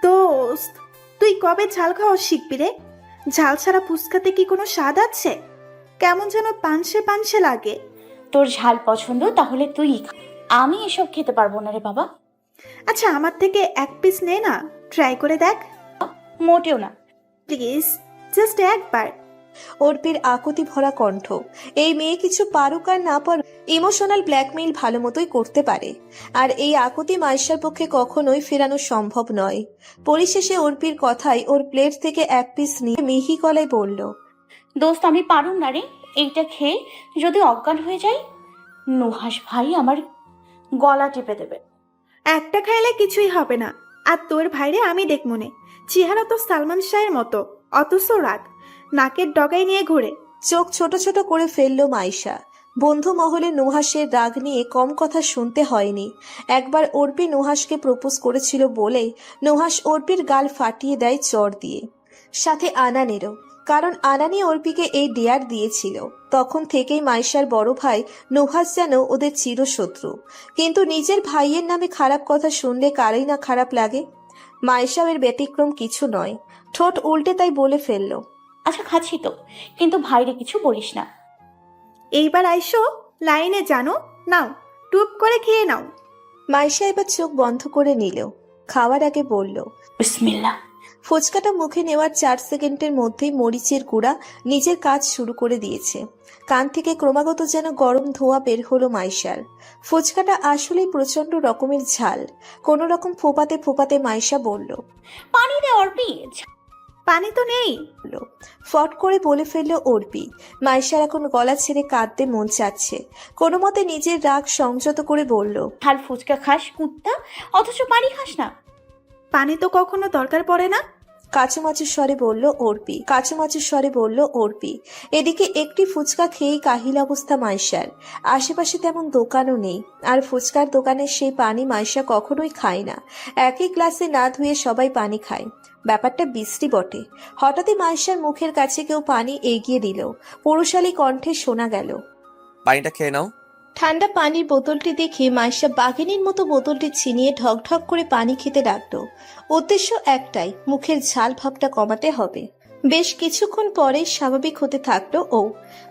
দোস্ত, তুই কবে ঝাল খাওয়া শিখবি রে? ঝাল ছাড়া ফুচকাতে কি কোনো স্বাদ আছে? কেমন যেন পানসে পানসে লাগে। তোর ঝাল পছন্দ, তাহলে তুই খা। আমি এসব খেতে পারবো না রে বাবা। আচ্ছা, আমার থেকে এক পিস নে না, ট্রাই করে দেখ মোটেও না। প্লিজ, জাস্ট একবার। অর্পির আকুতি ভরা কণ্ঠ। এই মেয়ে কিছু পারুক আর না পারুক, ইমোশনাল ব্ল্যাকমেইল ভালো মতোই করতে পারে। আর এই আকুতি মাইশার পক্ষে কখনোই ফেরানো সম্ভব নয়। পরিশেষে অর্পির কথায় ওর প্লেট থেকে এক পিস নিয়ে মিহি গলায় বলল, দোস্ত, আমি পারুম না রে। এইটা খেয়ে যদি অজ্ঞান হয়ে যাই, নুহাস ভাই আমার গলা টিপে দেবে। একটা খাইলে কিছুই হবে না। আর তোর ভাইরে আমি দেখ মনে, চেহারা তো সালমান শাহের মতো, অথচ রাগ, নাকের ডগায় নিয়ে ঘুরে। চোখ ছোট ছোট করে ফেলল মাইশা। বন্ধু মহলে নুহাসের রাগ নিয়ে কম কথা শুনতে হয়নি। একবার অর্পি নুহাসকে প্রপোজ করেছিল বলেই নুহাস অর্পির গাল ফাটিয়ে দেয় চড় দিয়ে, সাথে আনানেরও। কারণ আনানি অর্পিকে এই ডেয়ার দিয়েছিল। তখন থেকেই মাইশার বড় ভাই নুহাস যেন ওদের চিরশত্রু। কিন্তু নিজের ভাইয়ের নামে খারাপ কথা শুনলে কারই না খারাপ লাগে। মাইশাও এর ব্যতিক্রম কিছু নয়। ঠোঁট উল্টে তাই বলে ফেলল, আচ্ছা, খাচ্ছি তো, কিন্তু ভাইরে কিছু বলিস না। এইবার আইসো লাইনে, জানো, নাও টুপ করে খেয়ে নাও। মাইশা এবার চোখ বন্ধ করে নিল। খাওয়ার আগে বলল, বিসমিল্লাহ। ফুচকাটা মুখে নেওয়ার 4 সেকেন্ডের মধ্যেই মরিচের গুঁড়া নিজের কাজ শুরু করে দিয়েছে। কান থেকে ক্রমাগত যেন গরম ধোঁয়া বের হলো মাইশার। ফুচকাটা আসলেই প্রচন্ড রকমের ঝাল। কোনো রকম ফোপাতে ফোপাতে মাইশা বলল, পানি দে অর্পি। পানি তো নেই। ফট করে বলে ফেললো অর্পি। মাইশার এখন গলা ছেড়ে কাঁদতে মন চাচ্ছে। কোনো মতে নিজের রাগ সংযত করে বলল, ঝাল ফুচকা খাস কুত্তা, অথচ পানি খাস না। পানি তো কখনো দরকার পড়ে না। কাচুমাচু স্বরে বলল অর্পি। কাচুমাচু স্বরে বলল অর্পি। এদিকে একটি ফুচকা খেয়েই কাহিল অবস্থা মাইশার। আশেপাশে তেমন দোকানও নেই। আর ফুচকার দোকানের সেই পানি মাইশা কখনোই খায় না। একই গ্লাসে না ধুয়ে সবাই পানি খায়। ব্যাপারটা বিশ্রী বটে। হঠাৎই মাইশার মুখের কাছে কেউ পানি এগিয়ে দিল। পুরুষালী কণ্ঠে শোনা গেল, পানিটা খেয়ে নাও। ঠান্ডা পানির বোতলটি দেখে মাইশা বাঘিনীর মতো বোতলটি ছিনিয়ে ঢক ঢক করে পানি খেতে লাগলো। উদ্দেশ্য একটাই, মুখের ঝাল ভাবটা কমাতে হবে। বেশ কিছুক্ষণ পরেই স্বাভাবিক হতে থাকলো ও।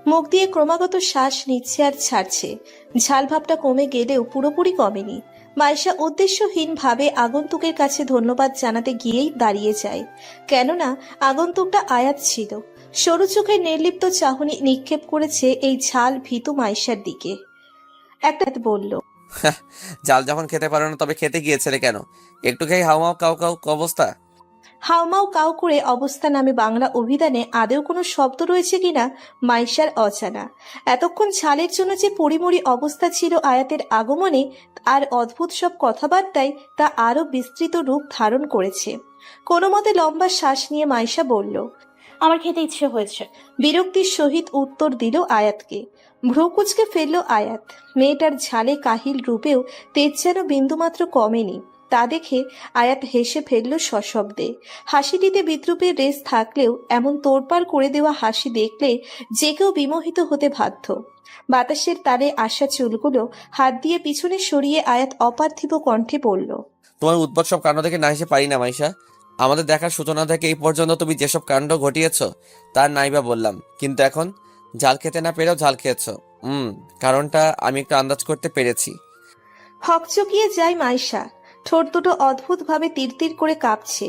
মুখ দিয়ে ক্রমাগত শ্বাস নিচ্ছে আর ছাড়ছে। ঝাল ভাবটা কমে গেলেও পুরোপুরি কমেনি। মাইশা উদ্দেশ্যহীন ভাবে আগন্তুকের কাছে ধন্যবাদ জানাতে গিয়েই দাঁড়িয়ে যায়। কেননা আগন্তুকটা আয়াত ছিল। সরু চোখের নির্লিপ্ত চাহনি নিক্ষেপ করেছে এই ঝাল ভীতু মাইশার দিকে। একটা বলল, জাল যখন খেতে পারো না তবে খেতে গিয়েছিলে কেন? একটু খেয়ে হাওমাও কাউ কাউ অবস্থা। হাউমাউ কাউ করে অবস্থা নামে বাংলা অভিধানে আদেও কোনো শব্দ রয়েছে কিনা মাইশার অজানা। এতক্ষণ ঝালের জন্য যে পরিমরি অবস্থা ছিল আয়াতের আগমনে, আর অদ্ভুত সব কথাবার্তায় তা আরো বিস্তৃত রূপ ধারণ করেছে। কোনো মতে লম্বা শ্বাস নিয়ে মাইশা বলল, আমার খেতে ইচ্ছে হয়েছে। বিরক্তির সহিত উত্তর দিল আয়াতকে। ভ্রু কুচকে ফেলল আয়াত। মেয়েটার ঝালে কাহিল রূপেও তেজ যেন বিন্দুমাত্র কমেনি। তা দেখে আয়াত হেসে ফেলল সশব্দে। হাসিটিতে বিদ্রুপের রেশ থাকলেও এমন তোড়পাড় করে দেওয়া হাসি দেখলে যে কেউ বিমোহিত হতে বাধ্য। বাতাসের তারে আসা চুলগুলো হাত দিয়ে পিছনে সরিয়ে আয়াত অপার্থিব কণ্ঠে বলল, তোমার উদ্ভট সব কাণ্ড দেখে না হেসে পারি না মাইশা। আমাদের দেখার সূচনা থেকে এই পর্যন্ত তুমি যেসব কাণ্ড ঘটিয়েছ তার নাইবা বললাম, কিন্তু এখন ঝাল খেতে না পেরেও ঝাল খেয়েছ। কারণটা আমি একটু আন্দাজ করতে পেরেছি। হকচকিয়ে যায় মাইশা। ঠোঁট দুটো অদ্ভুতভাবে তিরতির করে কাঁপছে।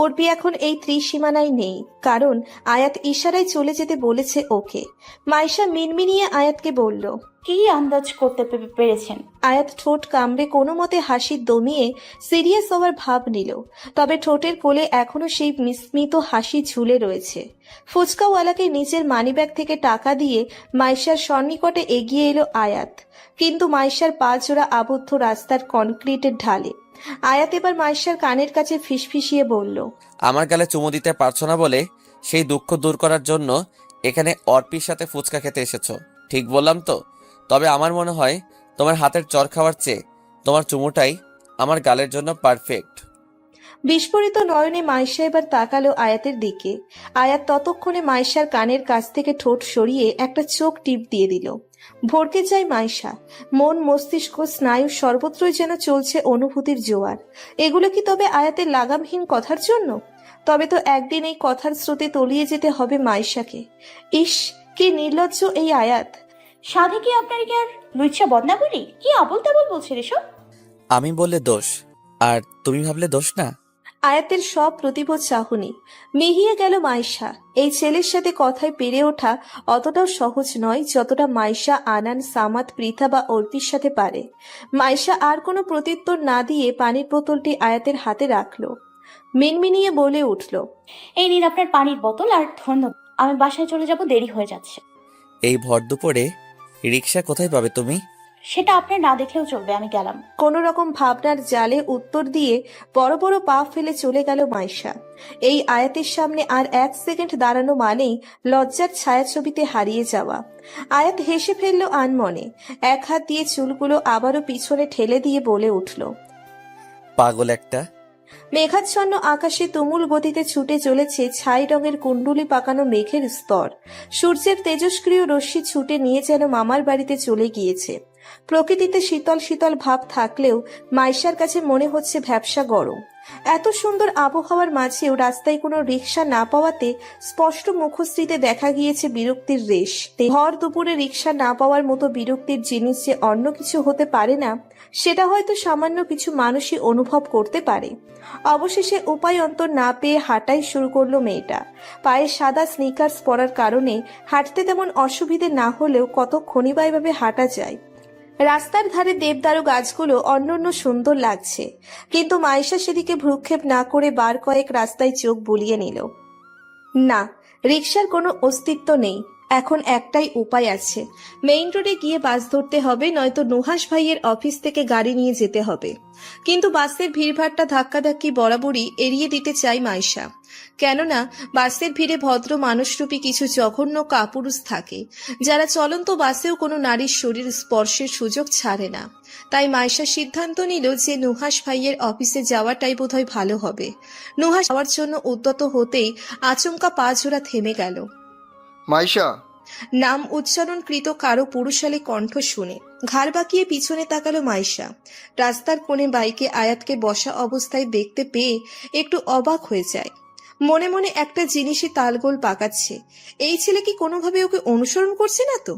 অর্পি এখন এই ত্রিসীমানায় নেই, কারণ আয়াত ইশারায় চলে যেতে বলেছে ওকে। মাইশা মিনমিনিয়ে আয়াতকে বলল, কি আন্দাজ করতে পেরেছেন? আয়াত ঠোঁট কামড়ে কোনো মতে হাসি দমিয়ে সিরিয়াস হওয়ার ভাব নিল। তবে ঠোঁটের কোলে এখনো সেই বিস্মিত হাসি ঝুলে রয়েছে। ফুচকাওয়ালাকে নিজের মানিব্যাগ থেকে টাকা দিয়ে মাইশার সন্নিকটে এগিয়ে এলো আয়াত। কিন্তু মাইশার পা জোড়া আবদ্ধ রাস্তার কনক্রিটের ঢালে। আয়াত এবার মাইশার কানের কাছে ফিসফিসিয়ে বলল, আমার গালে চুমু দিতে পারছো না বলে সেই দুঃখ দূর করার জন্য এখানে অর্পির সাথে ফুচকা খেতে এসেছো, ঠিক বললাম তো? তবে আমার মনে হয় তোমার হাতের চর খাওয়ার চেয়ে তোমার চুমুটাই আমার গালের জন্য পারফেক্ট। বিস্ফোরিত নয়নে মাইশা এবার তাকালো আয়াতের দিকে। আয়াত ততক্ষণে মাইশার কানের কাছ থেকে ঠোঁট সরিয়ে একটা চোখ টিপ দিয়ে দিল। ভরকে যায় মাইশা। মন, মস্তিষ্ক, স্নায়ু সর্বত্রই যেন চলছে অনুভূতির জোয়ার। এগুলো কি তবে আয়াতের লাগামহীন কথার জন্য? তবে তো একদিন এই কথার স্রোতে তলিয়ে যেতে হবে মাইশাকে। ইস, কি নির্লজ্জ এই আয়াত! সাধে কি আপনার কি আর লুচ্ছা বদনা বলি? কি আবল তাবল বলছেন এসব? আমি বললে দোষ, আর তুমি ভাবলে দোষ না। আয়াতের সব প্রতিভা চাহনি মিহিয়ে গেল মাইশা। এই ছেলের সাথে কথায় পেরে ওঠা অতটাও সহজ নয় যতটা মাইশা, আনান, সামাদ, পৃথা বা অর্পির সাথে পারে। মাইশা আর কোনো প্রত্যুত্তর না দিয়ে পানির বোতলটি আয়াতের হাতে রাখলো। মিনমিনিয়ে বলে উঠল, এই নিন আপনার পানির বোতল, আর ধন্যবাদ। আমি বাসায় চলে যাব, দেরি হয়ে যাচ্ছে। এই ভর দুপুরে রিক্সা কোথায় পাবে তুমি? সেটা আপনার না দেখলেও চলবে, আমি গেলাম। কোনো রকম ভাবনার জালে উত্তর দিয়ে বড় বড় পা ফেলে চলে গেল মাইশা। এই আয়াতের সামনে আর এক সেকেন্ড দাঁড়ানো মানেই লজ্জার ছায়াছবিতে হারিয়ে যাওয়া। আয়াত হেসে ফেলল আনমনে। এক হাত দিয়ে চুলগুলো আবারও পিছনে ঠেলে দিয়ে বলে উঠল, পাগল একটা। মেঘাচ্ছন্ন আকাশে তুমুল গতিতে ছুটে চলেছে ছাই রঙের কুণ্ডুলি পাকানো মেঘের স্তর। সূর্যের তেজস্ক্রিয় রশ্মি ছুটে নিয়ে যেন মামার বাড়িতে চলে গিয়েছে। প্রকৃতিতে শীতল শীতল ভাব থাকলেও মাইশার কাছে মনে হচ্ছে ভ্যাপসা গরম। এত সুন্দর আবহাওয়ার মাঝেও রাস্তায় কোনো রিক্সা না পাওয়াতে স্পষ্ট মুখশ্রীতে দেখা গিয়েছে বিরক্তির রেশ। ভর দুপুরে রিক্সা না পাওয়ার মতো বিরক্তির জিনিস যে অন্য কিছু হতে পারে না, সেটা হয়তো সামান্য কিছু মানুষই অনুভব করতে পারে। অবশেষে উপায় অন্তর না পেয়ে হাঁটাই শুরু করলো মেয়েটা। পায়ে সাদা স্নিকার্স পরার কারণে হাঁটতে তেমন অসুবিধে না হলেও কতক্ষণই বা এভাবে হাঁটা যায়। রাস্তার ধারে দেবদারু গাছগুলো অন্যান্য সুন্দর লাগছে, কিন্তু মাইশা সেদিকে ভ্রুক্ষেপ না করে বার কয়েক রাস্তায় চোখ বুলিয়ে নিল। না, রিকশার কোনো অস্তিত্ব নেই। এখন একটাই উপায় আছে, মেইন রোডে গিয়ে বাস ধরতে হবে, নয়তো নুহাস ভাইয়ের অফিস থেকে গাড়ি নিয়ে যেতে হবে। কিন্তু বাসের ভিড়ভাট্টা ধাক্কাধাক্কি বরাবরই এড়িয়ে দিতে চাই মাইশা। কেননা বাসের ভিড়ে ভদ্র মানুষরূপী কিছু জঘন্য কাপুরুষ থাকে, যারা চলন্ত বাসেও কোনো নারীর শরীর স্পর্শের সুযোগ ছাড়ে না। তাই মাইশা সিদ্ধান্ত নিল যে নুহাস ভাইয়ের অফিসে যাওয়াটাই বোধহয় ভালো হবে। নুহাস যাওয়ার জন্য উদ্যত হতেই আচমকা পা ঝোরা থেমে গেল। মাইশা! নাম উচ্চারণকৃত কারো পুরুষালী কণ্ঠ শুনে ঘাড় বাঁকিয়ে পিছনে তাকালো মাইশা। রাস্তার কোণে বাইকে আয়াতকে বসা অবস্থায় দেখতে পেয়ে একটু অবাক হয়ে যায়। মনে মনে একটা জিনিসই তালগোল পাকাচ্ছে, এই ছেলে কি কোনোভাবে ওকে অনুসরণ করছে না তো?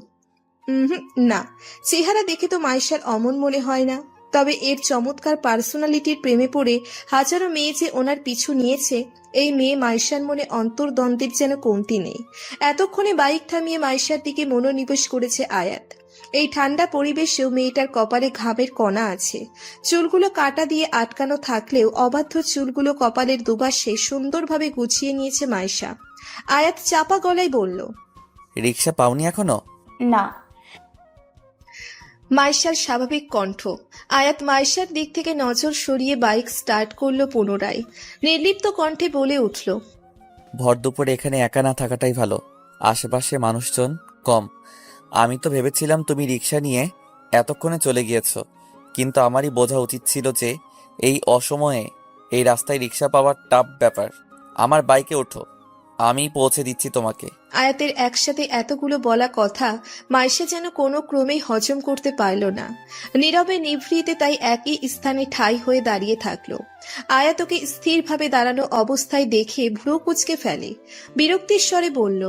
না, চেহারা দেখে তো মাইশার অমন মনে হয় না। তবে এর চমৎকার পার্সোনালিটির প্রেমে পড়ে হাজারো মেয়ে যে ওনার পিছু নিয়েছে, এই মেয়ে মাইশার মনে অন্তর্দ্বন্দ্বের যেন কমতি নেই। এতক্ষণে বাইক থামিয়ে মাইশার দিকে মনোনিবেশ করেছে আয়াত। এই ঠান্ডা পরিবেশেও মেয়েটার কপালে ঘামের কণা আছে। চুলগুলো কাটা দিয়ে আটকানো থাকলেও অবাধ্য চুলগুলো কপালের দুপাশে সুন্দরভাবে গুছিয়ে নিয়েছে মাইশা। আয়াত চাপা গলায় বলল, রিক্সা পাওনি এখনো? না। মাইশার স্বাভাবিক কণ্ঠ। আয়াত মাইশার দিক থেকে নজর সরিয়ে বাইক স্টার্ট করলো পুনরায়। নির্লিপ্ত কণ্ঠে বলে উঠল, ভর দুপুরে এখানে একা না থাকাটাই ভালো, আশেপাশে মানুষজন কম। আমি তো ভেবেছিলাম তুমি রিক্সা নিয়ে এতক্ষণে চলে গিয়েছো, কিন্তু আমারই বোঝা উচিত ছিল যে এই অসময়ে এই রাস্তায় রিক্সা পাওয়ার টাফ ব্যাপার। আমার বাইকে ওঠো, আমি পৌঁছে দিচ্ছি তোমাকে। আয়াতের একসাথে এতগুলো বলা কথা মাইশা যেন কোনো ক্রমেই হজম করতে পারল না। নীরবে নিভৃতে তাই একই স্থানে ঠাই হয়ে দাঁড়িয়ে থাকলো। আয়াতকে স্থিরভাবে দাঁড়ানো অবস্থায় দেখে ভ্রু কুঁচকে ফেলে। বিরক্তির স্বরে বলল,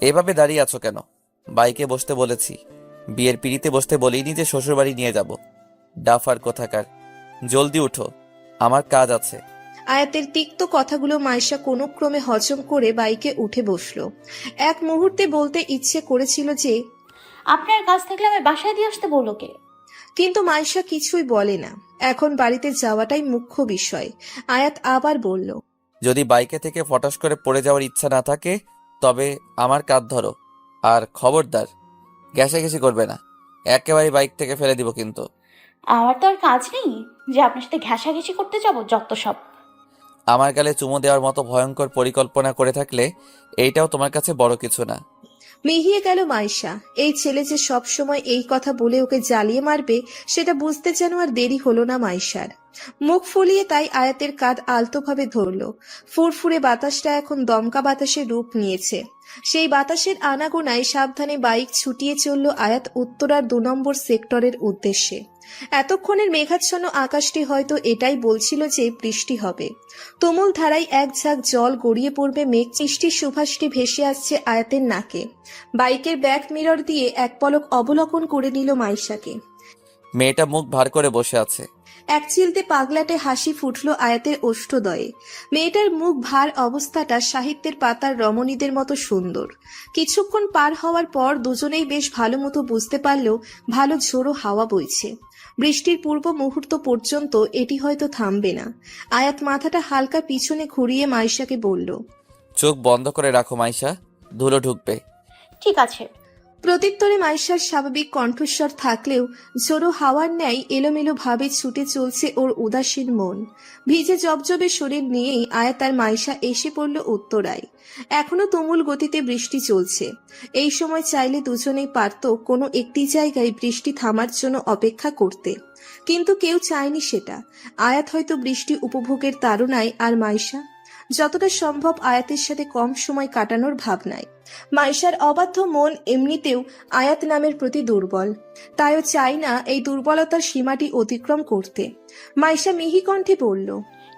এভাবে দাঁড়িয়ে আছো কেন? বাইকে বসতে বলেছি, বিয়ের পিড়িতে বসতে বলিনি যে শ্বশুরবাড়ি নিয়ে যাব। ডাফার কোথাকার, জলদি উঠো, আমার কাজ আছে। আয়াতের তিক্ত কথাগুলো মাইশা কোনো ক্রমে হজম করে বাইকে উঠে বসলো। এক মুহূর্তে বলতে ইচ্ছে করেছিল যে আপনার কাজ থাকলে আমি বাসায় দিয়ে আসতে বললো কে? কিন্তু মাইশা কিছুই বলে না। এখন বাড়িতে যাওয়াটাই মুখ্য বিষয়। আয়াত আবার বলল, যদি বাইকে থেকে ফটাস করে পড়ে যাওয়ার ইচ্ছা না থাকে তবে আমার কাঁধ ধরো, আর খবরদার ঘেঁষাঘেঁষি করবে না, একেবারে বাইক থেকে ফেলে দিব কিন্তু। আমার তো আর কাজ নেই যে আপনার সাথে ঘেঁষাঘেঁষি করতে যাব, যত সব। আমার গালে চুমু দেওয়ার মতো ভয়ঙ্কর পরিকল্পনা করে থাকলে এইটাও তোমার কাছে বড় কিছু না। মিহিয়ে গেল মাইশা। এই ছেলে যে সব সময় এই কথা বলে ওকে জ্বালিয়ে মারবে সেটা বুঝতে যেন আর দেরি হলো না মাইশার। মুখ ফুলিয়ে তাই আয়াতের কাঁধ আলতোভাবে ধরল। ফুরফুরে বাতাসটা এখন দমকা বাতাসের রূপ নিয়েছে। সেই বাতাসের আনাগোনায় সাবধানে বাইক ছুটিয়ে চলল আয়াত উত্তরার 2 নম্বর সেক্টরের উদ্দেশ্যে। এতক্ষণের মেঘাচ্ছন্ন আকাশটি হয়তো এটাই বলছিল যে বৃষ্টি হবে। তুমুল ধারায় এক ঝাঁক জল গড়িয়ে পড়বে মেঘ। বৃষ্টির সুভাষটি ভেসে আসছে আয়াতের নাকে। বাইকের ব্যাক মিরর দিয়ে এক পলক অবলোকন করে নিল মাইশাকে। মেয়েটা মুখ ভার করে বসে আছে। এক চিলতে পাগলাটে হাসি ফুটল আয়াতের ওষ্ঠদয়ে। মেয়েটার মুখ ভার অবস্থাটা সাহিত্যের পাতার রমণীদের মতো সুন্দর। কিছুক্ষণ পার হওয়ার পর দুজনেই বেশ ভালো মতো বুঝতে পারল ভালো ঝোড়ো হাওয়া বইছে। বৃষ্টির পূর্ব মুহূর্ত পর্যন্ত এটি হয়তো থামবে না। আয়াত মাথাটা হালকা পিছনে ঘুরিয়ে মাইশাকে বলল, চোখ বন্ধ করে রাখো মাইশা, ধুলো ঢুকবে। ঠিক আছে। প্রত্যুত্তরে মাইশার স্বাভাবিক কণ্ঠস্বর থাকলেও ঝোড়ো হাওয়ার ন্যায় এলোমেলো ভাবে ছুটে চলছে ওর উদাসীন মন। ভিজে জবজবে শরীর নিয়েই আয়াত আর মাইশা এসে পড়ল উত্তরায়। এখনো তুমুল গতিতে বৃষ্টি চলছে। এই সময় চাইলে দুজনেই পারত কোনো একটি জায়গায় বৃষ্টি থামার জন্য অপেক্ষা করতে, কিন্তু কেউ চায়নি সেটা। আয়াত হয়তো বৃষ্টি উপভোগের তাড়নায়, আর মাইশা যতটা সম্ভব আয়াতের সাথে কম সময় কাটানোর ভাবনায়। মাইশার অবাধ্য মন এমনিতেও আয়াত নামের প্রতি দুর্বল, তাইও চাই না এই দুর্বলতার সীমাটি অতিক্রম করতে। মাইশা মিহি কণ্ঠে বলল,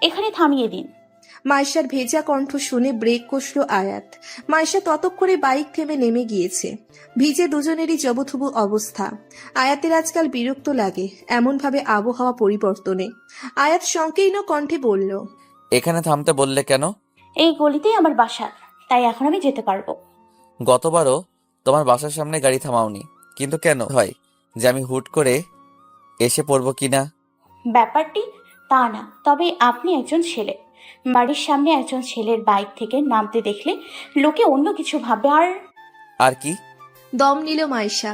এখানে থামিয়ে দিন। মাইশার ভেজা কণ্ঠ শুনে ব্রেক কষল আয়াত। মাইশা ততক্ষণে বাইক থেমে নেমে গিয়েছে। ভিজে দুজনেরই জবথুবু অবস্থা। আয়াতের আজকাল বিরক্ত লাগে এমনভাবে আবহাওয়া পরিবর্তনে। আয়াত সংকীর্ণ কণ্ঠে বলল, এখানে থামতে বললে কেন? এই গলিতেই আমার বাসা, তাই এখন আমি যেতে পারবো। গতবারও তোমার বাসার সামনে গাড়ি থামাওনি, কিন্তু কেন হয় যে আমি হুট করে এসে পড়বো কিনা? ব্যাপারটি তা না, তবে আপনি একজন ছেলে। বাড়ির সামনে একজন ছেলের বাইক থেকে নামতে দেখলে লোকে অন্য কিছু ভাববে। আর কি? দম নিল মাইশা।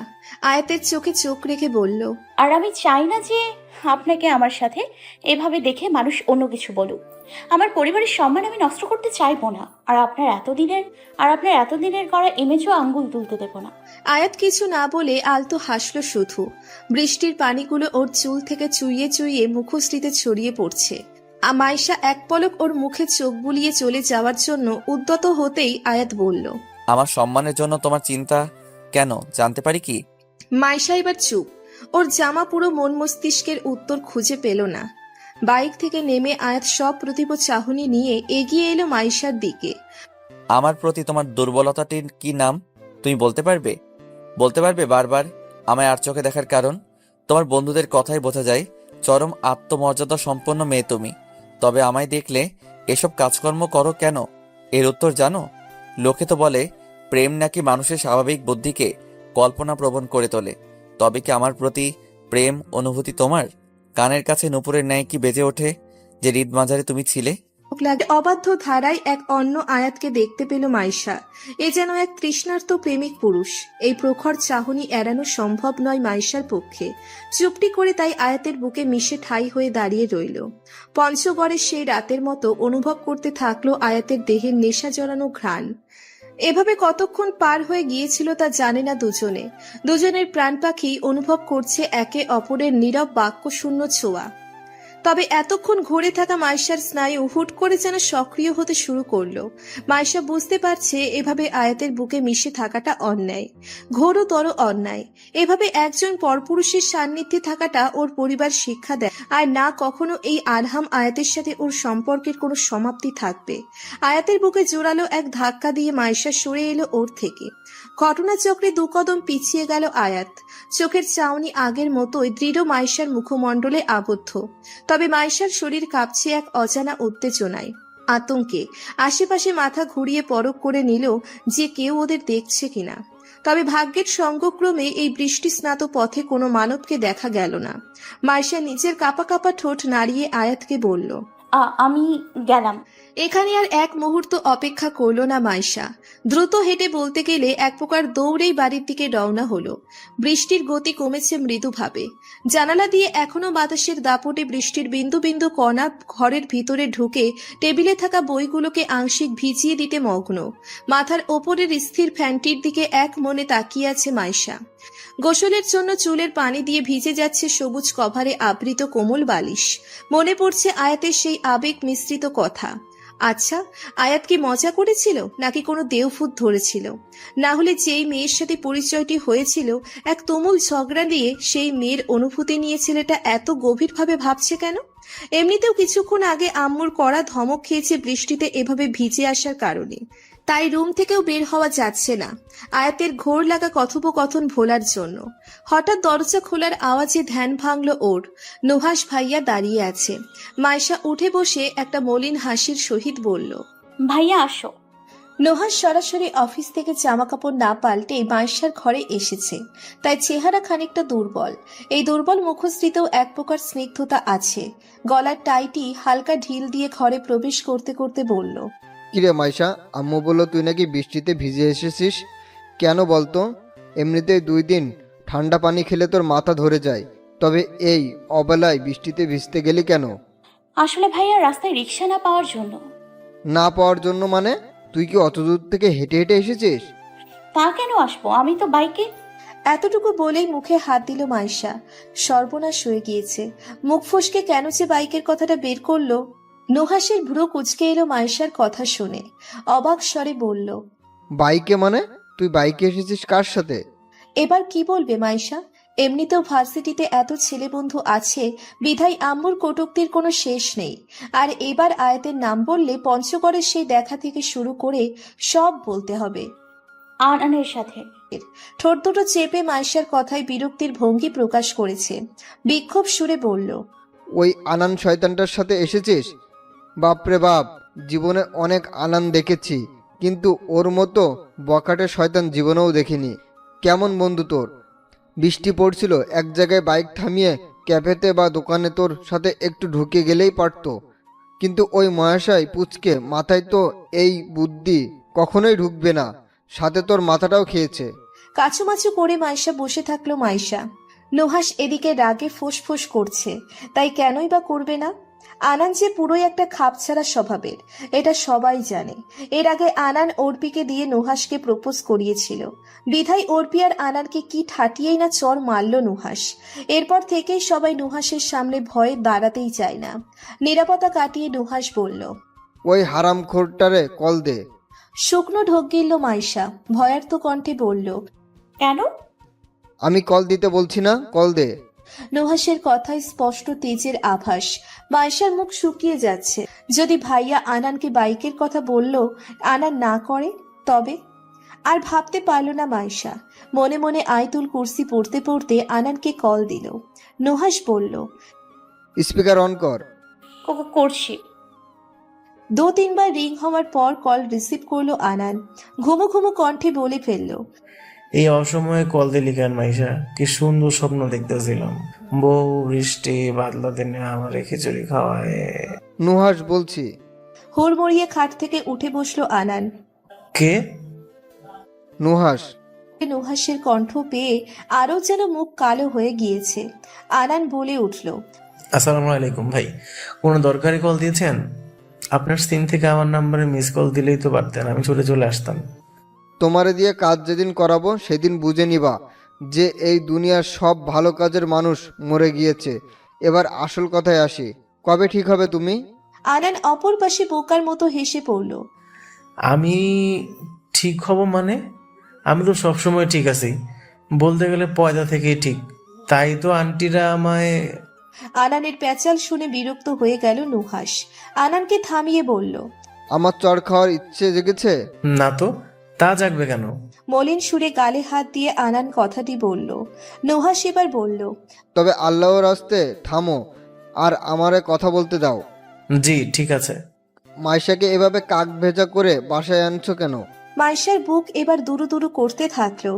আয়াতের চোখে চোখ রেখে বলল, আর আমি চাই না যে আপনাকে আমার সাথে এভাবে দেখে মানুষ অন্য কিছু বলুক। আমার পরিবারের সম্মান আমি নষ্ট করতে চাইবো না, আর আপনার এতদিনের করা ইমেজও আঙ্গুল তুলতে দেব না। আয়াত কিছু না বলে আলতো হাসল শুধু। বৃষ্টির পানিগুলো ওর চুল থেকে চুইয়ে চুইয়ে মুখশ্রীতে ছড়িয়ে পড়ছে। মাইশা এক পলক ওর মুখে চোখ বুলিয়ে চলে যাওয়ার জন্য উদ্যত হতেই আয়াত বলল, আমার সম্মানের জন্য তোমার চিন্তা কেন, জানতে পারি কি? মাইশা এবার চুপ। ওর জামা পুরো মন মস্তিষ্কের উত্তর খুঁজে পেল না। বাইক থেকে নেমে আয়াত সব প্রতিভ চাহনি নিয়ে এগিয়ে এলো মাইশার দিকে। আমার প্রতি তোমার দুর্বলতাটির কি নাম তুমি বলতে পারবে? বারবার আমায় আর চোখে দেখার কারণ? তোমার বন্ধুদের কথাই বোঝা যায় চরম আত্মমর্যাদা সম্পন্ন মেয়ে তুমি, তবে আমায় দেখলে এসব কাজকর্ম করো কেন? এর উত্তর জানো? লোকে তো বলে প্রেম নাকি মানুষের স্বাভাবিক বুদ্ধিকে কল্পনাপ্রবণ করে তোলে। তবে কি আমার প্রতি প্রেম অনুভূতি তোমার কানের কাছে নুপুরের ন্যায় কি বেজে ওঠে যে হৃদ মাঝারে তুমি ছিলে? অবাধ্য ধারায় এক অন্য আয়াতকে দেখতে পেল মাইশা। এ যেন এক তৃষ্ণার্ত প্রেমিক পুরুষ। এই প্রখর চাহনি এড়ানো সম্ভব নয় মাইশার পক্ষে। চুপটি করে তাই আয়াতের বুকে মিশে ঠাই হয়ে দাঁড়িয়ে রইল। পঞ্চগড়ের সেই রাতের মতো অনুভব করতে থাকলো আয়াতের দেহের নেশা জড়ানো ঘ্রাণ। এভাবে কতক্ষণ পার হয়ে গিয়েছিল তা জানে না দুজনে। দুজনের প্রাণ পাখি অনুভব করছে একে অপরের নীরব বাক্যশূন্য ছোঁয়া। তবে এতক্ষণ ঘুরে থাকা মাইশার স্নায়ু হুট করে যেন সক্রিয় হতে শুরু করলো। মাইশা বুঝতে পারছে এভাবে আয়াতের বুকে মিশে থাকাটা অন্যায়, ঘোরতর অন্যায়। এভাবে একজন পরপুরুষের সান্নিধ্যে থাকাটা ওর পরিবার শিক্ষা দেয়, আর না কখনো এই আরহাম আয়াতের সাথে ওর সম্পর্কের কোনো সমাপ্তি থাকবে। আয়াতের বুকে জোরালো এক ধাক্কা দিয়ে মাইশা সরে এলো ওর থেকে। ঘটনাচক্রে 2 কদম পিছিয়ে গেল আয়াত। চোখের চাউনি আগের মতোই দৃঢ় মাইশার মুখমণ্ডলে আবদ্ধ। তবে মাইশার শরীর কাঁপছে এক অজানা উত্তেজনায়, আতঙ্কে। আশেপাশে মাথা ঘুরিয়ে পরখ করে নিল যে কেউ ওদের দেখছে কিনা। তবে ভাগ্যের সঙ্গক্রমে এই বৃষ্টি স্নাত পথে কোনো মানবকে দেখা গেল না। মাইশা নিজের কাঁপা কাঁপা ঠোঁট নাড়িয়ে আয়াতকে বলল, আমি গেলাম। এখানে আর এক মুহূর্ত অপেক্ষা করল না মাইশা। দ্রুত হেঁটে বলতে গেলে এক প্রকার দৌড়েই বাড়ির দিকে রওনা হলো। বৃষ্টির গতি কমেছে মৃদুভাবে। জানালা দিয়ে এখনো বাতাসের দাপটে বৃষ্টির বিন্দু বিন্দু কণা ঘরের ভিতরে ঢুকে টেবিলে থাকা বইগুলোকে আংশিক ভিজিয়ে দিতে মগ্ন। মাথার ওপরের স্থির ফ্যানটির দিকে এক মনে তাকিয়ে আছে মাইশা। গোসলের জন্য চুলের পানি দিয়ে ভিজে যাচ্ছে সবুজ কভারে আবৃত কোমল বালিশ। মনে পড়ছে আয়াতের সেই আবেগ মিশ্রিত কথা। আচ্ছা, আয়াত কি মজা করেছিল নাকি কোনো দেওভূত ধরেছিল? না হলে যেই মেয়ের সাথে পরিচয়টি হয়েছিল এক তুমুল ঝগড়া দিয়ে সেই মেয়ের অনুভূতি নিয়ে ছেলেটা এত গভীরভাবে ভাবছে কেন? এমনিতেও কিছুক্ষণ আগে আম্মুর কড়া ধমক খেয়েছে বৃষ্টিতে এভাবে ভিজে আসার কারণে। তাই রুম থেকেও বের হওয়া যাচ্ছে না আয়াতের ঘোর লাগা কথোপকথন ভোলার জন্য। হঠাৎ দরজা খোলার আওয়াজে ধ্যান ভাঙল ওর। নুহাস ভাইয়া দাঁড়িয়ে আছে। মাইশা উঠে বসে একটা মলিন হাসির সহিত বলল, ভাইয়া আসো। নুহাস সরাসরি অফিস থেকে জামা কাপড় না পাল্টে মাইশার ঘরে এসেছে, তাই চেহারা খানিকটা দুর্বল। এই দুর্বল মুখশ্রীতেও এক প্রকার স্নিগ্ধতা আছে। গলার টাইটি হালকা ঢিল দিয়ে ঘরে প্রবেশ করতে করতে বলল, কিরে মাইশা, আম্মু বললো তুই নাকি বৃষ্টিতে ভিজে এসেছিস, কেন বলতো? এমনিতেই 2 দিন ঠান্ডা পানি খেলে তোর মাথা ধরে যায়, তবে এই অবেলায় বৃষ্টিতে ভিজতে গেলি কেন? আসলে ভাইয়া রাস্তায় রিক্সা না পাওয়ার জন্য। না পাওয়ার জন্য মানে? তুই কি অত দূর থেকে হেঁটে হেঁটে এসেছিস? তা কেন আসবো, আমি তো বাইকে। এতটুকু বলেই মুখে হাত দিল মাইশা। সর্বনাশ হয়ে গিয়েছে। মুখ ফসকে কেন যে বাইকের কথাটা বের করলো? নুহাসের ভ্রু কুঁচকে এলো মাইশার কথা শুনে। অবাক স্বরে বলল, বাইকে মানে? তুই বাইকে এসেছিস কার সাথে? এবার কি বলবে মাইশা? এমনিতেও ভার্সিটিতে এত ছেলে বন্ধু আছে, বিধায় আম্মুর কটূক্তির কোনো শেষ নেই। আর এবার আয়াতের নাম বললে পঞ্চগড়ের সেই দেখা থেকে শুরু করে সব বলতে হবে। আনানের সাথে। ঠোঁট দুটো চেপে মাইশার কথায় বিরক্তির ভঙ্গি প্রকাশ করেছে। বিক্ষোভ সুরে বলল, ওই আনান শয়তানটার সাথে এসেছিস? বাপরে বাপ, জীবনে অনেক আনান দেখেছি, কিন্তু ওর মতো বকাটে শয়তান জীবনেও দেখিনি। কেমন বন্ধু তোর? বৃষ্টি পড়ছিল, এক জায়গায় বাইক থামিয়ে ক্যাফেতে বা দোকানে তোর সাথে একটু ঢুকে গেলেই পারতো, কিন্তু ওই মহাশয় পুচকে মাথায় তো এই বুদ্ধি কখনোই ঢুকবে না, সাথে তোর মাথাটাও খেয়েছে। কাচুমাচু করে মাইশা বসে থাকলো মাইশা। নুহাস এদিকে রাগে ফোঁস করছে, তাই কেনই বা করবে না? আনান যে পুরোই একটা খাপছাড়া স্বভাবের, এটা সবাই জানে। এর আগে আনান অর্পিকে দিয়ে নুহাসকে প্রপোজ করিয়েছিল, বিধায় অর্পি আর আনানকে কি ঠাটিয়েই না চর মারল নুহাস। এরপর থেকেই সবাই নুহাসের সামনে ভয়ে দাঁড়াতেই চায় না। নিরাপত্তা কাটিয়ে নুহাস বলল, ওই হারামখোরটারে কল দে। শুকনো ঢোক গিলল মাইশা, ভয়ার্ত কণ্ঠে বলল, কেন? আমি কল দিতে বলছি না, কল দে। নুহাসের কথায় স্পষ্ট তেজের আভাস। মাইশার মুখ শুকিয়ে যাচ্ছে। যদি ভাইয়া আনানকে বাইকের কথা বলল, আনান না করে তবে? আর ভাবতে পারল না মাইশা। মনে মনে আয়তুল কুরসি পড়তে পড়তে আনানকে কল দিল। নুহাস বলল, স্পিকার অন কর। করছি। 2-3 বার রিং হওয়ার পর কল রিসিভ করলো আনান। ঘুমো ঘুমো কণ্ঠে বলে ফেলল, এই অসময়ে কল দিলি কেন মাইশা? কি সুন্দর স্বপ্ন দেখতেছিলাম, বউ বৃষ্টি বাদলা দিনে আমারে খিচুড়ি খাওয়ায়। নুহাস বলছি। হুড়মুড়িয়ে খাট থেকে উঠে বসলো আনান। কে? নুহাস। নুহাসের কণ্ঠ পেয়ে আরো যেন মুখ কালো হয়ে গিয়েছে। আনান বলে উঠল, আসসালামু আলাইকুম ভাই, কোনো দরকারি কল দিয়েছেন? আপনার সিম থেকে আমার নাম্বারে মিস কল দিলেই তো পারতেন, আমি চলে আসতাম। তোমারে দিয়ে কাজ যেদিন করাবো সেদিন বুঝে নিবা যে এই দুনিয়ার সব ভালো কাজের মানুষ মরে গিয়েছে। এবার আসল কথায় আসি, কবে ঠিক হবে তুমি? আনান অপর পাশে বোকার মতো হেসে পড়ল, আমি ঠিক হব মানে? আমি তো সবসময় ঠিক আছি, বলতে গেলে পয়দা থেকেই ঠিক। তাই তো আন্টিরা আমায়। আনানের প্যাচাল শুনে বিরক্ত হয়ে গেল নুহাস। আনানকে থামিয়ে বলল, আমার চড় খাওয়ার ইচ্ছে জেগেছে? না তো, তা জাগবে কেন? মলিন সুরে গালে হাত দিয়ে আনান কথাটি বলল। নুহাস এবার বলল, তবে আল্লাহর রাস্তে থামো আর আমারে কথা বলতে দাও। জি ঠিক আছে। মাইশাকে এভাবে কাক ভেজা করে বাসায় আনছো কেন? মাইশার বুক এবার দুরু দুরু করতে থাকলো।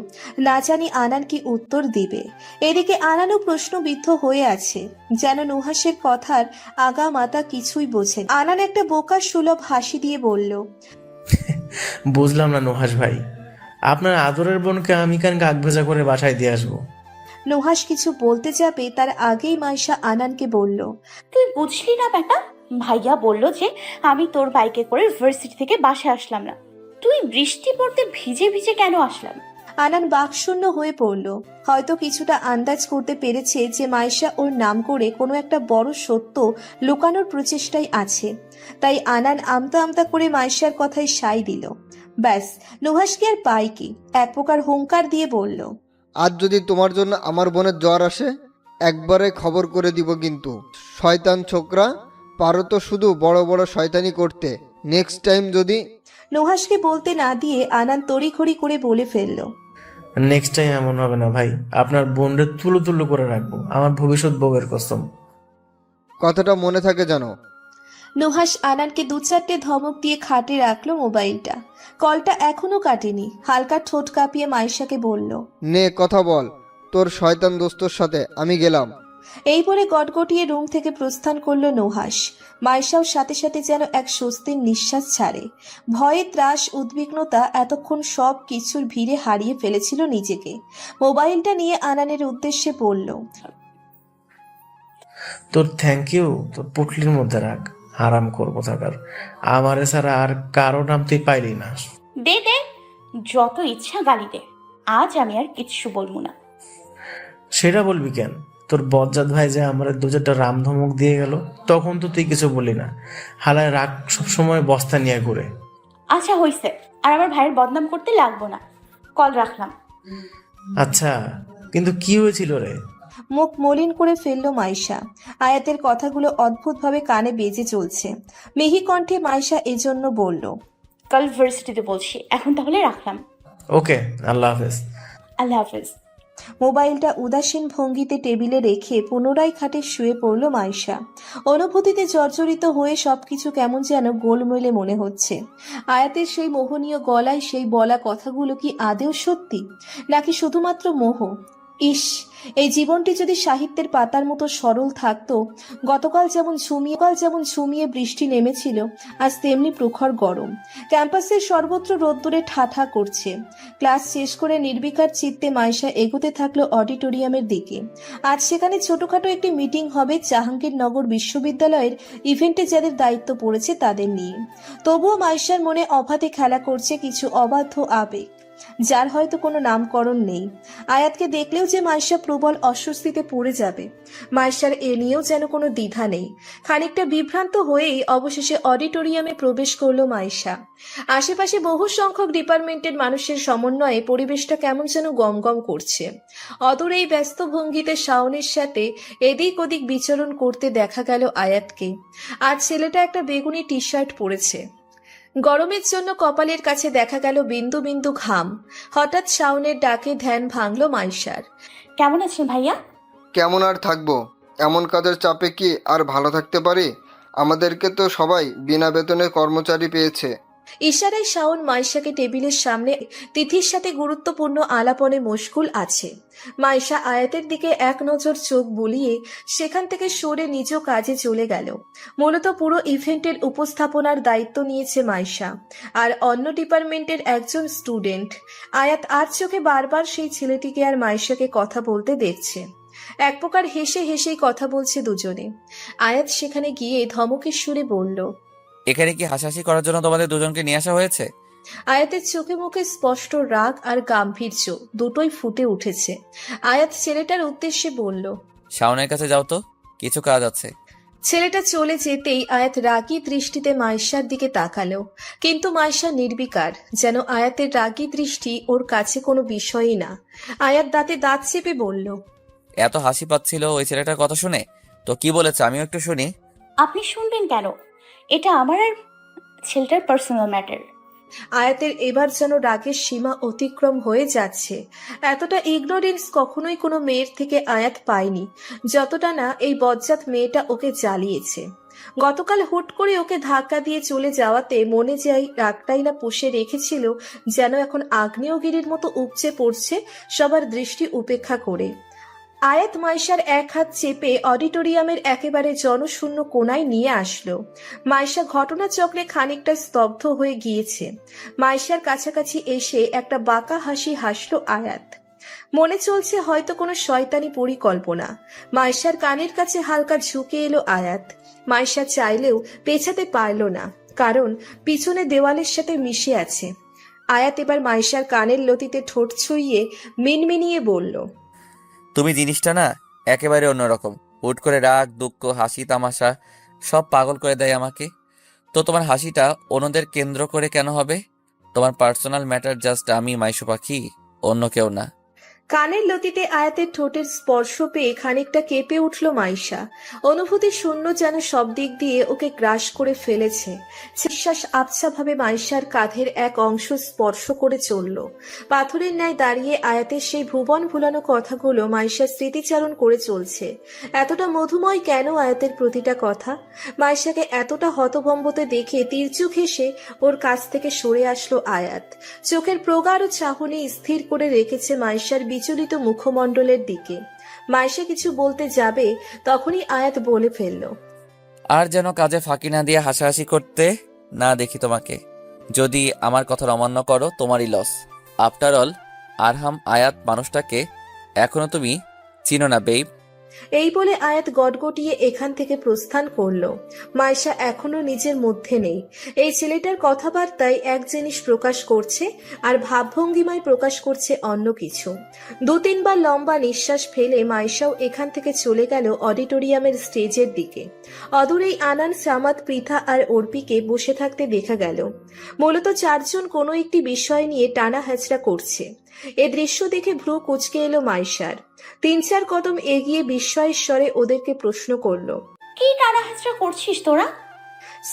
না জানি আনান কি উত্তর দিবে। এদিকে আনানও প্রশ্নবিদ্ধ হয়ে আছে, যেন নুহাসের কথার আগা মাতা কিছুই বোঝে না। আনান একটা বোকা সুলভ হাসি দিয়ে বলল, বুঝলাম না নুহাস ভাই, আপনার আদরের বোনকে আমি কেন কাক ভেজা করে বাসায় দিয়ে আসবো? নুহাস কিছু বলতে যাবে তার আগেই মাইশা আনানকে বলল, তুই বুঝলি না বেটা? ভাইয়া বলল যে আমি তোর বাইকে করে ভার্সিটি থেকে বাসায় আসলাম না, তুই বৃষ্টি পড়তে ভিজে ভিজে কেন আসলাম? আনান বাকশূন্য হয়ে পড়ল। হয়তো কিছুটা আন্দাজ করতে পেরেছে যে মাইশা ওর নাম করে কোনো একটা বড় সত্য লুকানোর প্রচেষ্টায় আছে। তাই আনান আমতা আমতা করে মাইশার কথায় সায় দিল। ব্যাস, নুহাসকে আর পাই কি, এক প্রকার হুঙ্কার দিয়ে বলল, আজ যদি তোমার জন্য আমার বোনের জ্বর আসে, একবারে খবর করে দিব কিন্তু। শয়তান ছোকরা, পারো তো শুধু বড় বড় শয়তানি করতে, নেক্সট টাইম যদি। নুহাসকে বলতে না দিয়ে আনান তড়িঘড়ি করে বলে ফেলল, নেক্সট টাইম এমন হবে না ভাই, আপনার বোনরে তুলো তুলো করে রাখবো, আমার ভবিষ্যৎ বউয়ের কসম। কথাটা মনে থাকে জানো। নুহাস আনানকে দু চারটে ধমক দিয়ে খাটে রাখলো মোবাইলটা। কলটা এখনো কাটেনি। হালকা ঠোঁট কাঁপিয়ে মাইশাকে বলল, নে কথা বল, তোর শয়তান দোস্তর সাথে আমি গেলাম। এই বলে গটগটিয়ে রুম থেকে প্রস্থান করলো নুহাস। মাইশাও সাথে সাথে যেন এক স্বস্তির নিঃশ্বাস ছাড়ে। ভয়ে ত্রাস উদ্বিগ্নতা এতক্ষণ সব কিছুর ভিড়ে হারিয়ে ফেলেছিল নিজেকে। মোবাইলটা নিয়ে আনানের উদ্দেশ্যে বলল, তোর থ্যাংক ইউ তোর পুটলির মধ্যে রাখ, আরাম করবো থাকার। আমারে ছাড়া আর কারো নাম তুই পাইলি না। দে দে, যত ইচ্ছা গালি দে, আজ আমি আর কিচ্ছু বলবো না। সেটা বলবি কেন? তোর বজ্জাত ভাই যে আমার দু চারটা রাম ধমক দিয়ে গেল, তখন তো তুই কিছু বললি না। হালায় রাগ সবসময় বস্তা নিয়ে ঘুরে। আচ্ছা হইছে, আর আমার ভাইয়ের বদনাম করতে লাগবো না, কল রাখলাম। আচ্ছা, কিন্তু কি হয়েছিল রে? মুখ মলিন করে ফেলল মাইশা। আয়াতের কথাগুলো অদ্ভুতভাবে কানে বেজে চলছে। মিহি কণ্ঠে মাইশা এজন্য বলল, কাল ভার্সিটিতে বলছি, এখন তাহলে রাখলাম। ওকে, আল্লাহ হাফেজ। আল্লাহ হাফেজ। মোবাইলটা উদাসীন ভঙ্গিতে টেবিলে রেখে পুনরায় খাটে শুয়ে পড়ল মাইশা। অনুভূতিতে জর্জরিত হয়ে সবকিছু কেমন যেন গোলমেলে মনে হচ্ছে। আয়াতের সেই মোহনীয় গলায় সেই বলা কথাগুলো কি আদেও সত্যি, নাকি শুধুমাত্র মোহ? ইস, এই জীবনটি যদি সাহিত্যের পাতার মতো সরল থাকতো। গতকাল যেমন ঝুমিয়ে বৃষ্টি নেমেছিল, আজ তেমনি প্রখর গরম। ক্যাম্পাসের সর্বত্র রোদ্দুরে ঠাঠা করছে। ক্লাস শেষ করে নির্বিকার চিত্তে মাইশা এগোতে থাকলো অডিটোরিয়ামের দিকে। আজ সেখানে ছোটখাটো একটি মিটিং হবে জাহাঙ্গীরনগর বিশ্ববিদ্যালয়ের ইভেন্টে যাদের দায়িত্ব পড়েছে তাদের নিয়ে। তবুও মাইশার মনে অবাধে খেলা করছে কিছু অবাধ্য আবেগ, যার হয়তো কোনো নামকরণ নেই। আয়াতকে দেখলেও যে মাইশা প্রবল অস্বস্তিতে পড়ে যাবে, মাইশার এ নিয়েও যেন কোনো দ্বিধা নেই। খানিকটা বিভ্রান্ত হয়েই অবশেষে অডিটোরিয়ামে প্রবেশ করলো মাইশা। আশেপাশে বহু সংখ্যক ডিপার্টমেন্টের মানুষের সমন্বয়ে পরিবেশটা কেমন যেন গমগম করছে। অদূর এই ব্যস্ত ভঙ্গিতে শাওনের সাথে এদিক ওদিক বিচরণ করতে দেখা গেল আয়াতকে। আজ ছেলেটা একটা বেগুনি টি শার্ট পরেছে। গরমের জন্য কপালের কাছে দেখা গেল বিন্দু বিন্দু ঘাম। হঠাৎ শাওনের ডাকে ধ্যান ভাঙল মাইশার। কেমন আছেন ভাইয়া? কেমন আর থাকবো, এমন কাজের চাপে কি আর ভালো থাকতে পারি? আমাদেরকে তো সবাই বিনা বেতনে কর্মচারী পেয়েছে। ইশারায় শাওন মাইশাকে টেবিলের সামনে তিথির সাথে গুরুত্বপূর্ণ আলাপনে মশগুল আছে। মাইশা আয়াতের দিকে এক নজর চোখ বুলিয়ে সেখান থেকে সরে নিজ কাজে চলে গেল। মূলত পুরো ইভেন্টের উপস্থাপনার দায়িত্ব নিয়েছে মাইশা, আর অন্য ডিপার্টমেন্টের একজন স্টুডেন্ট। আয়াত আর চোখে বারবার সেই ছেলেটিকে আর মাইশাকে কথা বলতে দেখছে। এক প্রকার হেসে হেসেই কথা বলছে দুজনে। আয়াত সেখানে গিয়ে ধমকের সুরে বলল, এখানে কি হাসাহাসি করার জন্য তোমাদের দুজনকে নিয়ে আসা হয়েছে? আয়াতের চোখে মুখে স্পষ্ট রাগ আর গাম্ভীর্য দুটোই ফুটে উঠেছে। আয়াত ছেলেটার উদ্দেশ্যে বলল, শাওনের কাছে যাও তো, কিছু কাজ আছে। ছেলেটা চলে যেতেই আয়াত রাগী দৃষ্টিতে মাইশার দিকে তাকালো, কিন্তু মাইশা নির্বিকার, যেন আয়াতের রাগী দৃষ্টি ওর কাছে কোনো বিষয়ই না। আয়াত দাঁতে দাঁত চেপে বলল, এত হাসি পাচ্ছিল ওই ছেলেটার কথা শুনে, তো কি বলেছে আমিও একটু শুনি। আপনি শুনবেন কেন? এটা আমার আর ছেলেটার পার্সোনাল ম্যাটার। আয়াতের এবার যেন রাগের সীমা অতিক্রম হয়ে যাচ্ছে। এতটা ইগনোরেন্স কখনোই কোনো মেয়ের থেকে আয়াত পায়নি, যতটা না এই বজ্জাত মেয়েটা ওকে জ্বালিয়েছে। গতকাল হুট করে ওকে ধাক্কা দিয়ে চলে যাওয়াতে মনে যাই রাগটাই না পুষে রেখেছিল, যেন এখন আগ্নেয়গিরির মতো উপচে পড়ছে সবার দৃষ্টি উপেক্ষা করে। আয়াত মাইশার এক হাত চেপে অডিটোরিয়ামের একেবারে জনশূন্য কোণায় নিয়ে আসলো। মাইশা ঘটনাচক্রে খানিকটা স্তব্ধ হয়ে গিয়েছে। মাইশার কাছাকাছি এসে একটা বাঁকা হাসি হাসলো আয়াত। মনে চলছে হয়তো কোনো শয়তানি পরিকল্পনা। মাইশার কানের কাছে হালকা ঝুঁকে এলো আয়াত। মাইশা চাইলেও পেছাতে পারল না, কারণ পিছনে দেওয়ালের সাথে মিশে আছে। আয়াত এবার মাইশার কানের লতিতে ঠোঁট ছুঁইয়ে মিনমিনিয়ে বলল, তুমি জিনিসটা না একেবারে অন্যরকম। হুট করে রাগ, দুঃখ, হাসি, তামাশা সব পাগল করে দেয় আমাকে। তো তোমার হাসিটা অন্যদের কেন্দ্র করে কেন হবে? তোমার পার্সোনাল ম্যাটার জাস্ট আমি, মাইশু পাখি, অন্য কেউ না। কানের লতিতে আয়াতের ঠোঁটের স্পর্শ পেয়ে খানিকটা কেঁপে উঠল মাইশা। অনুভূতি শূন্য যেন সব দিক দিয়ে ওকে গ্রাস করে ফেলেছে। নিঃশ্বাস আবছাভাবে মাইশার কাঁধের এক অংশ স্পর্শ করে চলল। পাথরের ন্যায় দাঁড়িয়ে আয়াতের সেই ভুবন ভুলানো কথাগুলো মাইশার স্মৃতিচারণ করে চলছে। এতটা মধুময় কেন আয়াতের প্রতিটা কথা? মাইশাকে এতটা হতভম্বতে দেখে তীর্যক হেসে ওর কাছ থেকে সরে আসলো আয়াত। চোখের প্রগাঢ় চাহনি স্থির করে রেখেছে মাইশার বিচলিত মুখমণ্ডলের দিকে। মাইশা কিছু বলতে যাবে, তখনই আয়াত বলে ফেলল, আর যেন কাজে ফাঁকি না দিয়ে হাসাহাসি করতে না দেখি তোমাকে। যদি আমার কথার অমান্য করো তোমারই লস। আফটার অল আরহাম আয়াত মানুষটাকে এখনো তুমি চিনো না বেব। এই বলে আয়াত গটগটিয়ে এখান থেকে প্রস্থান করলো। মাইশা এখনো নিজের মধ্যে নেই। এই ছেলেটার কথাবার্তায় এক জিনিস প্রকাশ করছে, আর ভাবভঙ্গিমায় প্রকাশ করছে অন্য কিছু। 2-3 বার লম্বা নিঃশ্বাস ফেলে মাইশাও এখান থেকে চলে গেল অডিটোরিয়ামের স্টেজের দিকে। অদূরেই আনান, সামাদ, পৃথা আর অর্পিকে বসে থাকতে দেখা গেল। মূলত 4 জন কোনো একটি বিষয় নিয়ে টানা হ্যাচড়া করছে। এ দৃশ্য দেখে ভ্রু কুঁচকে এলো মাইশার। 3-4 কদম এগিয়ে বিস্ময়ের স্বরে ওদেরকে প্রশ্ন করলো, কি টানাহেচড়া করছিস তোরা?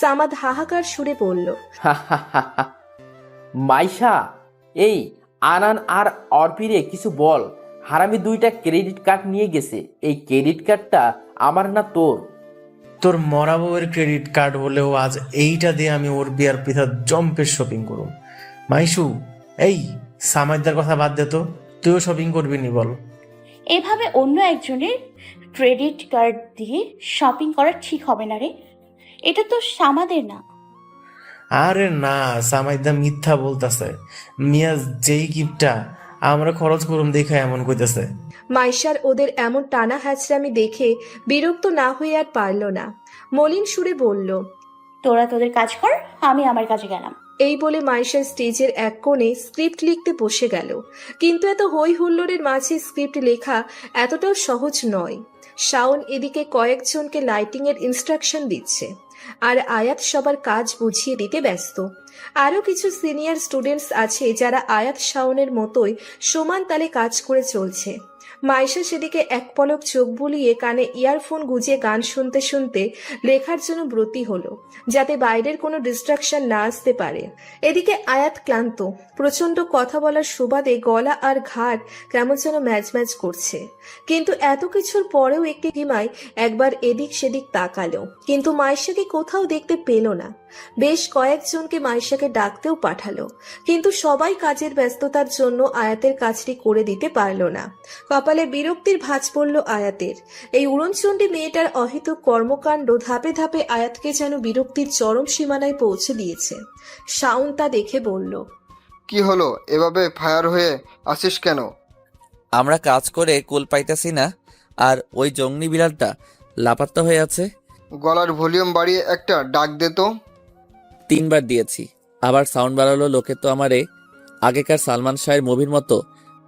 সামাদ হাহাকার সুরে বলল, মাইশা, এই আনান আর অর্পিরে কিছু বল। হারামি 2টা ক্রেডিট কার্ড নিয়ে গেছে। এই ক্রেডিট কার্ডটা আমার না তোর? তোর মরা বউয়ের ক্রেডিট কার্ড হলেও আজ এইটা দিয়ে আমি ওর বিয়ার পিঠা জম্পের শপিং করুম। মাইশু, এই সামাইদার কথা বাদ দে তো, তুইও শপিং করবি নি বল? এভাবে অন্য একজনের ক্রেডিট কার্ড দিয়ে শপিং করা ঠিক হবে না রে। এটা তো আমাদের না। আরে না, সামাইদা মিথ্যা বলতাছে। মিয়া যেই গিফটটা আমরা খরচ করুম দেখা এমন কইতাছে। মাইশার ওদের এমন টানা হ্যাচড়ামি দেখে বিরক্ত না হয়ে আর পারল না। মলিন সুরে বলল, তোরা তোদের কাজ কর, আমি আমার কাজে গেলাম। এই বলে মাইশা স্টেজের এক কোণে স্ক্রিপ্ট লিখতে বসে গেল। কিন্তু এত হই হুল্লোড়ের মাঝে স্ক্রিপ্ট লেখা এতটাও সহজ নয়। শাওন এদিকে কয়েকজনকে লাইটিং এর ইনস্ট্রাকশন দিচ্ছে, আর আয়াত সবার কাজ বুঝিয়ে দিতে ব্যস্ত। আরও কিছু সিনিয়র স্টুডেন্টস আছে যারা আয়াত শাওনের মতোই সমান তালে কাজ করে চলছে। মাইশা সেদিকে এক পলক চোখ বুলিয়ে কানে ইয়ারফোন গুঁজে গান শুনতে শুনতে লেখার জন্য ব্রতী হলো, যাতে বাইরের কোনো ডিস্ট্রাকশন না আসতে পারে। এদিকে আয়াত ক্লান্ত। প্রচন্ড কথা বলার সুবাদে গলা আর ঘাড় কেমন যেন ম্যাচ ম্যাচ করছে। কিন্তু এত কিছুর পরেও একটি কিমায় একবার এদিক সেদিক তাকালো, কিন্তু মাইশাকে কোথাও দেখতে পেল না। বেশ কয়েকজনকে মাইশাকে ডাকতেও পাঠালো, কিন্তু সবাই কাজের ব্যস্ততার জন্য আয়াতের কাজটি করে দিতে পারল না। কপালে বিরক্তির ভাঁজ পড়ল আয়াতের। এই উড়নচণ্ডী মেয়েটার অহেতুক কর্মকাণ্ড ধাপে ধাপে আয়াতকে যেন বিরক্তির চরম সীমানায় পৌঁছে দিয়েছে। শাওন তা দেখে বলল, কি হলো, এভাবে ফায়ার হয়ে আসিস কেন? আমরা কাজ করে কুল পাইতেছি না, আর ওই জঙ্গলি বিড়ালটা লাপাত্তা হয়ে আছে। গলার ভলিউম বাড়িয়ে একটা ডাক দে তো। 3 বার দিয়েছি, আবার সাউন্ড বাড়ালো। লোকে তো আমারে আগেকার সালমান শাহের মুভির মতো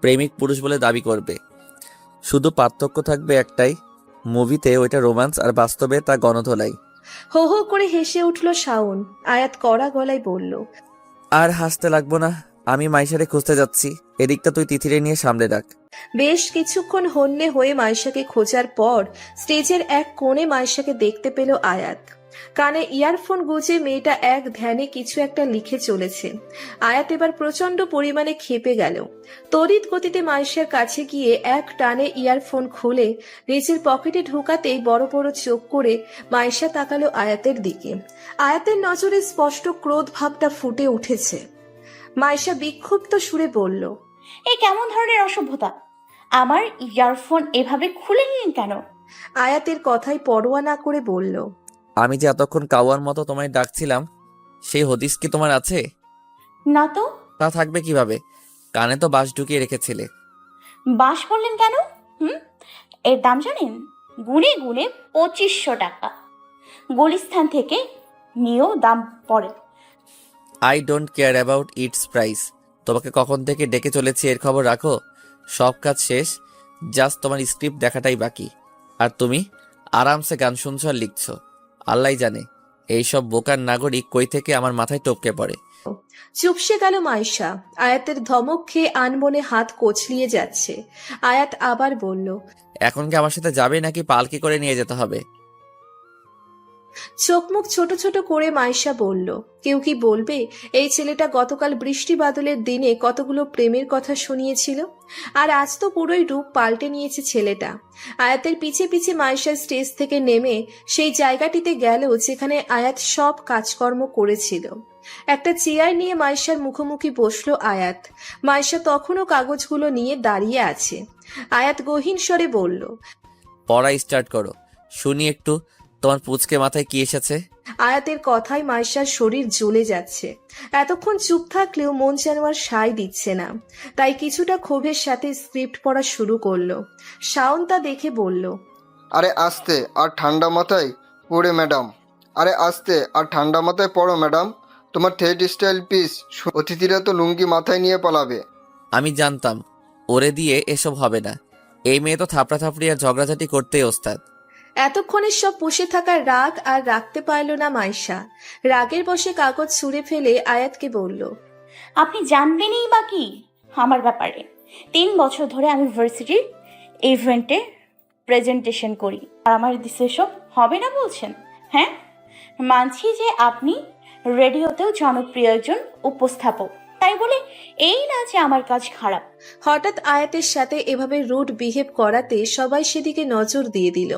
প্রেমিক পুরুষ বলে দাবি করবে। শুধু পার্থক্য থাকবে একটাই, মুভিতে ওইটা রোম্যান্স আর বাস্তবে তা গণধোলাই। হো হো করে হেসে উঠল শাওন। আয়াত কড়া গলায় বলল, আর হাসতে লাগবো না, আমি মাইশারে খুঁজতে যাচ্ছি, এদিকটা তুই তিথিরে নিয়ে সামলে রাখ। বেশ কিছুক্ষণ হন্যে হয়ে মাইশাকে খোঁজার পর স্টেজের এক কোণে মাইশাকে দেখতে পেল আয়াত। কানে ইয়ারফোন গুজে মেয়েটা এক ধ্যানে কিছু একটা লিখে চলেছে। আয়াত এবার প্রচন্ড পরিমাণে ক্ষেপে গেল। তড়িৎ গতিতে মাইশার কাছে গিয়ে এক টানে ইয়ারফোন খুলে নিজের পকেটে ঢোকাতেই বড় বড় চোখ করে মাইশা তাকালো আয়াতের দিকে। আয়াতের নজরে স্পষ্ট ক্রোধ ভাবটা ফুটে উঠেছে। মাইশা বিক্ষুব্ধ সুরে বলল, এই কেমন ধরনের অসভ্যতা? আমার ইয়ারফোন এভাবে খুলে নিলেন কেন? আয়াতের কথাই পরোয়া না করে বলল, আমি যে এতক্ষণ কাওয়ার মতো তোমায় ডাকছিলাম, সেই হদিস কি তোমার আছে? না তো। তা থাকবে কিভাবে? কানে তো বাঁশ ঢুকিয়ে রেখেছিলে। বাস বললেন কেন? এর দাম জানেন? গুনে গুনে 2500 টাকা। গুলিস্তান থেকে নিয়েও দাম পড়ে। I don't care about it's price. তোমাকে কখন থেকে ডেকে চলেছি এর খবর রাখো। সব কাজ শেষ, জাস্ট তোমার স্ক্রিপ্ট দেখাটাই বাকি। আর তুমি আরামসে গান শুনছো আর লিখছো। আল্লাহ জানে এইসব বোকার নাগরিক কই থেকে আমার মাথায় টপকে পড়ে। চুপসে গেল মাইশা। আয়াতের ধমক খেয়ে আনমনে হাত কোচলিয়ে যাচ্ছে। আয়াত আবার বলল, এখন কি আমার সাথে যাবে নাকি পালকি করে নিয়ে যেতে হবে? চোখ মুখ ছোট ছোট করে মাইশা বলল, কেউ কি বলবে এই ছেলেটা গতকাল বৃষ্টি বাদলের দিনে কতগুলো প্রেমের কথা শুনিয়েছিল, আর আজ তো পুরোই রূপ পাল্টে নিয়েছে ছেলেটা। আয়াতের পিছে পিছে মাইশা স্টেজ থেকে নেমে সেই জায়গাটিতে গেল যেখানে আয়াত সব কাজকর্ম করেছিল। একটা চেয়ার নিয়ে মাইশার মুখোমুখি বসলো আয়াত। মাইশা তখনও কাগজগুলো নিয়ে দাঁড়িয়ে আছে। আয়াত গহীন স্বরে বলল, পড়া স্টার্ট করো, শুনি একটু তোমার পুচকে মাথায় কি এসেছে। আয়াতের কথায় মাইশার শরীর জ্বলে যাচ্ছে। এতক্ষণ চুপ থাকলেও মন যেন আর সায় দিচ্ছে না। তাই কিছুটা ক্ষোভের সাথে স্ক্রিপ্ট পড়া শুরু করলো। শাওন তা দেখে বলল, আরে আস্তে আর ঠান্ডা মাথায় পড়ে ম্যাডাম, আরে আস্তে আর ঠান্ডা মাথায় পড়ো ম্যাডাম। তোমার থ্রেড স্টাইল পিস, অতিথিরা তো লুঙ্গি মাথায় নিয়ে পালাবে। আমি জানতাম ওরে দিয়ে এসব হবে না। এই মেয়ে তো থাপড়া থাপড়ি আর ঝগড়াঝাটি করতেই ওস্তাদ। এতক্ষণের সব পুষে থাকা রাগ আর রাখতে পারল না মাইশা। রাগের বশে কাগজ ছুঁড়ে ফেলে আয়াতকে বলল, আপনি জানবেনই বা কি আমার ব্যাপারে? 3 বছর ধরে আমি ভার্সিটির ইভেন্টে প্রেজেন্টেশন করি, আর আমার দিশে সব হবে না বলছেন? হ্যাঁ, মানছি যে আপনি রেডিওতেও জনপ্রিয় একজন উপস্থাপক, তাই বলে এই না যে আমার কাজ খারাপ। হঠাৎ আয়াতের সাথে এভাবে রুড বিহেভ করাতে সবাই সেদিকে নজর দিয়ে দিল।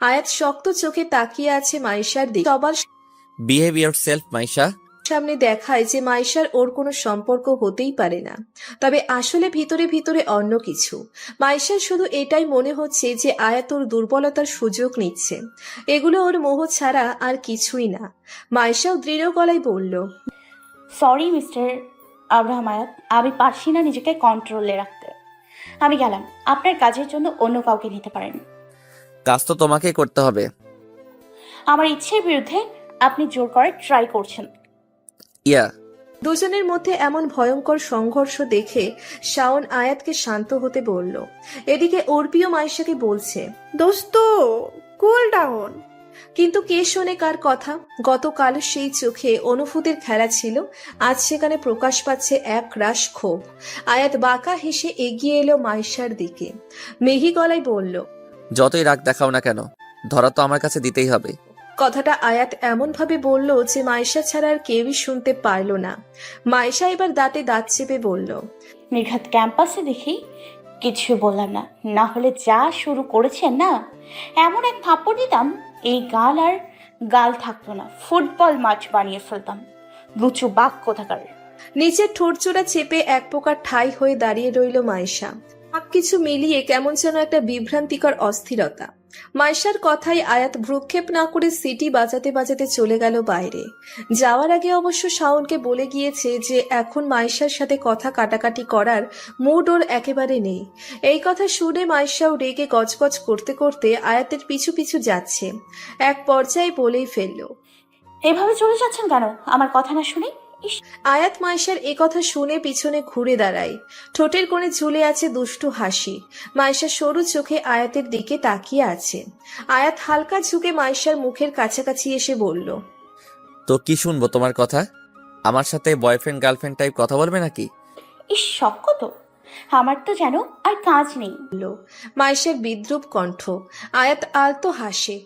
আয়াত শক্ত চোখে তাকিয়ে আছে মাইশার দিকে। সবার বিহেভ ইয়োর সেলফ মাইশা। সামনে দেখায় যে মাইশার ওর কোনো সম্পর্ক হতেই পারে না, তবে আসলে ভিতরে ভিতরে অন্য কিছু। মাইশার শুধু এটাই মনে হচ্ছে যে আয়াত ওর দুর্বলতার সুযোগ নিচ্ছে। এগুলো ওর মোহ ছাড়া আর কিছুই না। মাইশাও দৃঢ় গলায় বলল, সরি মিস্টার আব্রাহাম আয়াত, আমি পারছি না নিজেকে কন্ট্রোলে রাখতে। আমি গেলাম, আপনার কাজের জন্য অন্য কাউকে নিতে পারেন। কাজ তো তোমাকেই করতে হবে। আমার ইচ্ছের বিরুদ্ধে আপনি জোর করে ট্রাই করছেন। ইয়া। দুজনের মধ্যে এমন ভয়ঙ্কর সংঘর্ষ দেখে শাওন আয়াতকে শান্ত হতে বলল। এদিকে অর্পিও মাইশাকে বলছে, দোস্ত, কুল ডাউন। কিন্তু কে শোনে কার কথা? গতকাল সেই চোখে অনুভূতির খেলা ছিল, আজ সেখানে প্রকাশ পাচ্ছে এক রাশ ক্ষোভ। আয়াত বাঁকা হেসে এগিয়ে এলো মাইশার দিকে। মেহি গলায় বলল, যতই রাগ দেখাও না কেন, ধরা তো আমার কাছে দিতেই হবে। কথাটা আয়াত এমন ভাবে বলল যে মাইশা ছাড়া আর কেউই শুনতে পারল না। মাইশা এবার দাঁতে দাঁত চেপে বলল, নির্ঘাত ক্যাম্পাসে দেখি কিছু বললাম না, না হলে যা শুরু করেছেন না, এমন এক থাপ্পড় দিতাম এই গাল আর গাল থাকতো না, ফুটবল মাঠ বানিয়ে ফেলতাম। লুচু বাঘ কোথাকার। নিচের ঠোঁটচোরা চেপে এক প্রকার ঠাই হয়ে দাঁড়িয়ে রইল মাইশা। সবকিছু মিলিয়ে কেমন যেন একটা বিভ্রান্তিকর অস্থিরতা। মাইশার কথাই আয়াত ভ্রুক্ষেপ না করে সিটি বাজাতে বাজাতে চলে গেল বাইরে। যাওয়ার আগে অবশ্য শাওনকে বলে গিয়েছে যে এখন মাইশার সাথে কথা কাটাকাটি করার মুড ওর একেবারে নেই। এই কথা শুনে মাইশাও রেগে গজগজ করতে করতে আয়াতের পিছু পিছু যাচ্ছে। এক পর্যায়ে বলেই ফেলল, এভাবে চলে যাচ্ছেন কেন আমার কথা না শুনে? ইস, আয়াত মাইশার এ কথা শুনে পিছনে ঘুরে দাঁড়ায়। ঠোঁটের কোণে ঝুলে আছে দুষ্টু হাসি। মাইশা সরু চোখে আয়াতের দিকে তাকিয়ে আছে। আয়াত হালকা ঝুঁকে মাইশার মুখের কাছাকাছি এসে বলল, তো কি শুনবো তোমার কথা? আমার সাথে বয়ফ্রেন্ড গার্লফ্রেন্ড টাইপ কথা বলবে নাকি? ইস, শখ কত! আমার তো যেন আর কাজ নেই। মাইশার বিদ্রুপ কণ্ঠ। আয়াত আলতো হাসে।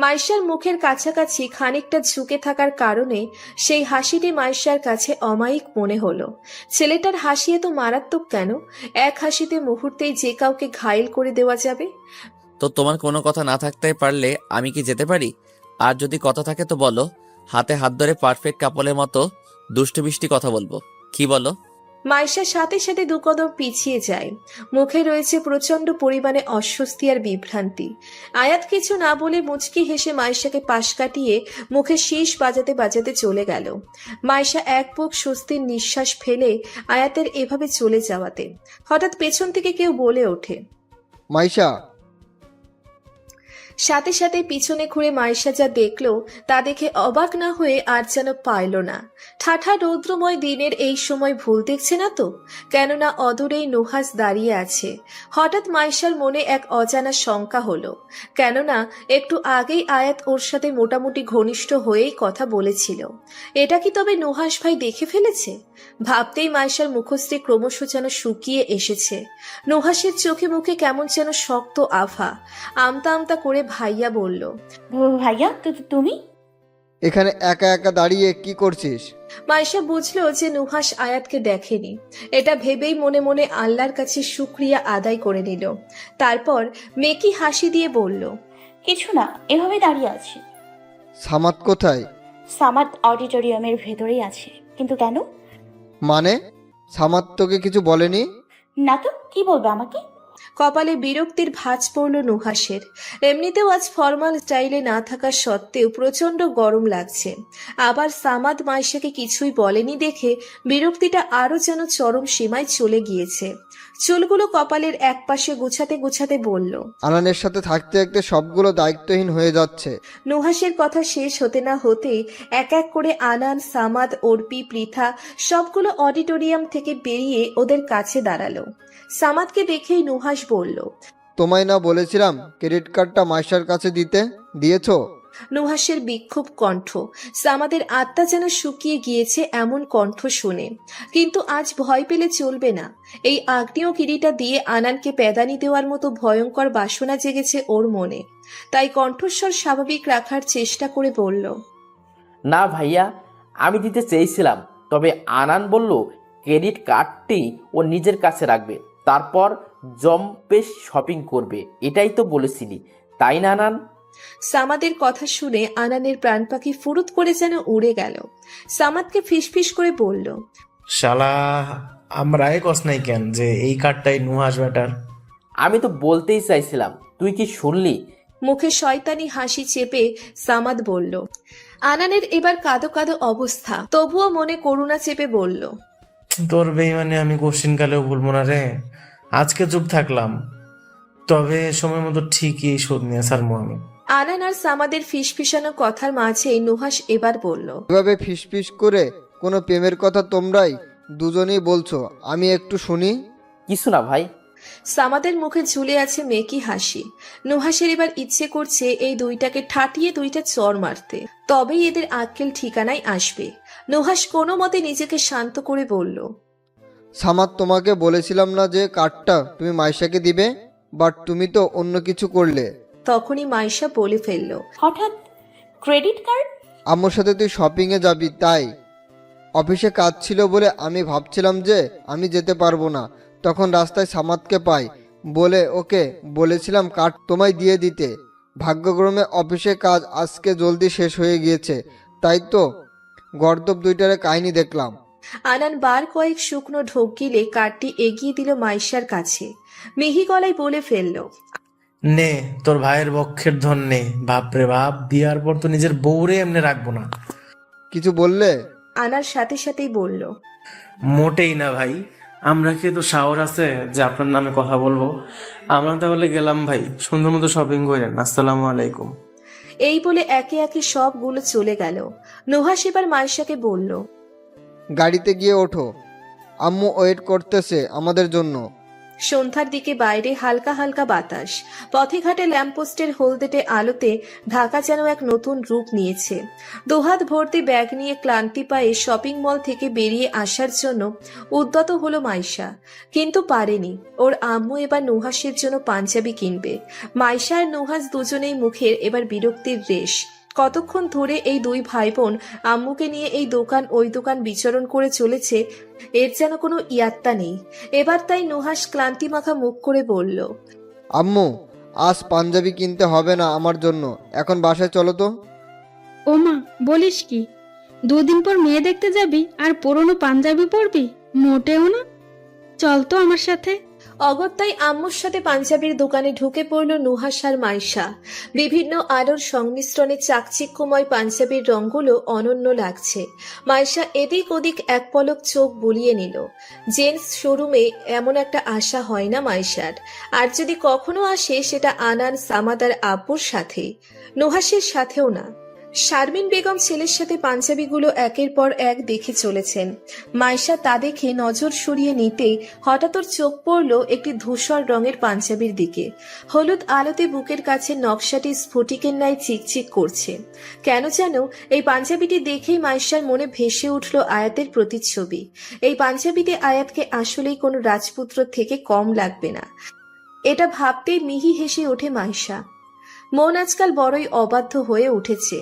মাইশার মুখের কাছাকাছি খানিকটা ঝুঁকে থাকার কারণে সেই হাসিটি মাইশার কাছে অমায়িক মনে হলো। ছেলেটার হাসি এত মারাত্মক কেন? এক হাসিতে মুহূর্তেই যে কাউকে ঘায়েল করে দেওয়া যাবে। তো তোমার কোনো কথা না থাকতে পারলে আমি কি যেতে পারি? আর যদি কথা থাকে তো বলো, হাতে হাত ধরে পারফেক্ট কাপলের মতো দুষ্টু মিষ্টি কথা বলবো। কি বলো? মাইশা সাথে সাথে দু কদম পিছিয়ে যায়। মুখে রয়েছে প্রচন্ড পরিমাণে অস্বস্তি আর বিভ্রান্তি। আয়াত কিছু না বলে মুচকি হেসে মাইশাকে পাশ কাটিয়ে মুখে শীষ বাজাতে বাজাতে চলে গেল। মাইশা এক বুক স্বস্তির নিঃশ্বাস ফেলে আয়াতের এভাবে চলে যাওয়াতে হঠাৎ পেছন থেকে কেউ বলে ওঠে, মাইশা। সাথে সাথে পিছনে ঘুরে মাইশা যা দেখলো তা দেখে অবাক না হয়ে আর যেন পাইল না। ঠাঠা রৌদ্রময় দিনের এই সময় ভুল দেখছে না তো? কেননা অদূরেই নুহাস দাঁড়িয়ে আছে। হঠাৎ মাইশার মনে এক অজানা শঙ্কা হলো, কেননা একটু আগেই আয়াত ওর সাথে মোটামুটি ঘনিষ্ঠ হয়েই কথা বলেছিল। এটা কি তবে নুহাস ভাই দেখে ফেলেছে? ভাবতেই মাইশার মুখশ্রী ক্রমশ যেন শুকিয়ে এসেছে। নুহাসের চোখে মুখে কেমন যেন শক্ত আভা। আমতা আমতা করে ভাইয়া বলল, ভাইয়া, তুমি? এখানে একা একা দাঁড়িয়ে কি করছিস? মাইশা বুঝলো যে নুহাস আয়াতকে দেখেনি। এটা ভেবেই মনে মনে আল্লাহর কাছে শুকরিয়া আদায় করে নিল। তারপর মেকি হাসি দিয়ে বলল, কিছু না, এভাবে দাঁড়িয়ে আছি। সামাদ কোথায়? সামাদ অডিটোরিয়ামের ভেতরেই আছে। কিন্তু কেন? মানে সামাদ তোকে কিছু বলেনি? না তো, কি বলবে আমাকে? কপালে বিরক্তির ভাঁজ পড়ল নুহাসের। এমনিতেও আজ ফর্মাল স্টাইলে না থাকা সত্ত্বেও প্রচন্ড গরম লাগছে। আবার সামাদ মাইশাকে কিছুই বলেনি দেখে বিরক্তিটা আরো যেন চরম সীমায় চলে গিয়েছে। চুলগুলো কপালের এক পাশে গুছাতে গুছাতে বলল, আনানের সাথে থাকতে থাকতে সবগুলো দায়িত্বহীন হয়ে যাচ্ছে। নুহাসের কথা শেষ হতে না হতেই এক এক করে আনান, সামাদ, অর্পি, পৃথা সবগুলো অডিটোরিয়াম থেকে বেরিয়ে ওদের কাছে দাঁড়ালো। সামাদকে দেখেই নুহাস বলল, তোমায় না বলেছিলাম ক্রেডিট কার্ডটা মাইশার কাছে দিয়েছো? নুহাসের বিক্ষোভ কণ্ঠ। সামাদের আত্মা যেন শুকিয়ে গিয়েছে এমন কণ্ঠ শুনে। কিন্তু আজ ভয় পেলে চলবে না। এই আগ্নেয়গিরিটা দিয়ে আনানকে প্যাদানি দেওয়ার মতো ভয়ঙ্কর বাসনা জেগেছে ওর মনে। তাই কণ্ঠস্বর স্বাভাবিক রাখার চেষ্টা করে বলল, না ভাইয়া, আমি দিতে চেয়েছিলাম, তবে আনান বলল ক্রেডিট কার্ডটি ও নিজের কাছে রাখবে, তারপর জম্পেশ শপিং করবে। এটাই তো বলেছিলি, তাই না আনান? সামাদের কথা শুনে আনানের প্রাণ পাখি ফুরুত করে যেন উড়ে গেল। সামাদকে ফিসফিস করে বলল, শালা, আমরা কস নাই কেন যে এই কার্ডটাই নুহাস ব্যাটার? আমি তো বলতেই চাইছিলাম, তুই কি শুনলি? মুখে শয়তানি হাসি চেপে সামাদ বলল। আনানের এবার কাঁদো কাঁদো অবস্থা, তবুও মনে করুণা চেপে বলল, তোর বেইমানে আমি কোশ্চিন কালেও ভুলবো না রে। আজকে চুপ থাকলাম, তবে সময় মতো ঠিকই শোধ নিয়ে ছাড়বো আমি। আনান আর সামাদের ফিসফিসানো কথার মাঝেই নুহাস এবার বলল, এভাবে ফিসফিস করে কোনো প্রেমের কথা তোমরাই দুজনেই বলছো, আমি একটু শুনি। কিছু না ভাই। সামাদের মুখে ঝুলে আছে মেকি হাসি। নুহাসের এবার ইচ্ছে করছে এই দুইটাকে ঠাটিয়ে দুইটা চর মারতে, তবেই এদের আক্কেল ঠিকানায় আসবে। নুহাস কোনো মতে নিজেকে শান্ত করে বলল, সামাদ, তোমাকে বলেছিলাম না যে কার্ডটা তুমি মাইশাকে দিবে, বাট তুমি তো অন্য কিছু করলে। তখনই মাইশা বলে ফেলল, হঠাৎ ক্রেডিট কার্ড? আম্মুর সাথে তুই শপিংয়ে যাবি তাই। অফিসে কাজ ছিল বলে আমি ভাবছিলাম যে আমি যেতে পারবো না, তখন রাস্তায় সামাদকে পাই বলে ওকে বলেছিলাম কার্ড তোমায় দিয়ে দিতে। ভাগ্যক্রমে অফিসে কাজ আজকে জলদি শেষ হয়ে গিয়েছে, তাই তো গর্দব দুইটারে কাহিনী দেখলাম। আনান বার কয়েক শুকনো ঢোক গিলে কার্ডটি এগিয়ে দিল মাইশার কাছে। মিহি গলায় বলে ফেলল, নে তোর ভাইয়ের বক্ষের ধন নে। বাপরে বাপ, বিয়ার পর তো নিজের বউরে এমনি রাখবো না। কিছু বললে? আনার সাথে সাথেই বলল, মোটেই না ভাই, আমরা কি তো সাহস আছে যে আপনার নামে কথা বলবো? আমরা তাহলে গেলাম ভাই, সুন্দর মতো শপিং করেন। আসসালামু আলাইকুম। এই বলে একে একে সবগুলো চলে গেল। নুহাস এবার মাইশাকে বলল, গাড়িতে গিয়ে ওঠো, আম্মু ওয়েট করতেছে আমাদের জন্য। সন্ধ্যার দিকে বাইরে হালকা হালকা বাতাস, পথে ঘাটে ল্যাম্পপোস্টের হলদেটে আলোতে ঢাকা যেন এক নতুন রূপ নিয়েছে। দুহাত ভর্তি ব্যাগ নিয়ে ক্লান্তি পায়ে শপিং মল থেকে বেরিয়ে আসার জন্য উদ্যত হলো মাইশা, কিন্তু পারেনি। ওর আম্মু এবার নুহাসের জন্য পাঞ্জাবি কিনবে। মাইশা আর নুহাস দুজনেই মুখের এবার বিরক্তির রেশ। কতক্ষণ ধরে এই দুই ভাই বোন আম্মুকে নিয়ে এই দোকান ওই দোকান বিচরণ করে চলেছে, এর যেন কোনো ইয়াত্তা নেই। এবার তাই নুহাস ক্লান্তি মাখা মুখ করে বলল, আম্মু, আজ পাঞ্জাবি কিনতে হবে না আমার জন্য, এখন বাসায় চলো তো। ওমা, বলিস কি? 2 দিন পর মেয়ে দেখতে যাবি আর পুরনো পাঞ্জাবি পরবি? মোটেও না, চল তো আমার সাথে। অগত্যাই আম্মুর সাথে পাঞ্জাবির দোকানে ঢুকে পড়ল নুহাস আর মাইশা। বিভিন্ন আলোর সংমিশ্রণে চাকচিক্যময় পাঞ্জাবির রঙগুলো অনন্য লাগছে। মাইশা এদিক ওদিক এক পলক চোখ বুলিয়ে নিল। জেন্টস শোরুমে এমন একটা আশা হয় না মাইশার, আর যদি কখনো আসে সেটা আনান সামাদার আব্বুর সাথে, নুহাসের সাথেও না। শারমিন বেগম ছেলের সাথে পাঞ্জাবিগুলো একের পর এক দেখে চলেছেন। মাইশা তা দেখে নজর সরিয়ে নিতে হঠাৎ ওর চোখ পড়ল একটি ধূসর রঙের পাঞ্জাবির দিকে। হলুদ আলোতে বুকের কাছে নকশাটি স্ফটিকের ন্যায় চিকচিক করছে। কেন যেন এই পাঞ্জাবিটি দেখেই মাইশার মনে ভেসে উঠল আয়াতের প্রতিচ্ছবি। এই পাঞ্জাবিতে আয়াতকে আসলেই কোনো রাজপুত্র থেকে কম লাগবে না, এটা ভাবতেই মিহি হেসে ওঠে মাইশা। মন আজকাল বড়ই অবাধ্য হয়ে উঠেছে,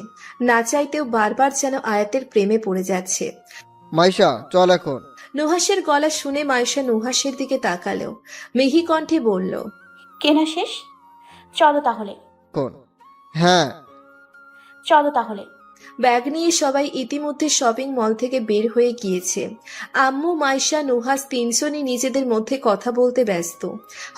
না চাইতেও বারবার যেন আয়াতের প্রেমে পড়ে যাচ্ছে। মাইশা, চল এখন। নুহাসের গলা শুনে মাইশা নুহাসের দিকে তাকালো, মিহি কণ্ঠে বলল, কেনা শেষ? চলো তাহলে। এখন? হ্যাঁ। চলো তাহলে। ব্যাগ নিয়ে সবাই ইতিমধ্যে শপিং মল থেকে বের হয়ে গিয়েছে। আম্মু, মাইশা, নুহাস তিনজনই নিজেদের মধ্যে কথা বলতে ব্যস্ত।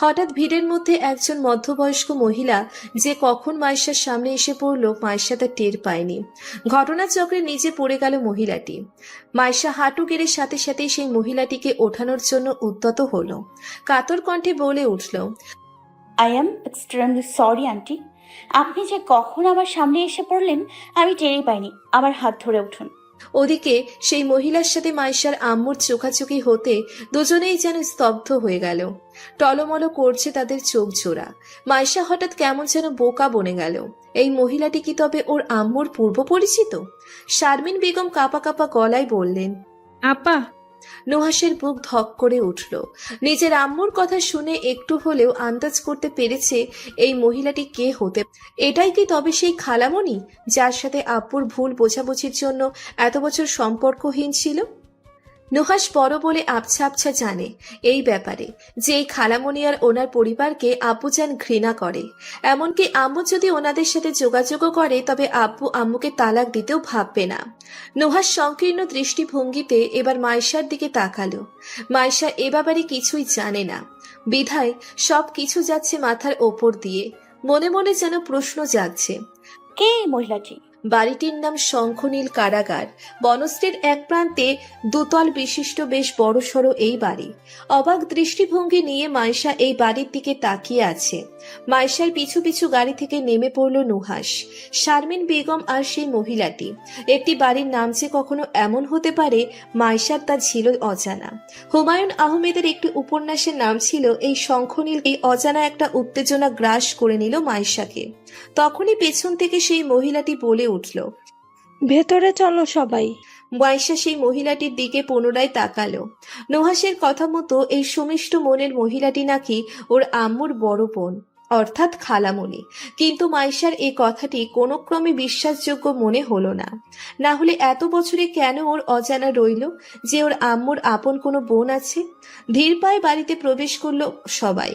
হঠাৎ ভিড়ের মধ্যে একজন মধ্যবয়স্ক মহিলা যে কখন মাইশার সামনে এসে পড়ল মাইশা তা টের পায়নি। ঘটনাচক্রে নিচে পড়ে গেল মহিলাটি। মাইশা হাঁটু গেড়ে সাথে সাথেই সেই মহিলাটিকে ওঠানোর জন্য উদ্যত হলো। কাতর কণ্ঠে বলে উঠল, I am extremely sorry aunty, আপনি যে কখন আমার সামনে এসে পড়লেন আমি টেরই পাইনি। আমার হাত ধরে উঠুন। ওদিকে সেই মহিলার সাথে মাইশার আম্মুর চোখাচোখি হতে দুজনেই যেন স্তব্ধ হয়ে গেল। টলমল করছে তাদের চোখ জোড়া। মাইশা হঠাৎ কেমন যেন বোকা বনে গেল। এই মহিলাটি কি তবে ওর আম্মুর পূর্ব পরিচিত? শারমিন বেগম কাঁপা কাঁপা গলায় বললেন, আপা। নুহাসের বুক ধক করে উঠল। নিজের আম্মুর কথা শুনে একটু হলেও আন্দাজ করতে পেরেছে এই মহিলাটি কে হতে। এটাই কি তবে সেই খালামণি যার সাথে আব্বুর ভুল বোঝাবুঝির জন্য এত বছর সম্পর্কহীন ছিল? নুহাস বড় বলে আবছা আবছা জানে এই ব্যাপারে যে এই খালামণি আর ওনার পরিবারকে আব্বুজান ঘৃণা করে। এমনকি আম্মু যদি ওনাদের সাথে যোগাযোগও করে তবে আব্বু আম্মুকে তালাক দিতেও ভাববে না। নুহাস সংকীর্ণ দৃষ্টিভঙ্গিতে এবার মাইশার দিকে তাকালো। মাইশা এ ব্যাপারে কিছুই জানে না, বিধায় সব কিছু যাচ্ছে মাথার ওপর দিয়ে। মনে মনে যেন প্রশ্ন জাগছে, কে এই মহিলাটি? বাড়িটির নাম শঙ্খনীল কারাগার। বনশ্রীর এক প্রান্তে 2 তল বিশিষ্ট বেশ বড়সড় এই বাড়ি। অবাক দৃষ্টিভঙ্গি নিয়ে মাইশা এই বাড়ির দিকে তাকিয়ে আছে। মাইশার পিছু পিছু গাড়ি থেকে নেমে পড়ল নুহাস, শারমিন বেগম আর সেই মহিলাটি। একটি বাড়ির নাম যে কখনো এমন হতে পারে মাইশার তা ছিল অজানা। হুমায়ুন আহমেদের একটি উপন্যাসের নাম ছিল এই শঙ্খনীল। এই অজানা একটা উত্তেজনা গ্রাস করে নিল মাইশাকে। তখনই পেছন থেকে সেই মহিলাটি বলে উঠল, ভেতরে চলো সবাই। মাইশা সেই মহিলাটির দিকে পুনরায় তাকালো। নুহাসের কথা মতো এই সুমিষ্ট মনের মহিলাটি নাকি ওর আম্মুর বড় বোন, অর্থাৎ খালামণি। কিন্তু মাইশার এই কথাটি কোনো ক্রমে বিশ্বাসযোগ্য মনে হলো না। না হলে এত বছরে কেন ওর অজানা রইল যে ওর আম্মুর আপন কোনো বোন আছে? ধীর পায়ে বাড়িতে প্রবেশ করলো সবাই।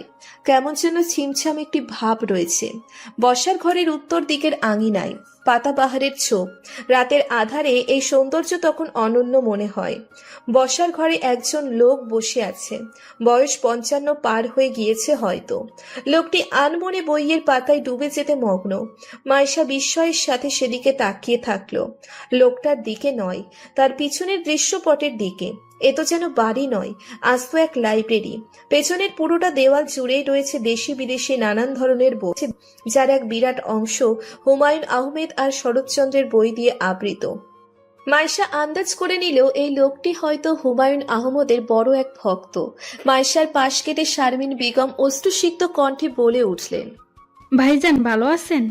কেমন যেন ছিমছাম একটি ভাব রয়েছে। বসার ঘরের উত্তর দিকের আঙিনায় পাতাবাহারের ছোপ। রাতের আধারে এই সৌন্দর্য তখন অনন্য মনে হয়। বসার ঘরে একজন লোক বসে আছে, বয়স 55 পার হয়ে গিয়েছে হয়তো। লোকটি আনমনে বইয়ের পাতায় ডুবে যেতে মগ্ন। মাইশা বিস্ময়ের সাথে সেদিকে তাকিয়ে থাকলো। লোকটার দিকে নয়, তার পিছনের দৃশ্যপটের দিকে। এ তো যেন বাড়ি নয়, আস্ত এক লাইব্রেরি। পেছনের পুরোটা দেওয়াল জুড়েই রয়েছে দেশি বিদেশি নানান ধরনের বই, যার এক বিরাট অংশ হুমায়ুন আহমেদ আর শরৎচন্দ্রের বই দিয়ে আবৃত। মাইশা আন্দাজ করে নিল এই লোকটি হয়তো হুমায়ুন আহমদের বড় এক ভক্ত। মাইশার পাশ কেটে শারমিন বেগম অশ্রুসিক্ত কণ্ঠে বলে উঠলেন। ভাইজান ভালো আছেন?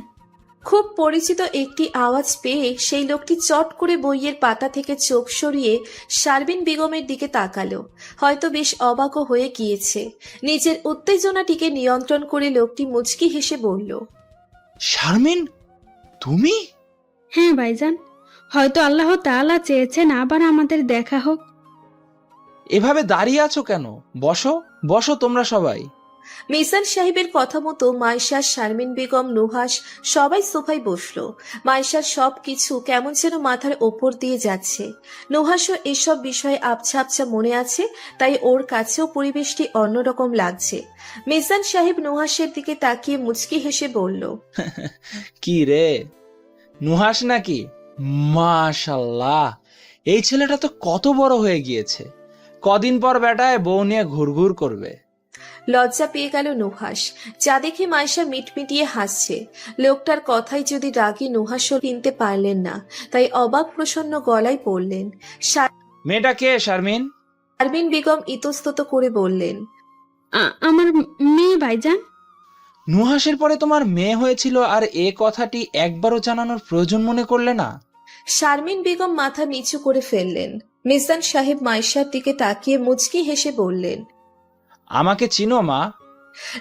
খুব পরিচিত একটি আওয়াজ পেয়ে সেই লোকটি চট করে বইয়ের পাতা থেকে চোখ সরিয়ে শারমিন বেগমের দিকে তাকালো। হয়তো বেশ অবাকও হয়ে গিয়েছে। নিজের উত্তেজনাটিকে নিয়ন্ত্রণ করে লোকটি মুচকি হেসে বলল, শারমিন, তুমি? হ্যাঁ ভাইজান, হয়তো আল্লাহ তাআলা চেয়েছেন আবার আমাদের দেখা হোক। এভাবে দাঁড়িয়ে আছো কেন? বসো বসো তোমরা সবাই। মিজান সাহেবের কথা মতো মাইশা, শারমিন বেগম, নুহাস সবাই সোফায় বসলো। মাইশার সব কিছু কেমন যেন মাথার ওপর দিয়ে যাচ্ছে। নুহাসও এসব বিষয়ে আবছা আবছা মনে আছে, তাই ওর কাছেও পরিবেশটি অন্যরকম লাগছে। মিজান সাহেব নুহাসের দিকে তাকিয়ে মুচকি হেসে বলল, কি রে, নুহাস নাকি? মাশাল্লাহ, এই ছেলেটা তো কত বড় হয়ে গিয়েছে। কদিন পর বেটায় বউ নিয়ে ঘুরঘুর করবে। লজ্জা পেয়ে গেল নুহাস, যা দেখে মাইশা মিটমিটিয়ে হাসছে। লোকটার কথাই যদি রাগী নুহাসও কিনতে পারলেন না, তাই অবাক প্রসন্ন গলায় বললেন। মেয়েটা কে শারমিন? শারমিন বেগম ইতস্তত করে বললেন, আমার মেয়ে ভাইজান। নুহাসের পরে তোমার মেয়ে হয়েছিল আর এ কথাটি একবারও জানানোর প্রয়োজন মনে করলে না? শারমিন বেগম মাথা নিচু করে ফেললেন। মিজান সাহেব মাইশার দিকে তাকিয়ে মুচকি হেসে বললেন, আমাকে চিনো মা?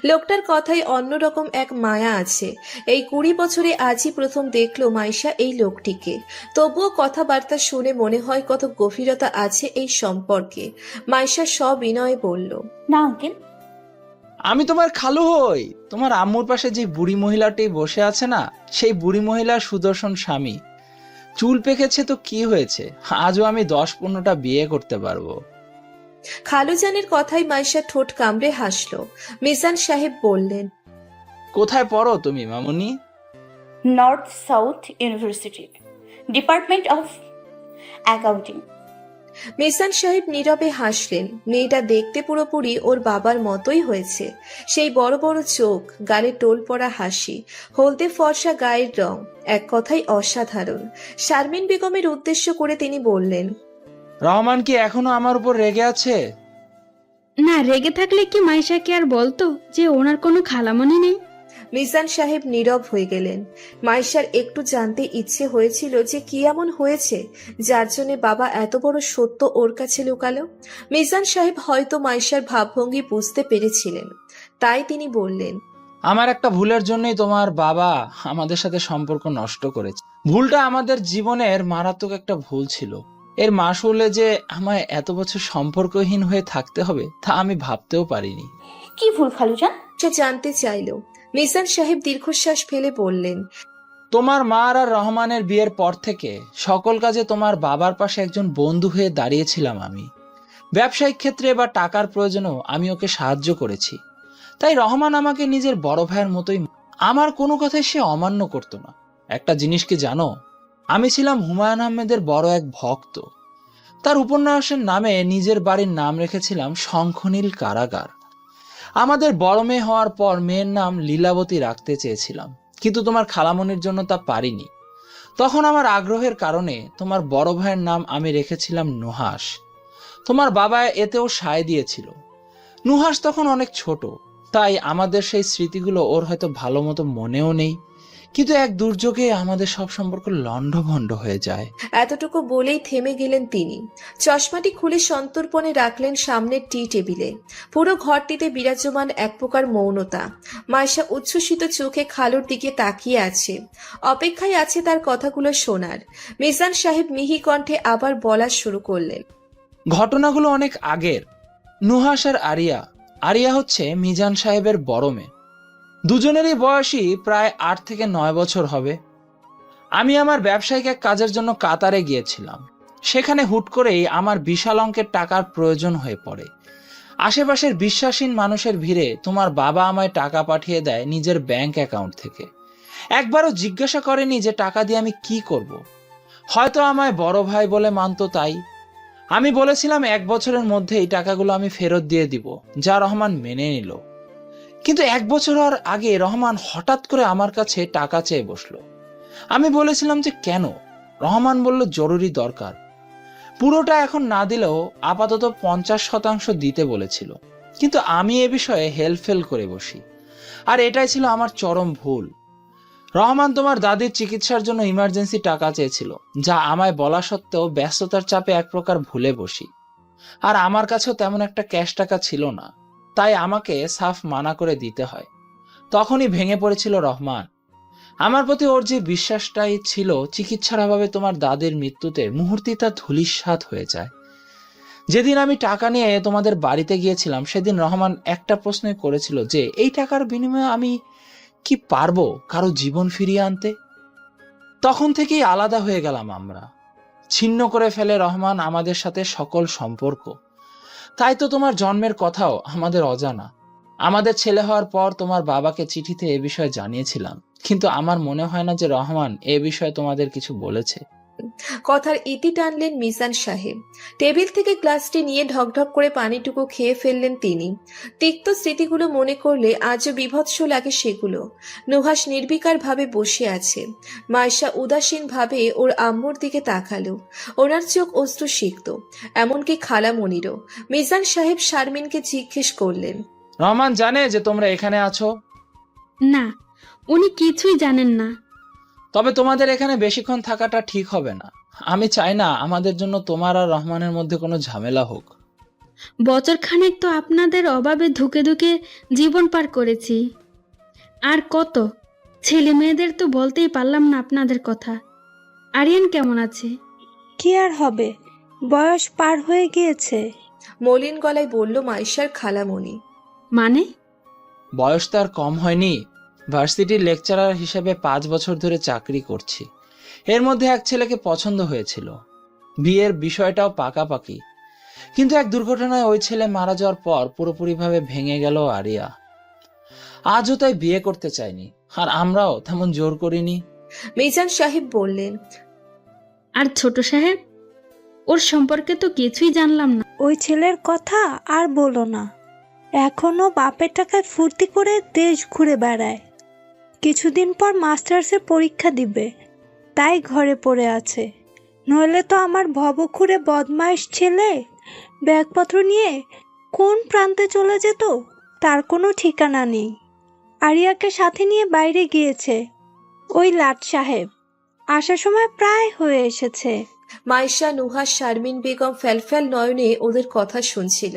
লোকটার কথায় অন্যরকম এক মায়া আছে। এই 20 বছরে আজই প্রথম দেখলো মাইশা এই লোকটিকে। তবুও কথাবার্তা শুনে মনে হয় কত গভীরতা আছে এই সম্পর্কে। মাইশা সবিনয়ে বলল, না আঙ্কেল। আমি তোমার খালু হই। তোমার আম্মুর পাশে যে বুড়ি মহিলাটি বসে আছে না, সেই বুড়ি মহিলার সুদর্শন স্বামী। চুল পেকেছে তো কি হয়েছে, আজও আমি 10-15টা বিয়ে করতে পারবো। খালুজানের কথায় মাইশা ঠোঁট কামড়ে হাসলো। মিজান সাহেব বললেন, কোথায় পড়ো তুমি মামুনি? North south university, department of accounting. Mizan সাহেব নীরবে হাসলেন। মেয়েটা দেখতে পুরোপুরি ওর বাবার মতোই হয়েছে। সেই বড় বড় চোখ, গালে টোল পড়া হাসি, হলদে ফর্সা গায়ের রং, এক কথায় অসাধারণ। শারমিন বেগমের উদ্দেশ্য করে তিনি বললেন, রহমান কি এখনো আমার উপর রেগে আছে? না, রেগে থাকলে কি মাইশাকে আর বলতো যে ওনার কোনো খালামণি নেই? মিজান সাহেব নীরব হয়ে গেলেন। মাইশার একটু জানতে ইচ্ছে হয়েছিল যে কি এমন হয়েছে যার জন্য বাবা এত বড় সত্য ওর কাছে লুকালো। মিজান সাহেব হয়তো মাইশার ভাবভঙ্গি বুঝতে পেরেছিলেন, তাই তিনি বললেন, আমার একটা ভুলের জন্যই তোমার বাবা আমাদের সাথে সম্পর্ক নষ্ট করেছে। ভুলটা আমাদের জীবনের মারাত্মক একটা ভুল ছিল। এর মাসুলে যে আমায় এত বছর সম্পর্কহীন হয়ে থাকতে হবে তা আমি ভাবতেও পারিনি। কি ভুল খালুজান? সে জানতে চাইল। মিজান সাহেব দীর্ঘশ্বাস ফেলে বললেন, তোমার মা আর রহমানের বিয়ের পর থেকে সকল কাজে তোমার বাবার পাশে একজন বন্ধু হয়ে দাঁড়িয়েছিলাম আমি। ব্যবসায়িক ক্ষেত্রে বা টাকার প্রয়োজনেও আমি ওকে সাহায্য করেছি। তাই রহমান আমাকে নিজের বড় ভাইয়ের মতোই, আমার কোনো কথাই সে অমান্য করতো না। একটা জিনিস কি জানো, আমি ছিলাম হুমায়ুন আহমেদের বড় এক ভক্ত। তার উপন্যাসের নামে নিজের বাড়ির নাম রেখেছিলাম শঙ্খনীল কারাগার। আমাদের বড় মেয়ে হওয়ার পর মেয়ের নাম লীলাবতী রাখতে চেয়েছিলাম, কিন্তু তোমার খালামণির জন্য তা পারিনি। তখন আমার আগ্রহের কারণে তোমার বড় ভাইয়ের নাম আমি রেখেছিলাম নুহাস। তোমার বাবা এতেও সায় দিয়েছিল। নুহাস তখন অনেক ছোট, তাই আমাদের সেই স্মৃতিগুলো ওর হয়তো ভালো মতো মনেও নেই। কিন্তু এক দুর্যোগে আমাদের সব সম্পর্ক লণ্ডভণ্ড হয়ে যায়। এতটুকু বলেই থেমে গেলেন তিনি। চশমাটি খুলে সন্তর্পণে রাখলেন সামনের টি টেবিলে। পুরো ঘরটিতে বিরাজমান এক প্রকার মৌনতা। মাইশা উচ্ছ্বসিত চোখে খালুর দিকে তাকিয়ে আছে, অপেক্ষায় আছে তার কথাগুলো শোনার। মিজান সাহেব মিহি কণ্ঠে আবার বলা শুরু করলেন, ঘটনাগুলো অনেক আগের। নুহাস আর আরিয়া। আরিয়া হচ্ছে মিজান সাহেবের বড় মেয়ে। দুজনেরই বয়সই প্রায় 8 থেকে 9 বছর হবে। আমি আমার ব্যবসায়িক এক কাজের জন্য কাতারে গিয়েছিলাম। সেখানে হুট করেই আমার বিশাল অঙ্কের টাকার প্রয়োজন হয়ে পড়ে। আশেপাশের বিশ্বাসীন মানুষের ভিড়ে তোমার বাবা আমায় টাকা পাঠিয়ে দেয় নিজের ব্যাংক অ্যাকাউন্ট থেকে। একবারও জিজ্ঞাসা করেনি যে টাকা দিয়ে আমি কি করব। হয়তো আমায় বড় ভাই বলে মানতো, তাই আমি বলেছিলাম 1 বছরের মধ্যে এই টাকাগুলো আমি ফেরত দিয়ে দিব, যা রহমান মেনে নিল। কিন্তু 1 বছর হওয়ার আগে রহমান হঠাৎ করে আমার কাছে টাকা চেয়ে বসলো। আমি বলেছিলাম যে কেন, রহমান বলল জরুরি দরকার, পুরোটা এখন না দিলেও আপাতত 50% দিতে বলেছিল। কিন্তু আমি এ বিষয়ে হেলফেল করে বসি, আর এটাই ছিল আমার চরম ভুল। রহমান তোমার দাদির চিকিৎসার জন্য ইমার্জেন্সি টাকা চেয়েছিল, যা আমায় বলা সত্ত্বেও ব্যস্ততার চাপে এক প্রকার ভুলে বসি। আর আমার কাছেও তেমন একটা ক্যাশ টাকা ছিল না, তাই আমাকে সাফ মানা করে দিতে হয়। তখনই ভেঙে পড়েছিল রহমান। আমার প্রতি ওর যে বিশ্বাসটাই ছিল, চিকিৎসার অভাবে তোমার দাদির মৃত্যুতে মুহূর্তেই তা ধূলিসাৎ হয়ে যায়। যেদিন আমি টাকা নিয়ে তোমাদের বাড়িতে গিয়েছিলাম, সেদিন রহমান একটা প্রশ্নই করেছিল যে এই টাকার বিনিময়ে আমি কি পারবো কারো জীবন ফিরিয়ে আনতে। তখন থেকেই আলাদা হয়ে গেলাম আমরা, ছিন্ন করে ফেলে রহমান আমাদের সাথে সকল সম্পর্ক। তাই তো তোমার জন্মের কথাও আমাদের অজানা। আমাদের ছেলে হওয়ার পর তোমার বাবাকে চিঠিতে এ বিষয়ে জানিয়েছিলাম, কিন্তু আমার মনে হয় না যে রহমান এ বিষয়ে তোমাদের কিছু বলেছে। কথার ইতি টানলেন মিজান সাহেব। টেবিল থেকে গ্লাসটি নিয়ে ঢকঢক করে পানিটুকু খেয়ে ফেললেন তিনি। তিক্ত স্মৃতিগুলো মনে করলে আজও বীভৎস লাগে সেগুলো। নুহাস নির্বিকার ভাবে বসে আছে। মাইশা উদাসীন ভাবে ওর আম্মুর দিকে তাকালো। ওনার চোখ অশ্রুসিক্ত, এমনকি খালামণিরও। মিজান সাহেব শারমিনকে জিজ্ঞেস করলেন, রহমান জানে যে তোমরা এখানে আছো? না, উনি কিছুই জানেন না। তবে তোমাদের এখানে বেশিক্ষণ থাকাটা ঠিক হবে না। আমি চাই না আমাদের জন্য তোমার আর রহমানের মধ্যে কোনো ঝামেলা হোক। বছর খানেক তো আপনাদের অভাবে ধুকে ধুকে জীবন পার করেছি। আর কত ছেলে মেয়েদের তো বলতেই পারলাম না আপনাদের কথা। আরিয়ান কেমন আছে? কি আর হবে, বয়স পার হয়ে গিয়েছে। মলিন গলায় বলল মাইশার খালামণি। মানে? বয়স তো আর কম হয়নি। ভার্সিটির লেকচারার হিসেবে 5 বছর ধরে চাকরি করছি। এর মধ্যে এক ছেলেকে পছন্দ হয়েছিল, বিয়ের বিষয়টাও পাকাপাকি। কিন্তু এক দুর্ঘটনায় ওই ছেলে মারা যাওয়ার পর পুরোপুরিভাবে ভেঙে গেল আরিয়া। আজও তাই বিয়ে করতে চাইনি, আর আমরাও তেমন জোর করিনি। মিজান সাহেব বললেন, আর ছোট সাহেব, ওর সম্পর্কে তো কিছুই জানলাম না। ওই ছেলের কথা আর বলো না, এখনো বাপের টাকায় ফুর্তি করে দেশ ঘুরে বেড়ায়। কিছুদিন পর মাস্টার্সের পরীক্ষা দিবে, তাই ঘরে পড়ে আছে। নইলে তো আমার ভবঘুরে বদমাইশ ছেলে ব্যাগপত্র নিয়ে কোন প্রান্তে চলে যেত তার কোনো ঠিকানা নেই। আরিয়াকে সাথে নিয়ে বাইরে গিয়েছে ওই লাট সাহেব। আসার সময় প্রায় হয়ে এসেছে। মাইশা, নুহাস, শারমিন বেগম ফ্যালফ্যাল নয়নে ওদের কথা শুনছিল।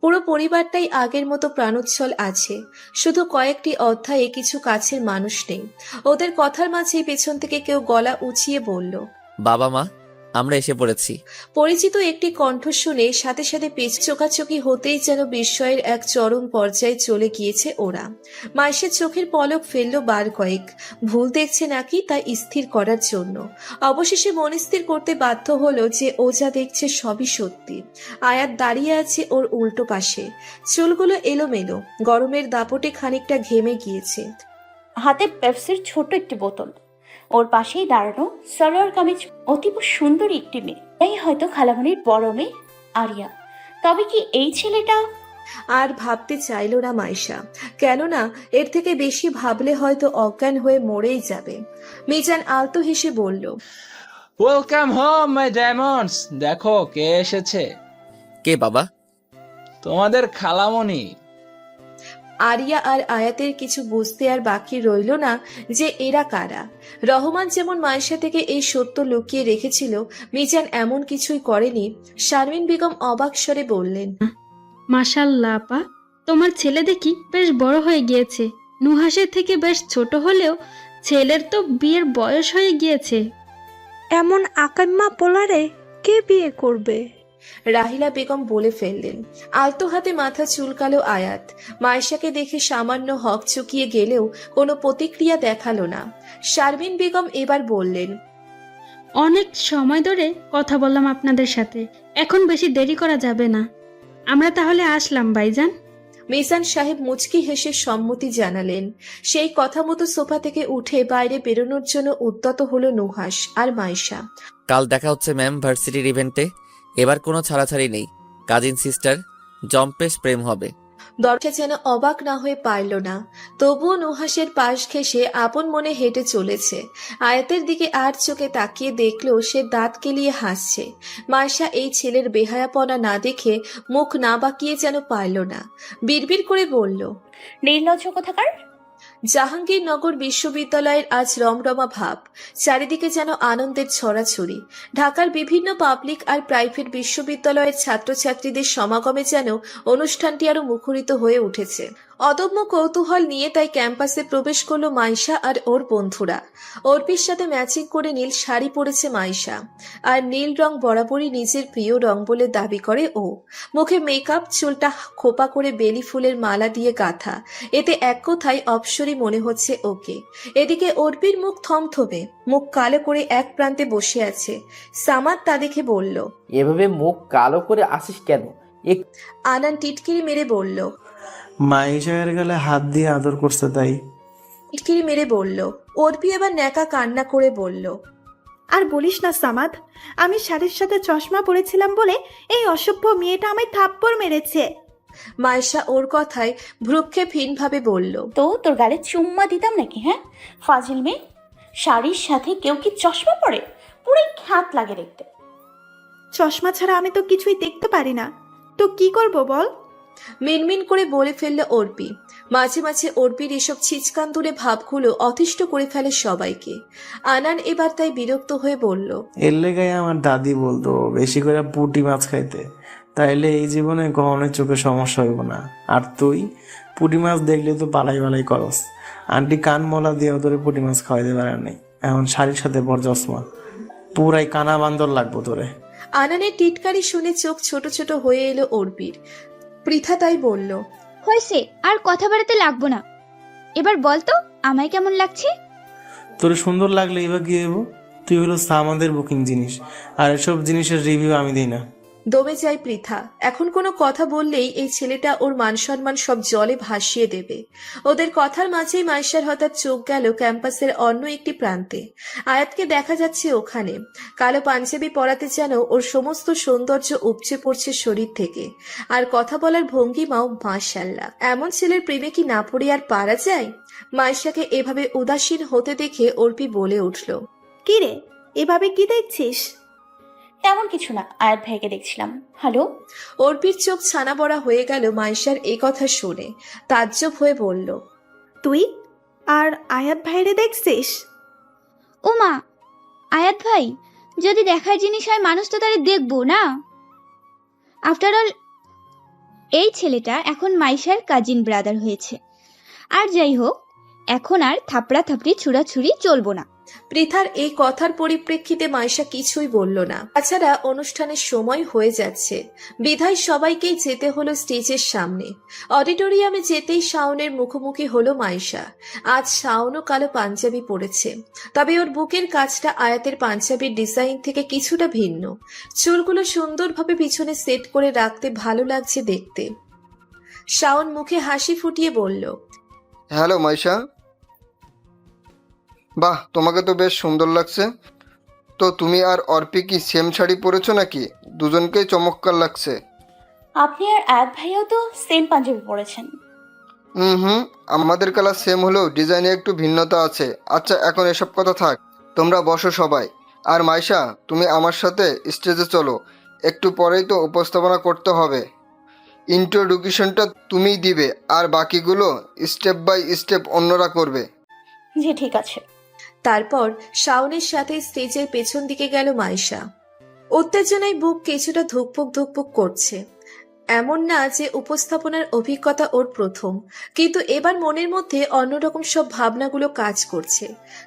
পুরো পরিবারটাই আগের মতো প্রাণোচ্ছল আছে, শুধু কয়েকটি অধ্যায়ে কিছু কাছের মানুষ নেই। ওদের কথার মাঝে পেছন থেকে কেউ গলা উঁচিয়ে বলল, বাবা মা, আমরা এসে পড়েছি। পরিচিত একটি কণ্ঠ শুনে সাথে সাথে পেছ চোখাচোখি হতেই যেন বিস্ময়ের এক চরম পর্যায়ে চলে গিয়েছে ওরা। মাইশের চোখের পলক ফেলল বার কয়েক, ভুল দেখছে নাকি তা স্থির করার জন্য। অবশেষে মন স্থির করতে বাধ্য হলো যে ও যা দেখছে সবই সত্যি। আয়াত দাঁড়িয়ে আছে ওর উল্টো পাশে, চুলগুলো এলোমেলো, গরমের দাপটে খানিকটা ঘেমে গিয়েছে। হাতে পেপসির ছোট একটি বোতল, ওর পাশেই দাঁড়ানো সালোয়ার কামিজ অতীব সুন্দরী একটি মেয়ে। এই হয়তো খালামণির বড় মেয়ে আরিয়া। তবে কি এই ছেলেটা? আর ভাবতে চাইল না মাইশা, কেননা এর থেকে বেশি ভাবলে হয়তো অজ্ঞান হয়ে মরেই যাবে। মিজান আলতো হেসে বলল, ওয়েলকাম হোম মাই ডায়মন্ডস। দেখো কে এসেছে। কে বাবা? তোমাদের খালামণি। আরিয়া আর আয়াতের কিছু বুঝতে আর বাকি রইল না যে এরা কারা। রহমান যেমন মায়েশা থেকে এই সত্য লুকিয়ে রেখেছিল, মিজান এমন কিছুই করেনি। শারমিন বেগম অবাক স্বরে বললেন, মাশাআল্লাহ আপা, তোমার ছেলে দেখি বেশ বড় হয়ে গিয়েছে। নুহাসের থেকে বেশ ছোট হলেও ছেলের তো বিয়ের বয়স হয়ে গিয়েছে। এমন আকাম্মা পোলারে কে বিয়ে করবে? রাহিলা বেগম বলে ফেললেন। আলতো হাতে মাথা চুলকালো আয়াত। মায়েশাকে দেখে সামান্য হক চুকিয়ে গেলেও কোনো প্রতিক্রিয়া দেখালো না। শারমিন বেগম এবার বললেন, অনেক সময় ধরে কথা বললাম আপনাদের সাথে, এখন বেশি দেরি করা যাবে না। আমরা তাহলে আসলাম ভাইজান। মিজান সাহেব মুচকি হেসে সম্মতি জানালেন। সেই কথা মতো সোফা থেকে উঠে বাইরে বেরোনোর জন্য উদ্যত হলো নুহাস আর মাইশা। কাল দেখা হচ্ছে ম্যাম ভার্সিটির ইভেন্টে। এবার কোনো ছাড়াছাড়ি নেই। কাজিন সিস্টার জম্পেশ প্রেম হবে। দরজা যেন অবাক না হয়ে পারল না, তবুও নুহাসের পাশ ঘেঁষে আপন মনে হেঁটে চলেছে। আয়াতের দিকে আর চোখে তাকিয়ে দেখলো সে দাঁত কেলিয়ে হাসছে। মাইশা এই ছেলের বেহায়াপনা না দেখে মুখ না বাঁকিয়ে যেন পারল না, বিড়বিড় করে বলল, নির্লজ্জ কোথাকার। জাহাঙ্গীরনগর বিশ্ববিদ্যালয়ের আজ রমরমা ভাব, চারিদিকে যেন আনন্দের ছড়াছড়ি। ঢাকার বিভিন্ন পাবলিক আর প্রাইভেট বিশ্ববিদ্যালয়ের ছাত্রছাত্রীদের সমাগমে যেন অনুষ্ঠানটি আরো মুখরিত হয়ে উঠেছে। অদম্য কৌতূহল নিয়ে তাই ক্যাম্পাসে প্রবেশ করলো মাইশা আর ওর বন্ধুরা। অর্পির সাথে ম্যাচিং করে নীল শাড়ি পরেছে মাইশা, আর নীল রং বরাবরই নিজের প্রিয় রং বলে দাবি করে ও। মুখে মেকআপ, চুলটা খোপা করে বেলি ফুলের মালা দিয়ে গাঁথা, এতে এক কথায় অপসরী মনে হচ্ছে ওকে। এদিকে অর্পির মুখ থমথমে, মুখ কালো করে এক প্রান্তে বসে আছে। সামাদ তা দেখে বলল, এভাবে মুখ কালো করে আসিস কেন? আনান টিটকিরি মেরে বলল, মাইশায়ের গালে হাত দিয়ে আদর করছে তাই। টিটকিরি মেরে বলল। অর্পি এবার ন্যাকা কান্না করে বলল, আর বলিস না সামাদ, আমি শাড়ির সাথে চশমা পরেছিলাম বলে এই অসভ্য মেয়েটা আমায় থাপ্পড় মেরেছে। মাইশা ওর কথায় ভ্রুক্ষেপহীনভাবে বলল, তো তোর গালে চুম্মা দিতাম নাকি? হ্যাঁ ফাজিল মেয়ে, শাড়ির সাথে কেউ কি চশমা পরে? পুরোই খ্যাত লাগে দেখতে। চশমা ছাড়া আমি তো কিছুই দেখতে পারি না, তো কি করব বল? মিনমিন করে বলে ফেলল অর্পি। মাঝে মাঝে অর্পির এসব ছিচকান্দুরে ভাবগুলো অতিষ্ঠ করে ফেলে সবাইকে। আনান এবার তাই বিরক্ত হয়ে বলল, এর লেগাই আমার দাদি বলতো বেশি করে পুঁটি মাছ খাইতে, তাইলে এই জীবনে কখনোই চোখে সমস্যা হইব না। আর তুই পুঁটি মাছ দেখলে তো পালাই পালাই করস। আন্টি কান মলা দিয়েও তোরে পুঁটি মাছ খাওয়াইতে পারেন নাই, এখন শাড়ির সাথে পর চশমা, পুরাই কানা বান্দর লাগবো তোরে। আনানের টিটকারি শুনে চোখ ছোট ছোট হয়ে এলো অর্পির। পৃথা তাই বলল, হয়েছে, আর কথা বাড়াতে লাগবো না। এবার বল তো আমায় কেমন লাগছে? তোরে সুন্দর লাগলে এবার কি হইব? তুই হলো আমাদের বুকিং জিনিস, আর এসব জিনিসের রিভিউ আমি দিই না। দমে যায় পৃথা। এখন কোনো কথা বললেই এই ছেলেটা ওর মান সম্মান সব জলে ভাসিয়ে দেবে। ওদের কথার মাঝেই মাইশার হঠাৎ চোখ গেল ক্যাম্পাসের অন্য একটি প্রান্তে। আয়াতকে দেখা যাচ্ছে ওখানে। কালো পাঞ্জাবি পরাতে যেন ওর সমস্ত সৌন্দর্য উপচে পড়ছে শরীর থেকে, আর কথা বলার ভঙ্গিমাও মাশাআল্লাহ। এমন ছেলের প্রেমে কি না পড়ে আর পারা যায়? মাইশাকে এভাবে উদাসীন হতে দেখে অর্পি বলে উঠল, কি রে, এভাবে কি দেখছিস? তেমন কিছু না, আয়াত ভাইকে দেখছিলাম। হ্যালো। অর্পির চোখ ছানা বড়া হয়ে গেল মাইশার এই কথা শুনে। তাজ্জব হয়ে বলল, তুই আর আয়াত ভাইরে দেখছিস? ও মা, আয়াত ভাই যদি দেখার জিনিস হয় মানুষ তো তারে দেখবো না। আফটার অল এই ছেলেটা এখন মাইশার কাজিন ব্রাদার হয়েছে। আর যাই হোক, এখন আর থাপড়া থাপড়ি ছুড়াছুড়ি চলবো না। পৃথার এই কথার পরিপ্রেক্ষিতে মাইশা কিছুই বলল না। তাছাড়া অনুষ্ঠানের সময় হয়ে যাচ্ছে, বিধায় সবাইকেই যেতে হলো স্টেজের সামনে। অডিটোরিয়ামে যেতেই শাওনের মুখোমুখি হলো মাইশা। আজ শাওনও কালো পাঞ্জাবি পরেছে, তবে ওর বুকের কাজটা আয়াতের পাঞ্জাবির ডিজাইন থেকে কিছুটা ভিন্ন। চুলগুলো সুন্দরভাবে পিছনে সেট করে রাখতে ভালো লাগছে দেখতে। শাওন মুখে হাসি ফুটিয়ে বলল, হ্যালো মাইশা, বাহ, তোমাকে তো বেশ সুন্দর লাগছে। তো তুমি আর অর্পি কি সেম শাড়ি পরেছো নাকি? দুজনকেই চমৎকার লাগছে। আপনি আর আয়াত ভাইয়াও তো সেম পাঞ্জাবি পরেছেন। হুম, আমাদের কালার সেম হলেও ডিজাইনে একটু ভিন্নতা আছে। আচ্ছা, এখন এসব কথা থাক, তোমরা বসো সবাই। আর মাইশা, তুমি আমার সাথে স্টেজে চলো, একটু পরেই তো উপস্থাপনা করতে হবে। ইন্ট্রোডাকশনটা তুমিই দিবে, আর বাকিগুলো স্টেপ বাই স্টেপ অন্যরা করবে। জি ঠিক আছে। তারপর শাওনের সাথে স্টেজের পেছন দিকে গেল মাইশা। উত্তেজনায় বুক কিছুটা ধুকপুক ধুকপুক করছে। এমন না যে উপস্থাপনার অভিজ্ঞতা ওর প্রথম, কিন্তু এবার মনের মধ্যে অন্যরকম সব ভাবনাগুলো কাজ করছে।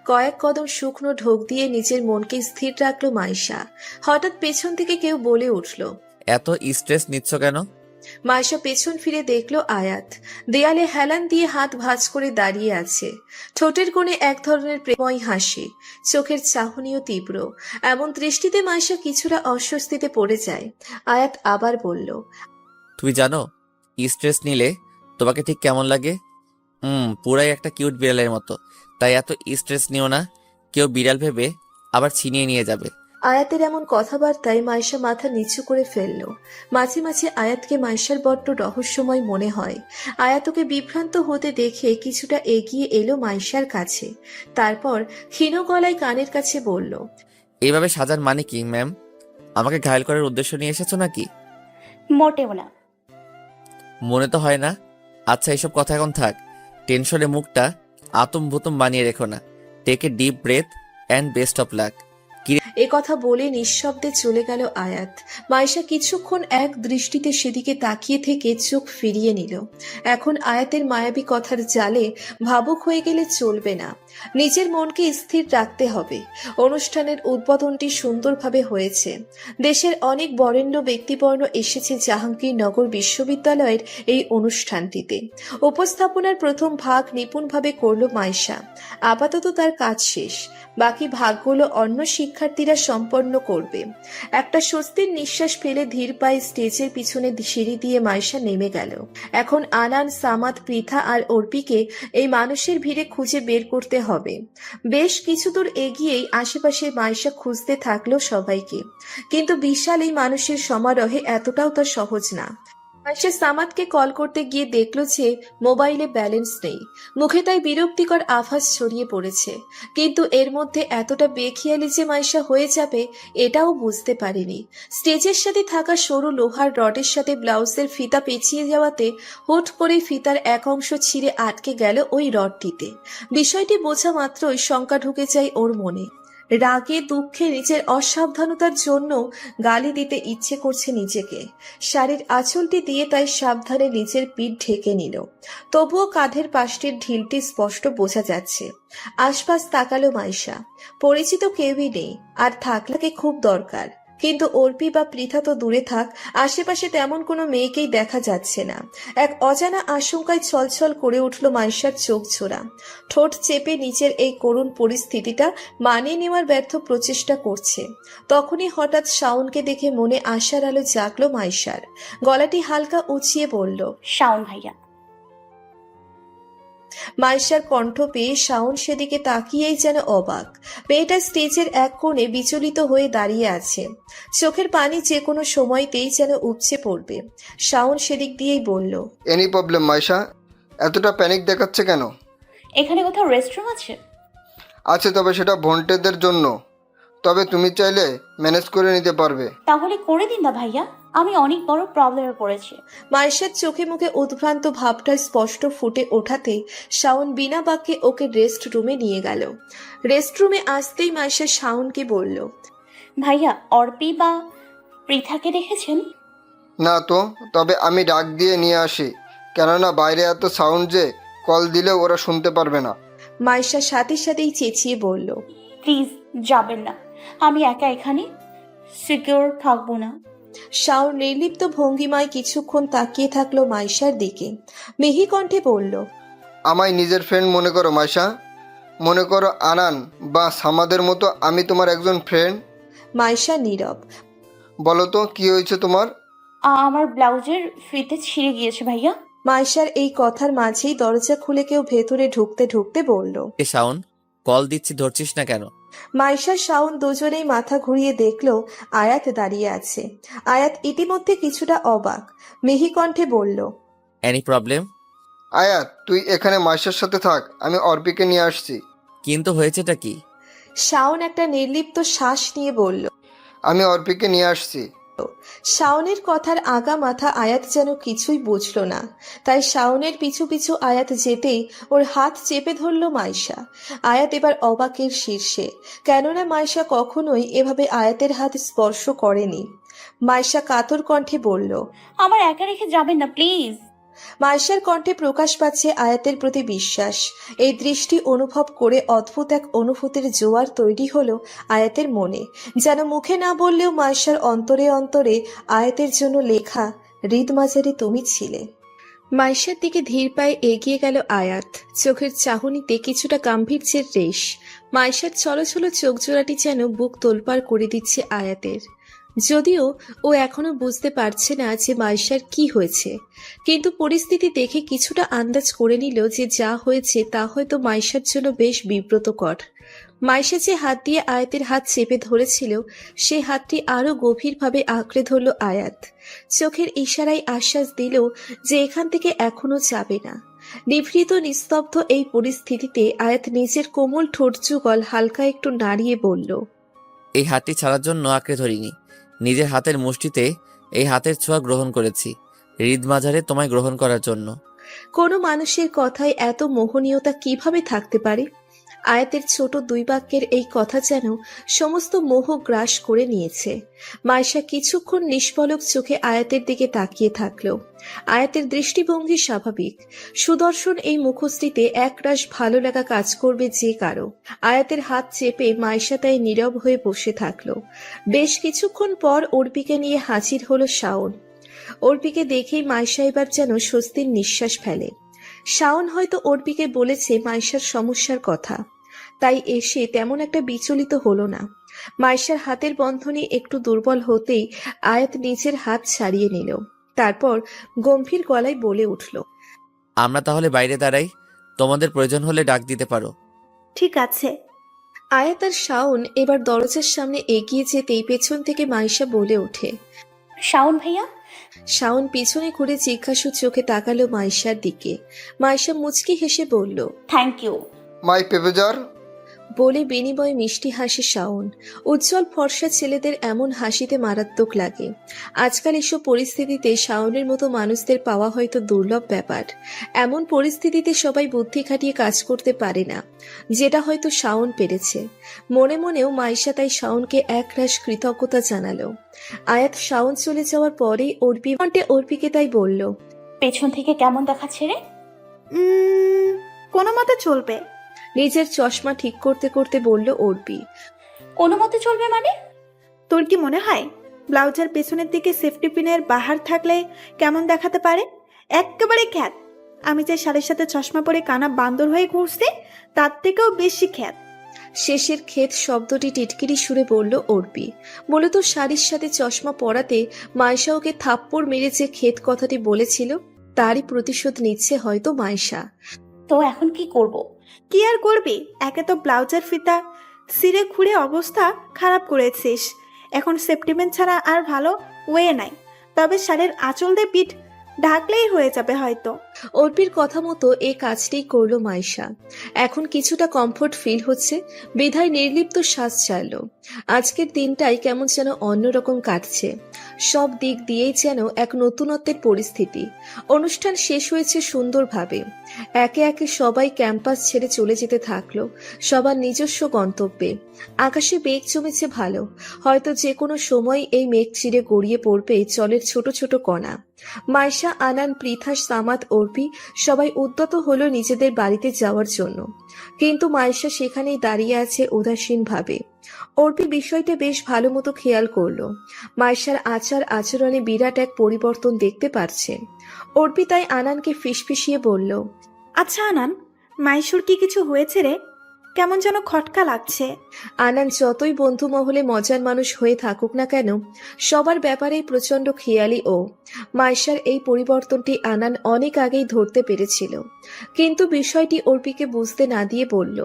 কয়েক কদম শুকনো ঢোক দিয়ে নিজের মনকে স্থির রাখলো মাইশা। হঠাৎ পেছন থেকে কেউ বলে উঠল, এত স্ট্রেস নিচ্ছ কেন? মাইশা পেছন ফিরে দেখলো আয়াত দেয়ালে হেলান দিয়ে হাত ভাঁজ করে দাঁড়িয়ে আছে। ঠোঁটের কোণে এক ধরনের প্রেমময় হাসি, চোখের চাহনিও তীব্র। এমন দৃষ্টিতে মাইশা কিছুটা অস্বস্তিতে পড়ে যায়। আয়াত আবার বলল, তুমি জানো স্ট্রেস নিলে তোমাকে ঠিক কেমন লাগে? পুরাই একটা কিউট বিড়ালের মতো। তাই এত স্ট্রেস নিও না, কেউ বিড়াল ভেবে আবার ছিনিয়ে নিয়ে যাবে। আয়াতের এমন কথাবার্তায় মাইশা মাথা নিচু করে ফেলল। মাঝে মাঝে আয়াতকে মাইশার বড্ড রহস্যময় মনে হয়। আয়াতকে বিভ্রান্ত হতে দেখে কিছুটা এগিয়ে এলো মাইশার কাছে, তারপর ক্ষীণ গলায় কানের কাছে বলল, এইভাবে সাজার মানে কি ম্যাম? আমাকে ঘায়ল করার উদ্দেশ্য নিয়ে এসেছো নাকি? মোটেও না। মনে তো হয় না। আচ্ছা, এইসব কথা এখন থাক। টেনশনে মুখটা আতম ভুতম বানিয়ে রেখো না। Take a deep breath and best of luck. এ কথা বলে নিঃশব্দে চলে গেল আয়াত। মাইশা কিছুক্ষণ এক দৃষ্টিতে সেদিকে তাকিয়ে থেকে চোখ ফিরিয়ে নিল। এখন আয়াতের মায়াবী কথার জালে ভাবুক হয়ে গেলে চলবে না, নিজের মনকে স্থির রাখতে হবে। অনুষ্ঠানের উদ্বোধনটি সুন্দরভাবে হয়েছে। দেশের অনেক বরেণ্য ব্যক্তিবর্ণ এসেছে জাহাঙ্গীরনগর বিশ্ববিদ্যালয়ের এই অনুষ্ঠানটিতে। উপস্থাপনার প্রথম ভাগ নিপুণভাবে করল মাইশা। আপাতত তার কাজ শেষ, বাকি ভাগগুলো অন্য শিক্ষার্থীরা সম্পন্ন করবে। একটা স্বস্তির নিঃশ্বাস ফেলে ধীর পায়ে স্টেজের পিছনে সিঁড়ি দিয়ে মাইশা নেমে গেল। এখন আনান, সামাদ, পৃথা আর অর্পিকে এই মানুষের ভিড়ে খুঁজে বের করতে হবে। বেশ কিছু দূর এগিয়েই আশেপাশে মাইশা খুঁজতে থাকলো সবাইকে, কিন্তু বিশাল এই মানুষের সমারোহে এতটাও তো সহজ না। মাইশা সামাদকে কল করতে গিয়ে দেখলো যে মোবাইলে ব্যালেন্স নেই। মুখে তাই বিরক্তিকর আভাস ছড়িয়ে পড়েছে, কিন্তু এর মধ্যে এতটা বেখেয়ালি যে মাইশা হয়ে যাবে এটাও বুঝতে পারেনি। স্টেজের সাথে থাকা সরু লোহার রডের সাথে ব্লাউজের ফিতা পেঁচিয়ে যাওয়াতে হুট করে ফিতার এক অংশ ছিঁড়ে আটকে গেল ওই রডটিতে। বিষয়টি বোঝা মাত্রই শঙ্কা ঢুকে যায় ওর মনে। রাগে দুঃখে নিজের অসাবধানতার জন্য গালি দিতে ইচ্ছে করছে নিজেকে। শাড়ির আঁচলটি দিয়ে তাই সাবধানে নিজের পিঠ ঢেকে নিল। তবুও কাঁধের পাশটির ঢিলটি স্পষ্ট বোঝা যাচ্ছে। আশপাশ তাকালো মাইশা, পরিচিত কেউই নেই, আর থাকলাকে খুব দরকার। কিন্তু অর্পি বা পৃথা তো দূরে থাক, আশেপাশে তেমন কোনো মেয়েকেই দেখা যাচ্ছে না। এক অজানা আশঙ্কায় ছলছল করে উঠল মাইশার চোখ ছোড়া। ঠোঁট চেপে নিচের এই করুণ পরিস্থিতিটা মানিয়ে নেওয়ার ব্যর্থ প্রচেষ্টা করছে। তখনই হঠাৎ শাওনকে দেখে মনে আশার আলো জাগলো মাইশার। গলাটি হালকা উঁচিয়ে বলল, শাওন ভাইয়া। মাইশার কণ্ঠ পেয়ে শাওন সেদিকে তাকিয়েই যেন অবাক। মেয়েটা স্টেজের এক কোণে বিচলিত হয়ে দাঁড়িয়ে আছে, চোখের পানি যে কোনো সময়তেই যেন উপচে পড়বে। শাওন সেদিক দিয়েই বলল, এনি প্রবলেম মাইশা? এতটা প্যানিক দেখাচ্ছে কেন? এখানে কোথাও রেস্টরুম আছে? আছে, তবে সেটা ভন্টেদের জন্য। তবে তুমি চাইলে ম্যানেজ করে নিতে পারবে। তাহলে করে দিন না ভাইয়া, আমি অনেক বড় প্রবলেমে পড়েছি। মাইশার চোখে মুখে উদ্ভ্রান্ত ভাবটা স্পষ্ট ফুটে ওঠাতে শাওন বিনা বাক্যে ওকে রেস্ট রুমে নিয়ে গেল। রেস্ট রুমে আসতেই মাইশা শাওনকে বলল, ভাইয়া, অর্পি বা পৃথাকে দেখেছেন? না তো, তবে আমি ডাক দিয়ে নিয়ে আসি, কেননা বাইরে এত সাউন্ড যে কল দিলেও ওরা শুনতে পারবে না। মাইশা সাথে সাথেই চেঁচিয়ে বলল, প্লিজ যাবেন না, আমি একা এখানে সিকিউর থাকবো না। শাওন নির্লিপ্ত ভঙ্গিমায় কিছুক্ষণ তাকিয়ে থাকলো মাইশার দিকে, মিহি কণ্ঠে বলল, আমায় নিজের ফ্রেন্ড মনে করো মাইশা? মনে করো আনান বা সামাদের মতো আমি তোমার একজন ফ্রেন্ড। মাইশা নীরব। বলো তো কি হয়েছে তোমার? আমার ব্লাউজের ফিতে ছিঁড়ে গিয়েছে ভাইয়া। মাইশার এই কথার মাঝেই দরজা খুলে কেউ ভেতরে ঢুকতে ঢুকতে বলল, এ শাওন, কল দিচ্ছি, ধরছিস না কেন? মাইশা শাওন দুজনেই মাথা ঘুরিয়ে দেখলো আয়াত দাঁড়িয়ে আছে। আয়াত ইতিমধ্যে কিছুটা অবাক, মিহি কণ্ঠে বলল, এনি প্রবলেম? আয়াত, তুই এখানে মাইশার সাথে থাক, আমি অর্পিকে নিয়ে আসছি। কিন্তু হয়েছেটা কি? শাওন একটা নির্লিপ্ত শ্বাস নিয়ে বলল, আমি অর্পিকে নিয়ে আসছি। শাওনের কথার আগা মাথা আয়াত যেন কিছুই বুঝলো না, তাই শাওনের পিছু পিছু আয়াত যেতেই ওর হাত চেপে ধরল মাইশা। আয়াত এবার অবাকের শীর্ষে, কেননা মাইশা কখনোই এভাবে আয়াতের হাত স্পর্শ করেনি। মাইশা কাতর কণ্ঠে বলল, আমার একা রেখে যাবেন না প্লিজ। মাইশার কণ্ঠে প্রকাশ পাচ্ছে আয়াতের প্রতি বিশ্বাস। এই দৃষ্টি অনুভব করে অদ্ভুত এক অনুভূতির জোয়ার তৈরি হলো আয়াতের মনে, যেন মুখে না বললেও মাইশার অন্তরে অন্তরে আয়াতের জন্য লেখা হৃদমাঝারি তুমি ছিলে। মাইশার দিকে ধীর পায়ে এগিয়ে গেল আয়াত, চোখের চাহনিতে কিছুটা গাম্ভীর্যের রেশ। মাইশার ছলছল চোখ জোড়াটি যেন বুক তোলপাড় করে দিচ্ছে আয়াতের। যদিও ও এখনো বুঝতে পারছে না যে মাইশার কি হয়েছে, কিন্তু পরিস্থিতি দেখে কিছুটা আন্দাজ করে নিল যে যা হয়েছে তা হয়তো মাইশার জন্য বেশ বিব্রতকর। মাইশা যে হাত দিয়ে আয়াতের হাত চেপে ধরেছিল সেই হাতটি আরো গভীরভাবে আঁকড়ে ধরল আয়াত। চোখের ইশারায় আশ্বাস দিল যে এখান থেকে এখনো যাবে না। নিভৃত নিস্তব্ধ এই পরিস্থিতিতে আয়াত নিজের কোমল ঠোঁট যুগল হালকা একটু নাড়িয়ে বলল, এই হাতটি ছাড়ার জন্য আঁকড়ে ধরিনি, নিজের হাতের মুষ্টিতে এই হাতের ছোঁয়া গ্রহণ করেছি, হৃদ মাঝারে তোমায় গ্রহণ করার জন্য। কোনো মানুষের কথায় এত মোহনীয়তা কিভাবে থাকতে পারে? আয়াতের ছোট দুই বাক্যের এই কথা যেন সমস্ত মোহ গ্রাস করে নিয়েছে। মাইশা কিছুক্ষণ নিষ্পলক চোখে আয়াতের দিকে তাকিয়ে থাকলো। আয়াতের দৃষ্টিভঙ্গি স্বাভাবিক, সুদর্শন এই মুখশ্রীতে একরাশ ভালো লাগা কাজ করবে যে কারো। আয়াতের হাত চেপে মাইশা তাই নীরব হয়ে বসে থাকলো। বেশ কিছুক্ষণ পর অর্পিকে নিয়ে হাজির হলো শাওন। অর্পিকে দেখেই মাইশা এবার যেন স্বস্তির নিঃশ্বাস ফেলে। শাওন হয়তো অর্পিকে বলেছে মাইশার সমস্যার কথা, তাই এসে তেমন একটা বিচলিত হলো না। মাইশার হাতের বন্ধনী একটু দুর্বল হতেই আয়াত নিজের হাত ছাড়িয়ে নিল। তারপর গম্ভীর গলায় বলে উঠল, আমরা তাহলে বাইরে দাঁড়াই, তোমাদের প্রয়োজন হলে ডাক দিতে পারো। ঠিক আছে। আয়াত আর শাওন এবার দরজার সামনে এগিয়ে যেতেই পেছন থেকে মাইশা বলে ওঠে, শাওন ভাইয়া। শাওন পিছনে ঘুরে জিজ্ঞাসু চোখে তাকালো মাইশার দিকে। মাইশা মুচকি হেসে বলল, থ্যাংক ইউ। মাই পেপেজার। বলে বিনিময়ে মিষ্টি হাসি শাওন। উজ্জ্বল ফর্সা ছেলেদের এমন হাসিতে মারাত্মক লাগে। আজকাল এসব পরিস্থিতিতে শাওনের মতো মানুষদের পাওয়া হয়তো দুর্লভ ব্যাপার। এমন পরিস্থিতিতে সবাই বুদ্ধি খাটিয়ে কাজ করতে পারে না, যেটা হয়তো শাওন পেরেছে। মনে মনেও মাইশা তাই শাওনকে একরাশ কৃতজ্ঞতা জানালো। আয়াত শাওন চলে যাওয়ার পরেই অর্পিকে তাই বলল, পেছন থেকে কেমন দেখাচ্ছে রে? কোনো মতে চলবে। নিজের চশমা ঠিক করতে করতে বলল অর্পি। কোনো মতে চলবে মানে? তোর কি মনে হয় ব্লাউজের পেছনের দিকে সেফটি পিনের বাহার থাকলে কেমন দেখাতে পারে? একেবারে খ্যাত। আমি যে শাড়ির সাথে চশমা পরে কানা বান্দর হয়ে ঘুরছি তার থেকেও বেশি খ্যাত। শেষের ক্ষেত শব্দটি টিটকিরি সুরে বলল অর্পি। মূলত শাড়ির সাথে চশমা পরাতে মাইশা ওকে থাপ্পড় মেরে যে ক্ষেত কথাটি বলেছিল তারই প্রতিশোধ নিচ্ছে হয়তো মাইশা। তো এখন কি করব? কি আর করবি, একে তো ব্লাউজের ফিতা সিরে খুঁড়ে অবস্থা খারাপ করেছিস, এখন সেফটিপিন ছাড়া আর ভালো ওয়ে নাই। তবে শাড়ির আঁচল দিয়ে পিঠ ঢাকলেই হয়ে যাবে হয়তো। অর্পির কথা মতো এই কাজটাই করলো মাইশা। এখন কিছুটা কমফোর্ট ফিল হচ্ছে, বিধায় নির্লিপ্ত শ্বাস ছাড়ল। আজকের দিনটাই কেমন যেন অন্যরকম কাটছে। সব দিক দিয়েই যেন এক নতুনত্বের পরিস্থিতি। অনুষ্ঠান শেষ হয়েছে সুন্দরভাবে। একে একে সবাই ক্যাম্পাস ছেড়ে চলে যেতে থাকলো সবার নিজস্ব গন্তব্যে। আকাশে মেঘ জমেছে ভালো, হয়তো যে কোনো সময় এই মেঘ চিরে গড়িয়ে পড়বে জলের ছোট ছোট কণা। মাইশা, আনান, পৃথা, সামাদ, অর্পি সবাই উদ্যত হলো নিজেদের বাড়িতে যাওয়ার জন্য, কিন্তু মাইশা সেখানেই দাঁড়িয়ে আছে উদাসীন ভাবে। অর্পি বিষয়টা বেশ ভালো মতো খেয়াল করলো। মাইশার আচার আচরণে বিরাট এক পরিবর্তন দেখতে পারছে। অর্পি তাই আনানকে ফিসফিসিয়ে বলল, আচ্ছা আনান, মাইশুর কি কিছু হয়েছে রে? কেমন যেন খটকা লাগছে। আনান যতই বন্ধু মহলে মজার মানুষ হয়ে থাকুক না কেন, সবার ব্যাপারেই প্রচন্ড খেয়ালি ও। মাইশার এই পরিবর্তনটি আনান অনেক আগেই ধরতে পেরেছিল, কিন্তু বিষয়টি অর্পিকে বুঝতে না দিয়ে বলল,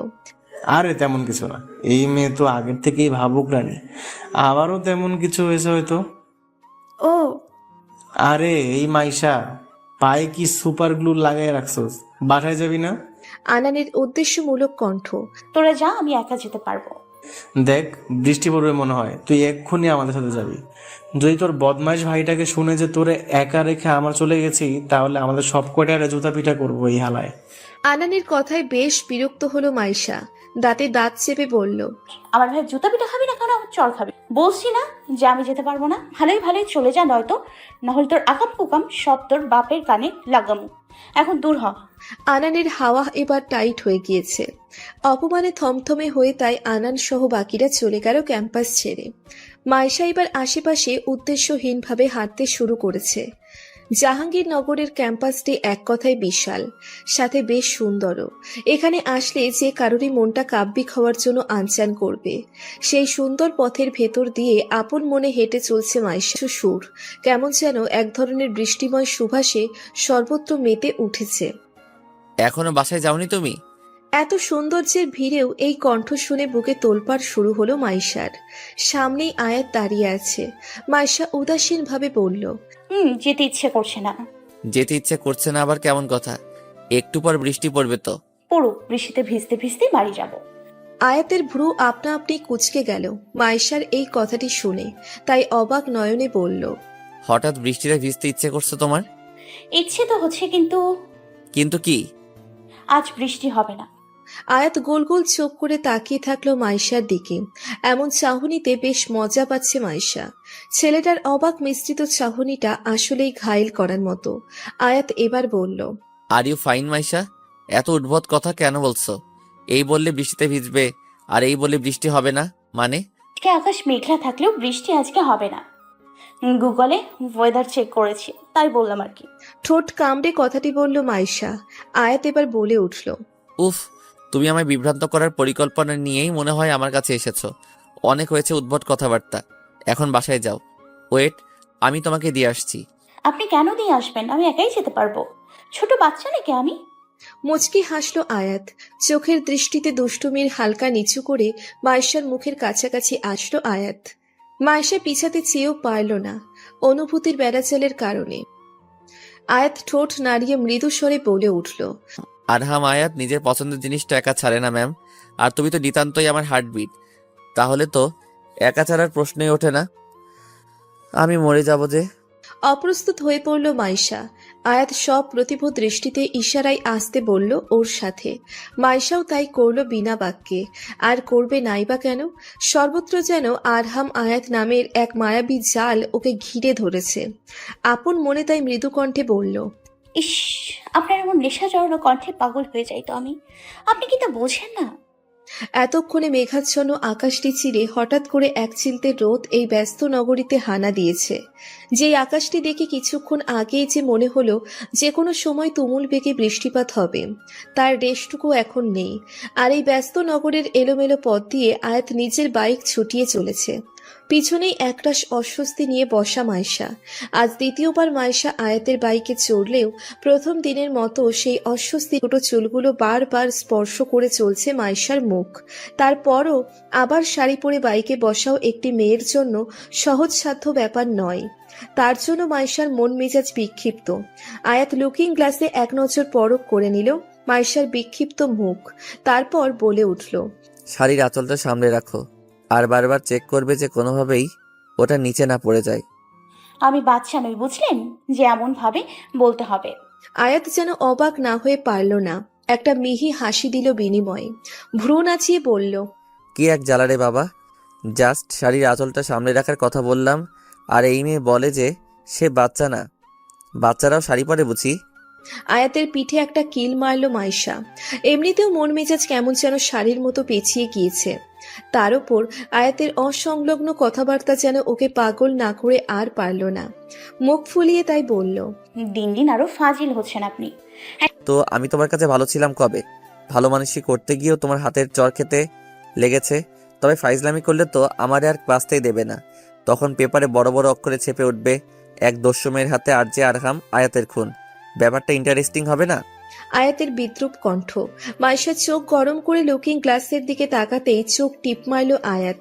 আরে তেমন কিছু না, এই মেয়ে তো আগের থেকেই ভাবুক রানী, আবারও তেমন কিছু হয়েছে হয়তো। ও আরে এই মাইশা, পায়ে কি সুপার গ্লু লাগাই রাখছোস? বাসায় যাবি না? আনানের উদ্দেশ্যমূলক কণ্ঠ। তোরা যা, আমি একা যেতে পারবো। দেখ বৃষ্টি পড়বে মনে হয়, তুই এক্ষুনি আমাদের সাথে যাবি। যদি তোর বদমাইশ ভাইটাকে শুনে যে তোরে একা রেখে আমরা চলে গেছি, তাহলে আমাদের সব কয়টারে জুতা পিটা করবো এই হালায়। আনানের কথায় বেশ বিরক্ত হলো মাইশা। দাঁতে দাঁত চেপে বলল, আমার ভাই জুতা পিঠা খাবি না, কেন চর খাবি? বলছি না যে আমি যেতে পারবো না। ভালোই ভালোই চলে যা, নয়তো নাহলে তোর আকাম কুকাম সব তোর বাপের কানে লাগামু। এখন দূর হ। আনানের হাওয়া এবার টাইট হয়ে গিয়েছে। অপমানে থমথমে হয়ে তাই আনান সহ বাকিরা চলে গেল ক্যাম্পাস ছেড়ে। মাইশা এবার আশেপাশে উদ্দেশ্যহীনভাবে হাঁটতে শুরু করেছে। জাহাঙ্গীরনগরের ক্যাম্পাসটি এক কথায় বিশাল, সাথে বেশ সুন্দরও। এখানে আসলে যে কারোরই মনটা কাব্যিক হওয়ার জন্য আনচান করবে। সেই সুন্দর পথের ভেতর দিয়ে আপন মনে হেঁটে চলছে মাইশা। সুর কেমন যেন এক ধরনের বৃষ্টিময় সুবাসে সর্বত্র মেতে উঠেছে। এখনো বাসায় যাওনি তুমি? এত সৌন্দর্যের ভিড়েও এই কণ্ঠ শুনে বুকে তোলপাড় শুরু হলো মাইশার। সামনেই আয়াত দাঁড়িয়ে আছে। মাইশা উদাসীনভাবে বলল, যেতে ইচ্ছে করছে না। যেতে ইচ্ছে করছে না আবার কেমন কথা? একটু পর বৃষ্টি পড়বে তো। পড়ুক, বৃষ্টিতে ভিজতে ভিজতে বাড়ি যাব। আয়াতের ভ্রু আপনা আপনি কুঁচকে গেল মাইশার এই কথাটি শুনে, তাই অবাক নয়নে বলল, হঠাৎ বৃষ্টিতে ভিজতে ইচ্ছে করছে তোমার? ইচ্ছে তো হচ্ছে, কিন্তু কিন্তু কি? আজ বৃষ্টি হবে না। আয়াত গোল গোল চোখ করে তাকিয়ে থাকলো মাইশার দিকে। এমন চাহনিতে বেশ মজা পাচ্ছে মাইশা। ছেলেটার অবাক মিশ্রিত চাহনিটা আসলেই ঘায়েল করার মতো। আয়াত এবার বলল, আর ইউ ফাইন মাইশা? এত উদ্ভট কথা কেন বলছো? এই বললে বৃষ্টিতে ভিজবে, আর এই বললে বৃষ্টি হবে না মানে? আজকে আকাশ মেঘলা থাকলেও বৃষ্টি আজকে হবে না। গুগলে ওয়েদার চেক করেছি, তাই বললাম আর কি। ঠোঁট কামড়ে কথাটি বলল মাইশা। আয়াত এবার বলে উঠল, উফ, তুমি আমায় বিভ্রান্ত করার পরিকল্পনা নিয়েই মনে হয় আমার কাছে এসেছো। অনেক হয়েছে উদ্ভট কথাবার্তা, এখন বাসায় যাও। ওয়েট, আমি তোমাকে দিয়ে আসছি। আপনি কেন দিয়ে আসবেন? আমি একাই যেতে পারবো। ছোট বাচ্চা নাকি আমি? মুচকি হাসল আয়াত। চোখের দৃষ্টিতে দুষ্টুমির হালকা নিচু করে মাইশার মুখের কাছাকাছি আসলো আয়াত। মাইশা পিছাতে চেয়েও পারল না, অনুভূতির বেড়াচালের কারণে। আয়াত ঠোঁট নাড়িয়ে মৃদু স্বরে বলে উঠল, আরহাম আয়াত নিজের পছন্দের জিনিসটা একা ছাড়ে না ম্যাম। আর তুমি তো নিতান্তই আমার হার্টবিট, তাহলে তো একা ছাড়ার প্রশ্নই ওঠে না। আমি মরে যাব যে। অপ্রস্তুত হয়ে পড়ল মাইশা। আয়াত সব প্রতিভ দৃষ্টিতে ইশারায় আসতে বলল ওর সাথে। মাইশাও তাই করল বিনা বাক্যে। আর করবে নাইবা কেন? সর্বত্র যেন আরহাম আয়াত নামের এক মায়াবী জাল ওকে ঘিরে ধরেছে। আপন মনে তাই মৃদু কণ্ঠে বলল, ইস, আপনার এমন নেশা জড়ানো কণ্ঠে পাগল হয়ে যাই তো আমি। আপনি কি তা বোঝেন না? এতক্ষণে মেঘাচ্ছন্ন আকাশটি চিরে হঠাৎ করে এক চিলতে রোদ এই ব্যস্ত নগরীতে হানা দিয়েছে। যেই আকাশটি দেখে কিছুক্ষণ আগেই যে মনে হলো যে কোনো সময় তুমুল বেগে বৃষ্টিপাত হবে, তার রেশটুকু এখন নেই। আর এই ব্যস্ত নগরের এলোমেলো পথ দিয়ে আয়াত নিজের বাইক ছুটিয়ে চলেছে। পিছনেই একরাশ অস্বস্তি নিয়ে বসা মাইশা। আজ দ্বিতীয়বার মাইশা আয়াতের বাইকে চড়লেও প্রথম দিনের মতো সেই অস্বস্তি ছোট চুলগুলো বারবার স্পর্শ করে চলছে মাইশার মুখ। তারপরও আবার শাড়ি পরে বাইকে বসাও একটি মেয়ের জন্য সহজসাধ্য ব্যাপার নয়। তার জন্য মাইশার মন মেজাজ বিক্ষিপ্ত। আয়াত লুকিং গ্লাসে এক নজর পরখ করে নিল মাইশার বিক্ষিপ্ত মুখ, তারপর বলে উঠল, শাড়ির আঁচলটা সামলে রাখো, আর বারবার চেক করবে যে কোনোভাবেই ওটা নিচে না পড়ে যায়। আমি বাচ্চা নই, বুঝলেন যে এমন ভাবে বলতে হবে। আয়াত যেন অবাক না হয়ে পারল না। একটা মিহি হাসি দিল বিনিময়ে। ভ্রু নাচিয়ে বলল, কি এক জ্বালারে বাবা, জাস্ট শাড়ির আঁচলটা সামলে রাখার কথা বললাম, আর এই মেয়ে বলে যে সে বাচ্চা না। বাচ্চারাও শাড়ি পরে বুঝি? আয়াতের পিঠে একটা কিল মারল মাইশা। এমনিতেও মন মেজাজ কেমন যেন শাড়ির মতো পেঁচিয়ে গিয়েছে। তার ওপর আয়াতের অসংলগ্ন কথাবার্তা যেন ওকে পাগল না করে আর পারল না। মুখ ফুলিয়ে তাই বলল, দিন দিন আরো ফাজিল হচ্ছেন আপনি। তো আমি তোমার কাছে ভালো ছিলাম কবে? ভালো মানুষই করতে গিয়েও তোমার হাতের চর খেতে লেগেছে। তবে ফাইজলামি করলে তো আমার আর বাঁচতেই দেবে না। তখন পেপারে বড় বড় অক্ষরে ছেপে উঠবে, এক দস্যুমের হাতে আর যে আরহাম আয়াতের খুন। ব্যাপারটা ইন্টারেস্টিং হবে না? আয়াতের বিদ্রুপ কণ্ঠ। মাইশা চোখ গরম করে লুকিং গ্লাসের দিকে তাকাতেই চোখ টিপ মারল আয়াত।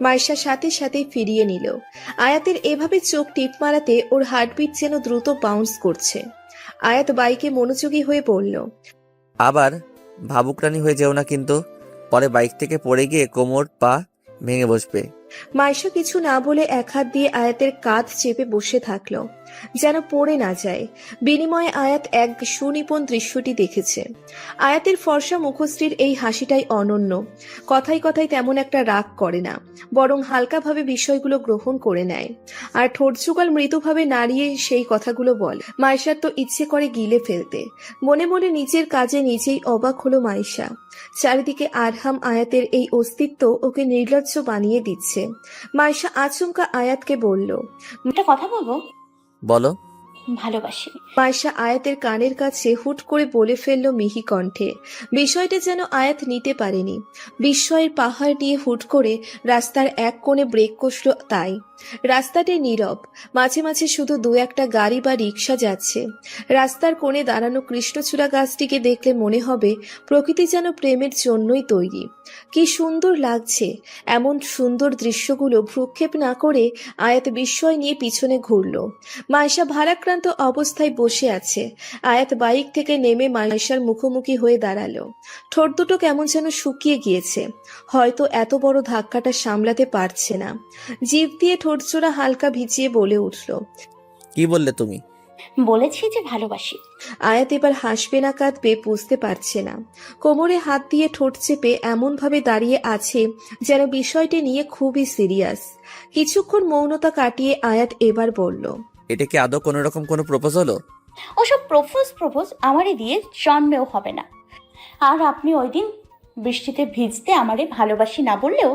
মাইশা সাথে সাথে ফিরিয়ে নিল। আয়াতের এভাবে চোখ টিপ মারাতে ওর হার্টবিট যেন দ্রুত বাউন্স করছে। আয়াত বাইকে মনোযোগী হয়ে বলল, আবার ভাবুকরানি হয়ে যেও না কিন্তু, পরে বাইক থেকে পড়ে গিয়ে কোমর পা ভেঙে বসবে। মাইশা কিছু না বলে এক হাত দিয়ে আয়াতের কাঁধ চেপে বসে থাকলো, যেন পড়ে না যায়। বিনিময়ে আয়াত এক সুনিপুণ দৃশ্যটি দেখেছে। আয়াতের ফর্সা মুখশ্রীর এই হাসিটাই অনন্য। কথায় কথায় তেমন একটা রাগ করে না, বরং হালকাভাবে বিষয়গুলো গ্রহণ করে নেয়। আর ঠোঁট যুগল মৃদুভাবে নাড়িয়ে সেই কথাগুলো বলে। মাইশার তো ইচ্ছে করে গিলে ফেলতে। মনে মনে নিজের কাজে নিজেই অবাক হলো মাইশা। চারিদিকে আরহাম আয়াতের এই অস্তিত্ব ওকে নির্লজ্জ বানিয়ে দিচ্ছে। মাইশা আচমকা আয়াতকে বলল, একটা কথা বলবো? বলো। ভালোবাসি। মাইশা আয়াতের কানের কাছে হুট করে বলে ফেলল মিহি কণ্ঠে। বিষয়টা যেন আয়াত নিতে পারেনি। বিস্ময়ের পাহাড় নিয়ে হুট করে রাস্তার এক কোণে ব্রেক কষল তাই। রাস্তাটি নীরব, মাঝে মাঝে শুধু দু একটা গাড়ি বা রিক্সা যাচ্ছে। রাস্তার কোণে দাঁড়ানো কৃষ্ণচূড়া গাছটিকে দেখলে মনে হবে প্রকৃতি যেন প্রেমের জন্যই তৈরি। কি সুন্দর লাগছে! এমন সুন্দর দৃশ্যগুলো ভ্রুক্ষেপ না করে আয়াত বিস্ময় নিয়ে পিছনে ঘুরল। মাইশা ভারাক্রান্ত অবস্থায় বসে আছে। আয়াত বাইক থেকে নেমে মাইশার মুখোমুখি হয়ে দাঁড়ালো। ঠোঁট দুটো কেমন যেন শুকিয়ে গিয়েছে, হয়তো এত বড় ধাক্কাটা সামলাতে পারছে না। জিভ দিয়ে ঠোঁটজোড়া হালকা ভিজিয়ে বলে উঠল, কি বললে তুমি? বলেছি যে ভালোবাসি। আয়াত এবার হাসবে না কাঁদবে বুঝতে পারছে না। কোমরে হাত দিয়ে ঠোঁট চেপে এমনভাবে দাঁড়িয়ে আছে যেন বিষয়টি নিয়ে খুবই সিরিয়াস। কিছুক্ষণ মৌনতা কাটিয়ে আয়াত এবার বলল, এটা কি আদৌ কোনো রকম কোনো প্রপোজ হলো? ওসব প্রপোজ আমারে দিয়ে জন্মেও হবে না। আর আপনি ওই দিন বৃষ্টিতে ভিজতে আমারে ভালোবাসি না বললেও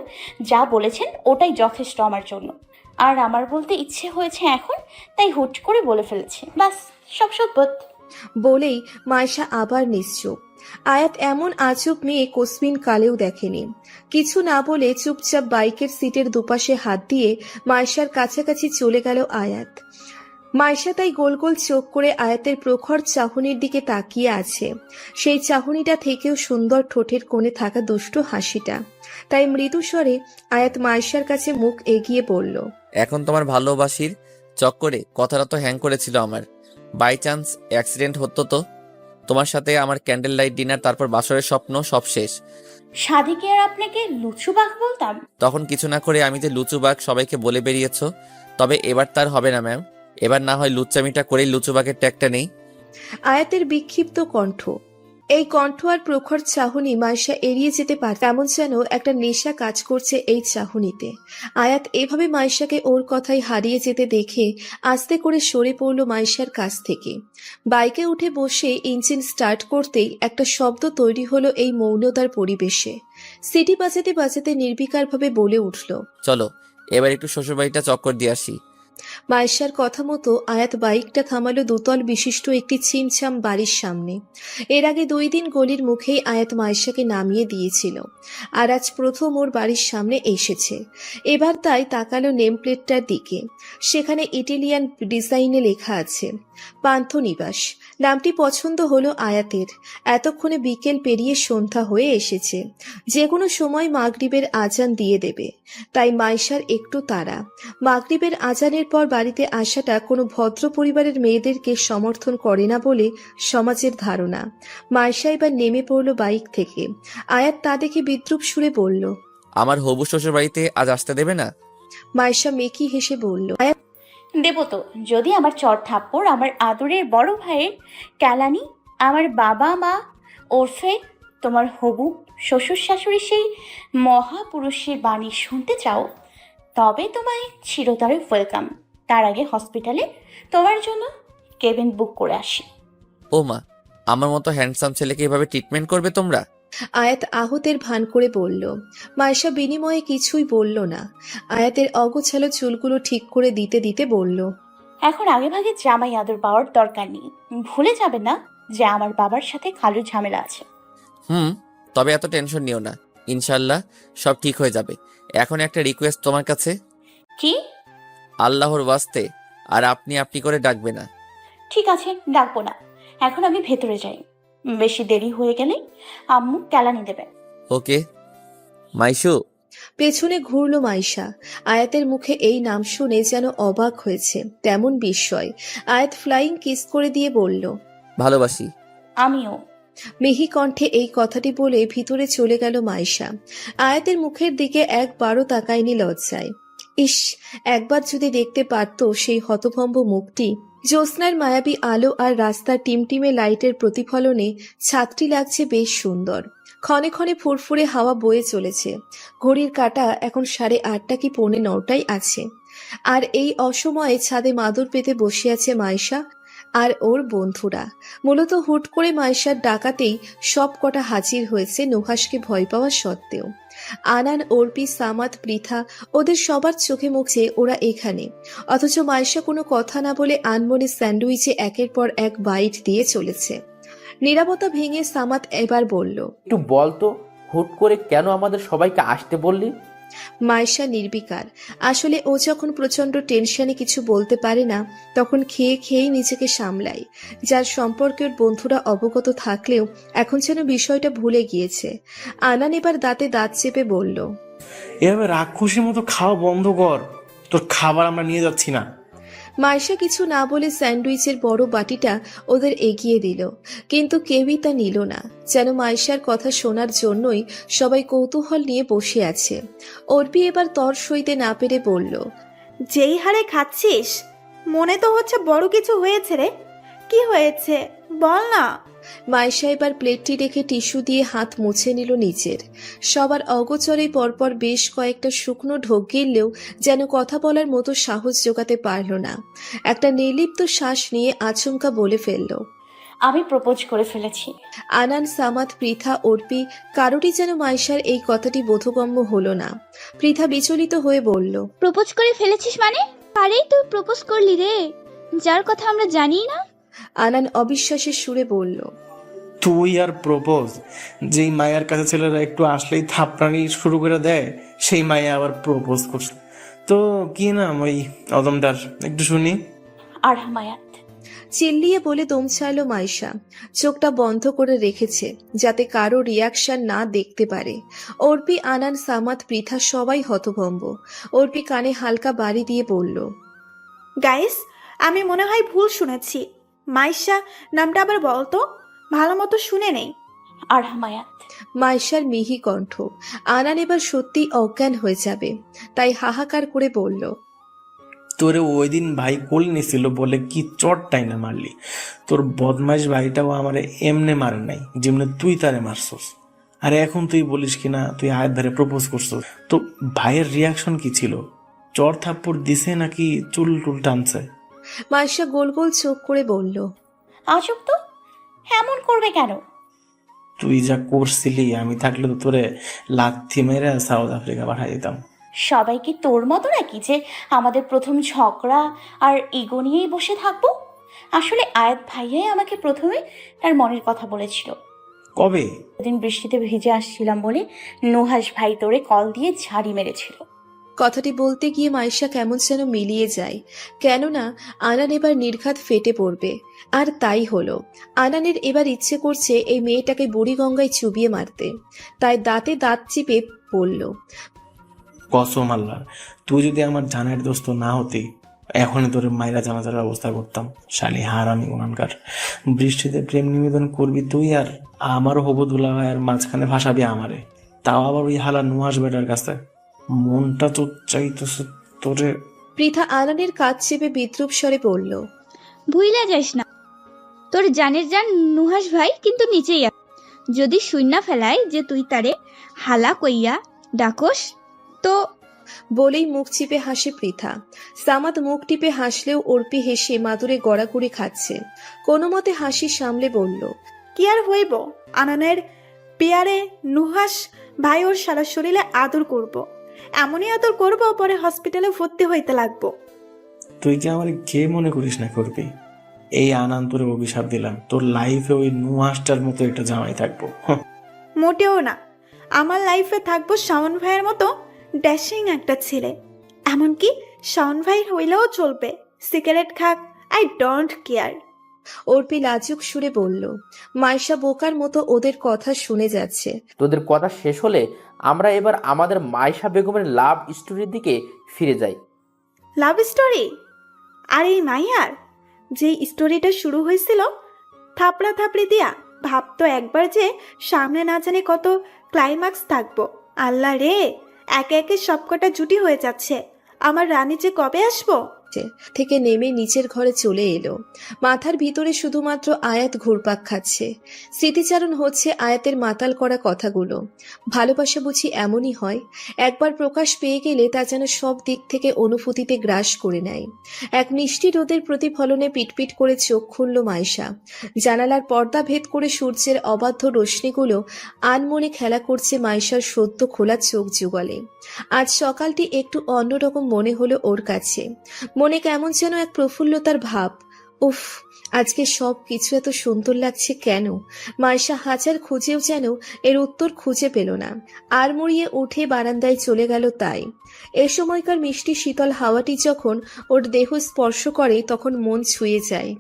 যা বলেছেন ওটাই যথেষ্ট আমার জন্য। আর আমার বলতে ইচ্ছে হয়েছে এখন, তাই হুট করে বলে ফেলেছি, বাস সব সত্যি। বলেই মাইশা আবার নিশ্চুপ। আয়াত এমন আজব মেয়ে কোসমিন কালেও দেখেনি। কিছু না বলে চুপচাপ বাইকের সিটের দুপাশে হাত দিয়ে মাইশার কাছাকাছি চলে গেল আয়াত। মাইশা তাই গোল গোল চোখ করে আয়াতের প্রখর চাহনির দিকে তাকিয়ে আছে। সেই চাহনিটা থেকেও সুন্দর ঠোঁটের কোণে থাকা দুষ্টু হাসিটা। তাই মৃদু স্বরে আয়াত মাইশার কাছে মুখ এগিয়ে বলল, এখন তোমার ভালোবাসির চক্করে কথাটা তো হ্যাং করেছিল আমার। বাই চান্স অ্যাক্সিডেন্ট হতো তো তোমার সাথে আমার ক্যান্ডেল লাইট ডিনার, তারপর বাসরের স্বপ্ন সব শেষ। সাধে কি আর আপনাকে লুচুবাগ বলতাম? তখন কিছু না করে আমি যে লুচুবাগ সবাইকে বলে বেরিয়েছো, তবে এবার তার হবে না ম্যাম। এবার না হয় লুচ্চামিটা করেই লুচুবাগের ট্যাগটা নেই। আয়াতের বিক্ষিপ্ত কণ্ঠ। এই কণ্ঠ আর প্রখর চাহনি মাইশা এড়িয়ে যেতে পারে, তেমন যেন একটা নেশা কাজ করছে এই চাহনিতে। আয়াত এভাবে মাইশাকে ওর কথাই হারিয়ে যেতে দেখে আস্তে করে সরে পড়ল মাইশার কাছ থেকে। বাইকে উঠে বসে ইঞ্জিন স্টার্ট করতেই একটা শব্দ তৈরি হলো এই মৌনতার পরিবেশে। সিটি বাজাতে বাজাতে নির্বিকারভাবে বলে উঠল, চলো এবার একটু শ্বশুরবাড়িটা চক্কর দিয়ে আসি। মাইশার কথা মতো আয়াত বাইকটা থামালো দুতল বিশিষ্ট একটি ছিমছাম বাড়ির সামনে। এর আগে 2 দিন গলির মুখেই আয়াত মাইশাকে নামিয়ে দিয়েছিল, আর আজ প্রথম ওর বাড়ির সামনে এসেছে। এবার তাই তাকালো নেম প্লেটটার দিকে। সেখানে ইটালিয়ান ডিজাইনে লেখা আছে পান্থনিবাস। নামটি পছন্দ হলো আয়াতের। এতক্ষণে বিকেল পেরিয়ে সন্ধ্যা হয়ে এসেছে, যে কোনো সময় মাগরিবের আজান দিয়ে দেবে। তাই মাইশার একটু তাড়া। মাগরিবের আজানের পর বাড়িতে আসাটা কোনো ভদ্র পরিবারের মেয়েদেরকে সমর্থন করে না বলে সমাজের ধারণা। মাইশা এবার নেমে পড়ল বাইক থেকে। আয়াত তা দেখে বিদ্রুপ সুরে বলল, আমার হবু শ্বশুর বাড়িতে আজ আসতে দেবে না? মাইশা মেকি হেসে বলল, আয়াত দেব তো, যদি আমার চর থাপ্পড় আমার আদরের বড় ভাইয়ের ক্যালানি আমার বাবা মা ওরফে তোমার হবু শ্বশুর শাশুড়ি সেই মহাপুরুষের বাণী শুনতে চাও, তবে তোমায় চিরতরে ওয়েলকাম। তার আগে হসপিটালে তোমার জন্য কেবিন বুক করে আসি। ও মা, আমার মতো হ্যান্ডসাম ছেলেকে এভাবে ট্রিটমেন্ট করবে তোমরা? আয়াত আহতের ভান করে বলল। মাইশা বিনিময়ে কিছুই বলল না। আয়াতের অগোছালো চুলগুলো ঠিক করে দিতে দিতে বলল, এখন আগে ভাগে জামাই আদর পাওয়ার দরকার নেই। ভুলে যাবে না যে আমার বাবার সাথে খালু ঝামেলা আছে। তবে এত টেনশন নিও না, ইনশাল্লাহ সব ঠিক হয়ে যাবে। এখন একটা রিকোয়েস্ট তোমার কাছে। কি? আল্লাহর ওয়াস্তে আর আপনি আপনি করে ডাকবে না। ঠিক আছে, ডাকবো না। এখন আমি ভেতরে যাই, বেশি দেরি হয়ে গেলে আম্মু কেলানি দেবে। ওকে মাইশু। পেছনে ঘুরল মাইশা। আয়াতের মুখে এই নাম শুনে যেন অবাক হয়েছে, তেমন বিস্ময়। আয়াত ফ্লাইং কিস করে দিয়ে বলল, ভালোবাসি। আমিও। মিহি কণ্ঠে এই কথাটি বলে ভিতরে চলে গেল মাইশা। আয়াতের মুখের দিকে একবারও তাকায়নি লজ্জায়। ইস, একবার যদি দেখতে পারত সেই হতভম্ব মুখটি। জ্যোৎস্নার মায়াবী আলো আর রাস্তার টিমটিমে লাইটের প্রতিফলনে ছাদটি লাগছে বেশ সুন্দর। ক্ষণে ক্ষণে ফুরফুরে হাওয়া বয়ে চলেছে। ঘড়ির কাঁটা এখন 8:30 কি 9:45 আছে। আর এই অসময়ে ছাদে মাদুর পেতে বসে আছে মাইশা আর ওর বন্ধুরা। মূলত হুট করে মাইশার ডাকাতেই সব কটা হাজির হয়েছে নুহাসকে ভয় পাওয়া সত্ত্বেও। আনান, অর্পি, সামাদ, পৃথা, ওদের সবার চোখে মুখে ওরা এখানে। অথচ মাইশা কোনো কথা না বলে আনমনে স্যান্ডউইচে একের পর এক বাইট দিয়ে চলেছে। নীরবতা ভেঙে সামাদ এবার বলল, একটু বল তো, হুট করে কেন আমাদের সবাইকে আসতে বললি? মাইশা নির্বিকার। আসলে ও যখন প্রচন্ড টেনশনে কিছু বলতে পারে না তখন খেয়ে খেয়েই নিজেকে সামলায়। যার সম্পর্কের বন্ধুরা অবগত থাকলেও এখন যেন বিষয়টা ভুলে গিয়েছে। আনান এবার দাঁতে দাঁত চেপে বলল, এভাবে রাক্ষসীর মতো খাওয়া বন্ধ কর, তোর খাবার আমরা নিয়ে যাচ্ছি না। মাইশা কিছু না বলে স্যান্ডউইচের বড় বাটিটা ওদের এগিয়ে দিল, কিন্তু কেউই তা নিল না। যেন মাইশার কথা শোনার জন্যই সবাই কৌতূহল নিয়ে বসে আছে। অর্পি এবার তর সইতে না পেরে বলল, যেই হারে খাচ্ছিস মনে তো হচ্ছে বড় কিছু হয়েছে রে। কি হয়েছে বল না। মাইশা এবার প্লেটটি রেখে টিস্যু দিয়ে হাত মুছে নিল নিজের। সবার অগোচরে পরপর বেশ কয়েকটা শুকনো ঢোক গিললেও যেন কথা বলার মতো সাহস জোগাতে পারল না। একটা নির্লিপ্ত শ্বাস নিয়ে আচমকা বলে ফেলল, আমি প্রপোজ করে ফেলেছি। আনান, সামাদ, পৃথা, অর্পি কারোরই যেন মাইশার এই কথাটি বোধগম্য হলো না। পৃথা বিচলিত হয়ে বলল, প্রপোজ করে ফেলেছিস মানে? আরেই তুই প্রপোজ করলি রে, যার কথা আমরা জানি না। আনান অবিশ্বাসের সুরে বলল, তুই আর প্রপোজ? যেই মায়ের কাছে ছেলেরা একটু আসলেই থাপড়ানি শুরু করে দেয়, সেই মায়া আবার প্রপোজ করছে। তো কি নাম ওই অদমটার, একটু শুনি। আর হামায়াত। চিল্লিয়ে বলে দম ছাড়ল মাইশা। চোখটা বন্ধ করে রেখেছে যাতে কারো রিয়াকশন না দেখতে পারে। অর্পি, আনান, সামাদ, পৃথা সবাই হতভম্ব। অর্পি কানে হালকা বাড়ি দিয়ে বলল, গাইস, আমি মনে হয় ভুল শুনেছি। মাইশা নামটা আবার বলতো, ভালো মতো শুনে নেই। আর হামায়াত। মাইশার মিহি কণ্ঠ। আনান এবার সত্যিই অজ্ঞান হয়ে যাবে, তাই হাহাকার করে বলল, তোরে ওই দিন ভাই কোল নিছিল বলে কি চটটাই না মারলি। তোর বদমাইশ ভাইটাও আমারে এমনে মারে নাই যেমনি তুই তারে মারছস। আর এখন তুই বলিস কিনা তুই আয়ের ধারে প্রপোজ করছস। তো ভাইয়ের রিয়াকশন কি ছিল? চর থাপ্পড় দিছে নাকি চুল টুল টানছে? মাইশা গোল গোল চোখ করে বলল, আজব তো, এমন করবে কেন? তুই যা করছিলি, আমি থাকলে তো তোরে লাথি মেরে সাউথ আফ্রিকা পাঠাই দিতাম। সবাই কি তোর মতো নাকি যে আমাদের প্রথম ঝগড়া আর ইগো নিয়েই বসে থাকবো? আসলে আয়াত ভাইয়াই আমাকে প্রথমে তার মনের কথা বলেছিল। কবে? দিন বৃষ্টিতে ভিজে আসছিলাম বলে নুহাস ভাই তোরে কল দিয়ে ঝাড়ি মেরেছিল। কথাটি বলতে গিয়ে মাইশা কেমন যেন মিলিয়ে যায়, কেননা আনান এবার নির্ঘাত ফেটে পড়বে। আর তাই হলো। আনানের এবার ইচ্ছে করছে এই মেয়েটাকে বুড়িগঙ্গায় চুবিয়ে মারতে। তাই দাঁতে দাঁত চিপে বলল, কসম আল্লাহর, তুই যদি আমার জানের দোস্ত না হতি এখনই তোর মায়েরা জানাজার ব্যবস্থা করতাম। শালি হারামি ওনানকার। বৃষ্টিতে প্রেম নিবেদন করবি তুই, আর আমারও হবু দুলা ভাইয়ের মাঝখানে ভাসাবি আমারে, তাও আবার ওই হালা নুহাস বেটার কাছে। মনটা তো চাইতেছে তোরে। পৃথা আনানের কাজ চেপে বিদ্রুপ স্বরে বলল, ভুইলা যাস না, তোর জানের জান নুহাস ভাই কিন্তু নিচেই আছে। যদি শুইনা ফেলায় যে তুই তারে হালা কইয়া ডাকস তো। বলেই মুখ চিপে হাসে পৃথা। সামাদ মুখ টিপে হাসলেও অর্পি হেসে মাদুরে গড়াগড়ি খাচ্ছে। কোনো মতে হাসি সামলে বলল, কি আর হইব, আননের পেয়ারে নুহাস ভাই ওর সারা শরীরে আদর করব। এমনই আদর করব পরে হসপিটালে ভর্তি হইতে লাগবো। তুই কি আমার কে মনে করিস না করবি? এই আনান তোরে অভিশাপ দিলাম, তোর লাইফে ওই নুহাসটার মতো একটা জামাই থাকবো। মোটেও না, আমার লাইফে থাকবো শাওন ভাইয়ের মতো ড্যাশিং একটা ছেলে। এমনকি শাওন ভাই হইলেও চলবে, সিগারেট খাক, আই ডোন্ট কেয়ার। অর্পি লাজুক সুরে বলল। মাইশা বোকার মতো ওদের কথা শুনে যাচ্ছে। তোদের কথা শেষ হলে আমরা এবার আমাদের মাইশা বেগমের লাভ স্টোরির দিকে ফিরে যাই। Love story? আর এই মাইয়ার যে স্টোরিটা শুরু হয়েছিল থাপড়া থাপড়ি দিয়া, ভাবতো একবার যে সামনে না জানি কত ক্লাইম্যাক্স থাকবো। আল্লাহ রে, একে একে সবকটা জুটি হয়ে যাচ্ছে। আমার রানী যে কবে আসবো থেকে নেমে নিচের ঘরে চলে এলো। মাথার ভিতরে শুধুমাত্র আয়াত ঘুরপাক খাচ্ছে। স্মৃতিচারণ হচ্ছে আয়াতের মাতাল করা কথাগুলো। ভালোবাসা বুঝি এমনই হয়, একবার প্রকাশ পেয়ে গেলে তা যেন সব দিক থেকে অনুভূতিতে গ্রাস করে নেয়। এক মিষ্টি রোদের প্রতিফলনে পিটপিট করে চোখ খুলল মাইশা। জানালার পর্দা ভেদ করে সূর্যের অবাধ্য রশ্মিগুলো আনমনে খেলা করছে মাইশার সদ্য খোলা চোখ যুগলে। আজ সকালটি একটু অন্যরকম মনে হলো ওর কাছে। মনে কেমন যেন এক প্রফুল্লতার ভাব। উফ, আজকে সব কিছু এত সুন্দর লাগছে কেন? মাইশা হাজার খুঁজেও যেন এর উত্তর খুঁজে পেল না। আর মুড়িয়ে উঠে বারান্দায় চলে গেল তাই। এ সময়কার মিষ্টি শীতল হাওয়াটি যখন ওর দেহ স্পর্শ করে তখন মন ছুঁয়ে যায়।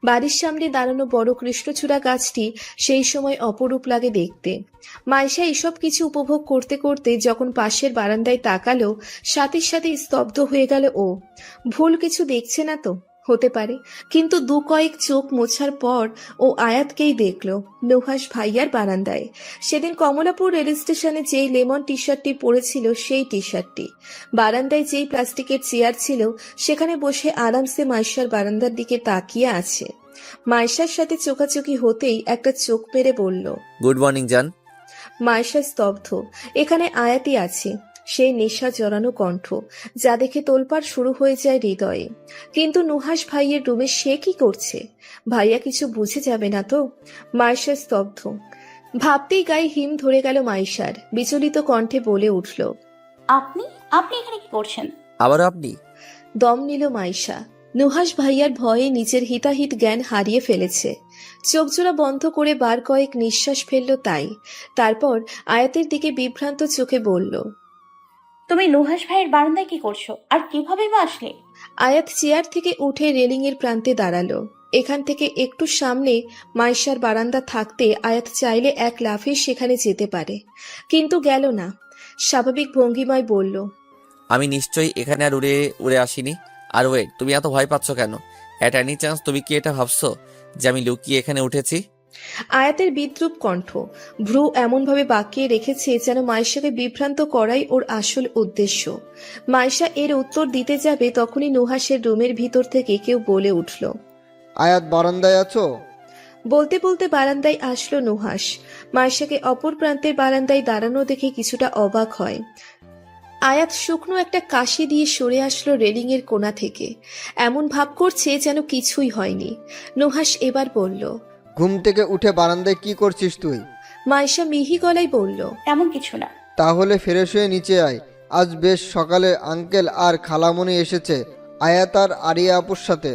বাড়ির সামনে দাঁড়ানো বড় কৃষ্ণচূড়া গাছটি সেই সময় অপরূপ লাগে দেখতে। মাইশা এসব কিছু উপভোগ করতে করতে যখন পাশের বারান্দায় তাকালো, সাথে সাথে স্তব্ধ হয়ে গেল ও। ভুল কিছু দেখছে না তো? হতে পারে, কিন্তু দু কয়েক চোখ মোছার পর ও আয়াতকেই দেখল নুহাস ভাইয়ার বারান্দায়। সেদিন কমলাপুর রেল স্টেশনে যেই লেমন টি শার্টটি পরেছিল সেই টি শার্টটি। বারান্দায় যেই প্লাস্টিকের চেয়ার ছিল সেখানে বসে আরামসে মাইশার বারান্দার দিকে তাকিয়ে আছে। মাইশার সাথে চোখাচোখি হতেই একটা চোখ মেরে বলল, গুড মর্নিং জান। মাইশা স্তব্ধ। এখানে আয়াতই আছে, সেই নেশা জড়ানো কণ্ঠ যা দেখে তোলপাড় শুরু হয়ে যায় হৃদয়ে। কিন্তু নুহাস ভাইয়ের রুমে সে কি করছে? ভাইয়া কিছু বুঝে যাবে না তো? মাইশা স্তব্ধ। ভাবতেই গায়ে হিম ধরে গেল মাইশার। বিচলিত কণ্ঠে বলে উঠল, আপনি আপনি এখানে কি করছেন? আবারও আপনি? দম নিল মাইশা। নুহাস ভাইয়ার ভয়ে নিজের হিতাহিত জ্ঞান হারিয়ে ফেলেছে। চোখজোড়া বন্ধ করে বার কয়েক নিঃশ্বাস ফেলল তাই। তারপর আয়াতের দিকে বিভ্রান্ত চোখে বলল, তুমি নুহাস ভাইয়ের বারান্দায় কি করছো আর কিভাবে বা আসলে? আয়াত চেয়ার থেকে উঠে রেলিং এর প্রান্তে দাঁড়ালো। এখান থেকে একটু সামনে মাইশার বারান্দা থাকতে আয়াত চাইলে এক লাফে সেখানে যেতে পারে, কিন্তু গেল না। স্বাভাবিক ভঙ্গিমায় বলল, আমি নিশ্চয়ই এখানে আর উড়ে উড়ে আসিনি। আর ওয়েট, তুমি এত ভয় পাচ্ছ কেন? অ্যাট এনি চান্স তুমি কি এটা ভাবছো যে আমি লুকিয়ে এখানে উঠেছি? আয়াতের বিদ্রুপ কণ্ঠ, ভ্রু এমনভাবে বাঁকিয়ে রেখেছে যেন মাইশাকে বিভ্রান্ত করাই ওর আসল উদ্দেশ্য। মাইশা এর উত্তর দিতে যাবে তখনই নুহাসের রুমের ভিতর থেকে কেউ বলে উঠল, আয়াত বারান্দায় আছো? বলতে বলতে বারান্দায় আসলো নুহাস। মাইশাকে অপর প্রান্তের বারান্দায় দাঁড়ানো দেখে কিছুটা অবাক হয়। আয়াত শুকনো একটা কাশি দিয়ে সরে আসলো রেলিং এর কোণা থেকে। এমন ভাব করছে যেন কিছুই হয়নি। নুহাস এবার বলল, ঘুম থেকে উঠে বারান্দায় কি করছিস তুই? মাইশা মিহি গলায় বলল, তেমন কিছু না। তাহলে ফ্রেশ হয়ে নিচে আয়। আজ বেশ সকালে আঙ্কেল আর খালামণি এসেছে আয়াত আর আরিয়া আপুর সাথে।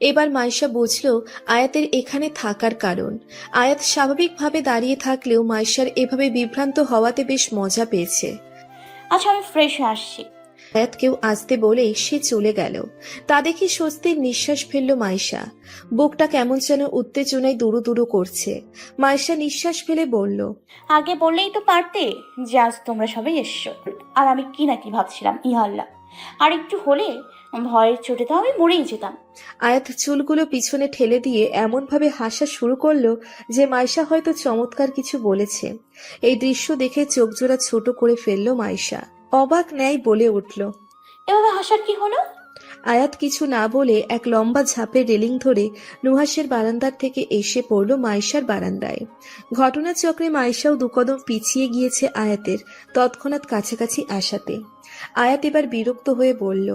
এবার মাইশা বুঝলো আয়াতের এখানে থাকার কারণ। আয়াত স্বাভাবিকভাবে দাঁড়িয়ে থাকলেও মাইশার এভাবে বিভ্রান্ত হওয়াতে বেশ মজা পেয়েছে। আচ্ছা, আমি ফ্রেশ হয়ে আসছি। আয়াত কেউ আসতে বলে সে চলে গেল। তা দেখে স্বস্তির নিঃশ্বাস ফেলল মাইশা। বুকটা কেমন যেন উত্তেজনায় দুরু দুরু করছে। মাইশা নিঃশ্বাস ফেলে বলল, আগে বললেই তো পারতে যে আজ তোমরা সবাই এসছো। আর আমি কি না কি ভাবছিলাম, ইহাল্লা, আর একটু হলে ভয়ের চোটে তো আমি মরেই যেতাম। আয়াত চুলগুলো পিছনে ঠেলে দিয়ে এমনভাবে হাসা শুরু করলো যে মাইশা হয়তো চমৎকার কিছু বলেছে। এই দৃশ্য দেখে চোখজোড়া ছোট করে ফেলল মাইশা। অবাক ন্যায় বলে উঠল, এভাবে হাসার কি হলো? আয়াত কিছু না বলে এক লম্বা ঝাঁপের রেলিং ধরে নুহাসের বারান্দার থেকে এসে পড়ল মাইশার বারান্দায়। ঘটনাচক্রে মাইশাও দুকদম পিছিয়ে গিয়েছে আয়াতের তৎক্ষণাৎ কাছাকাছি আসাতে। আয়াত এবার বিরক্ত হয়ে বলল,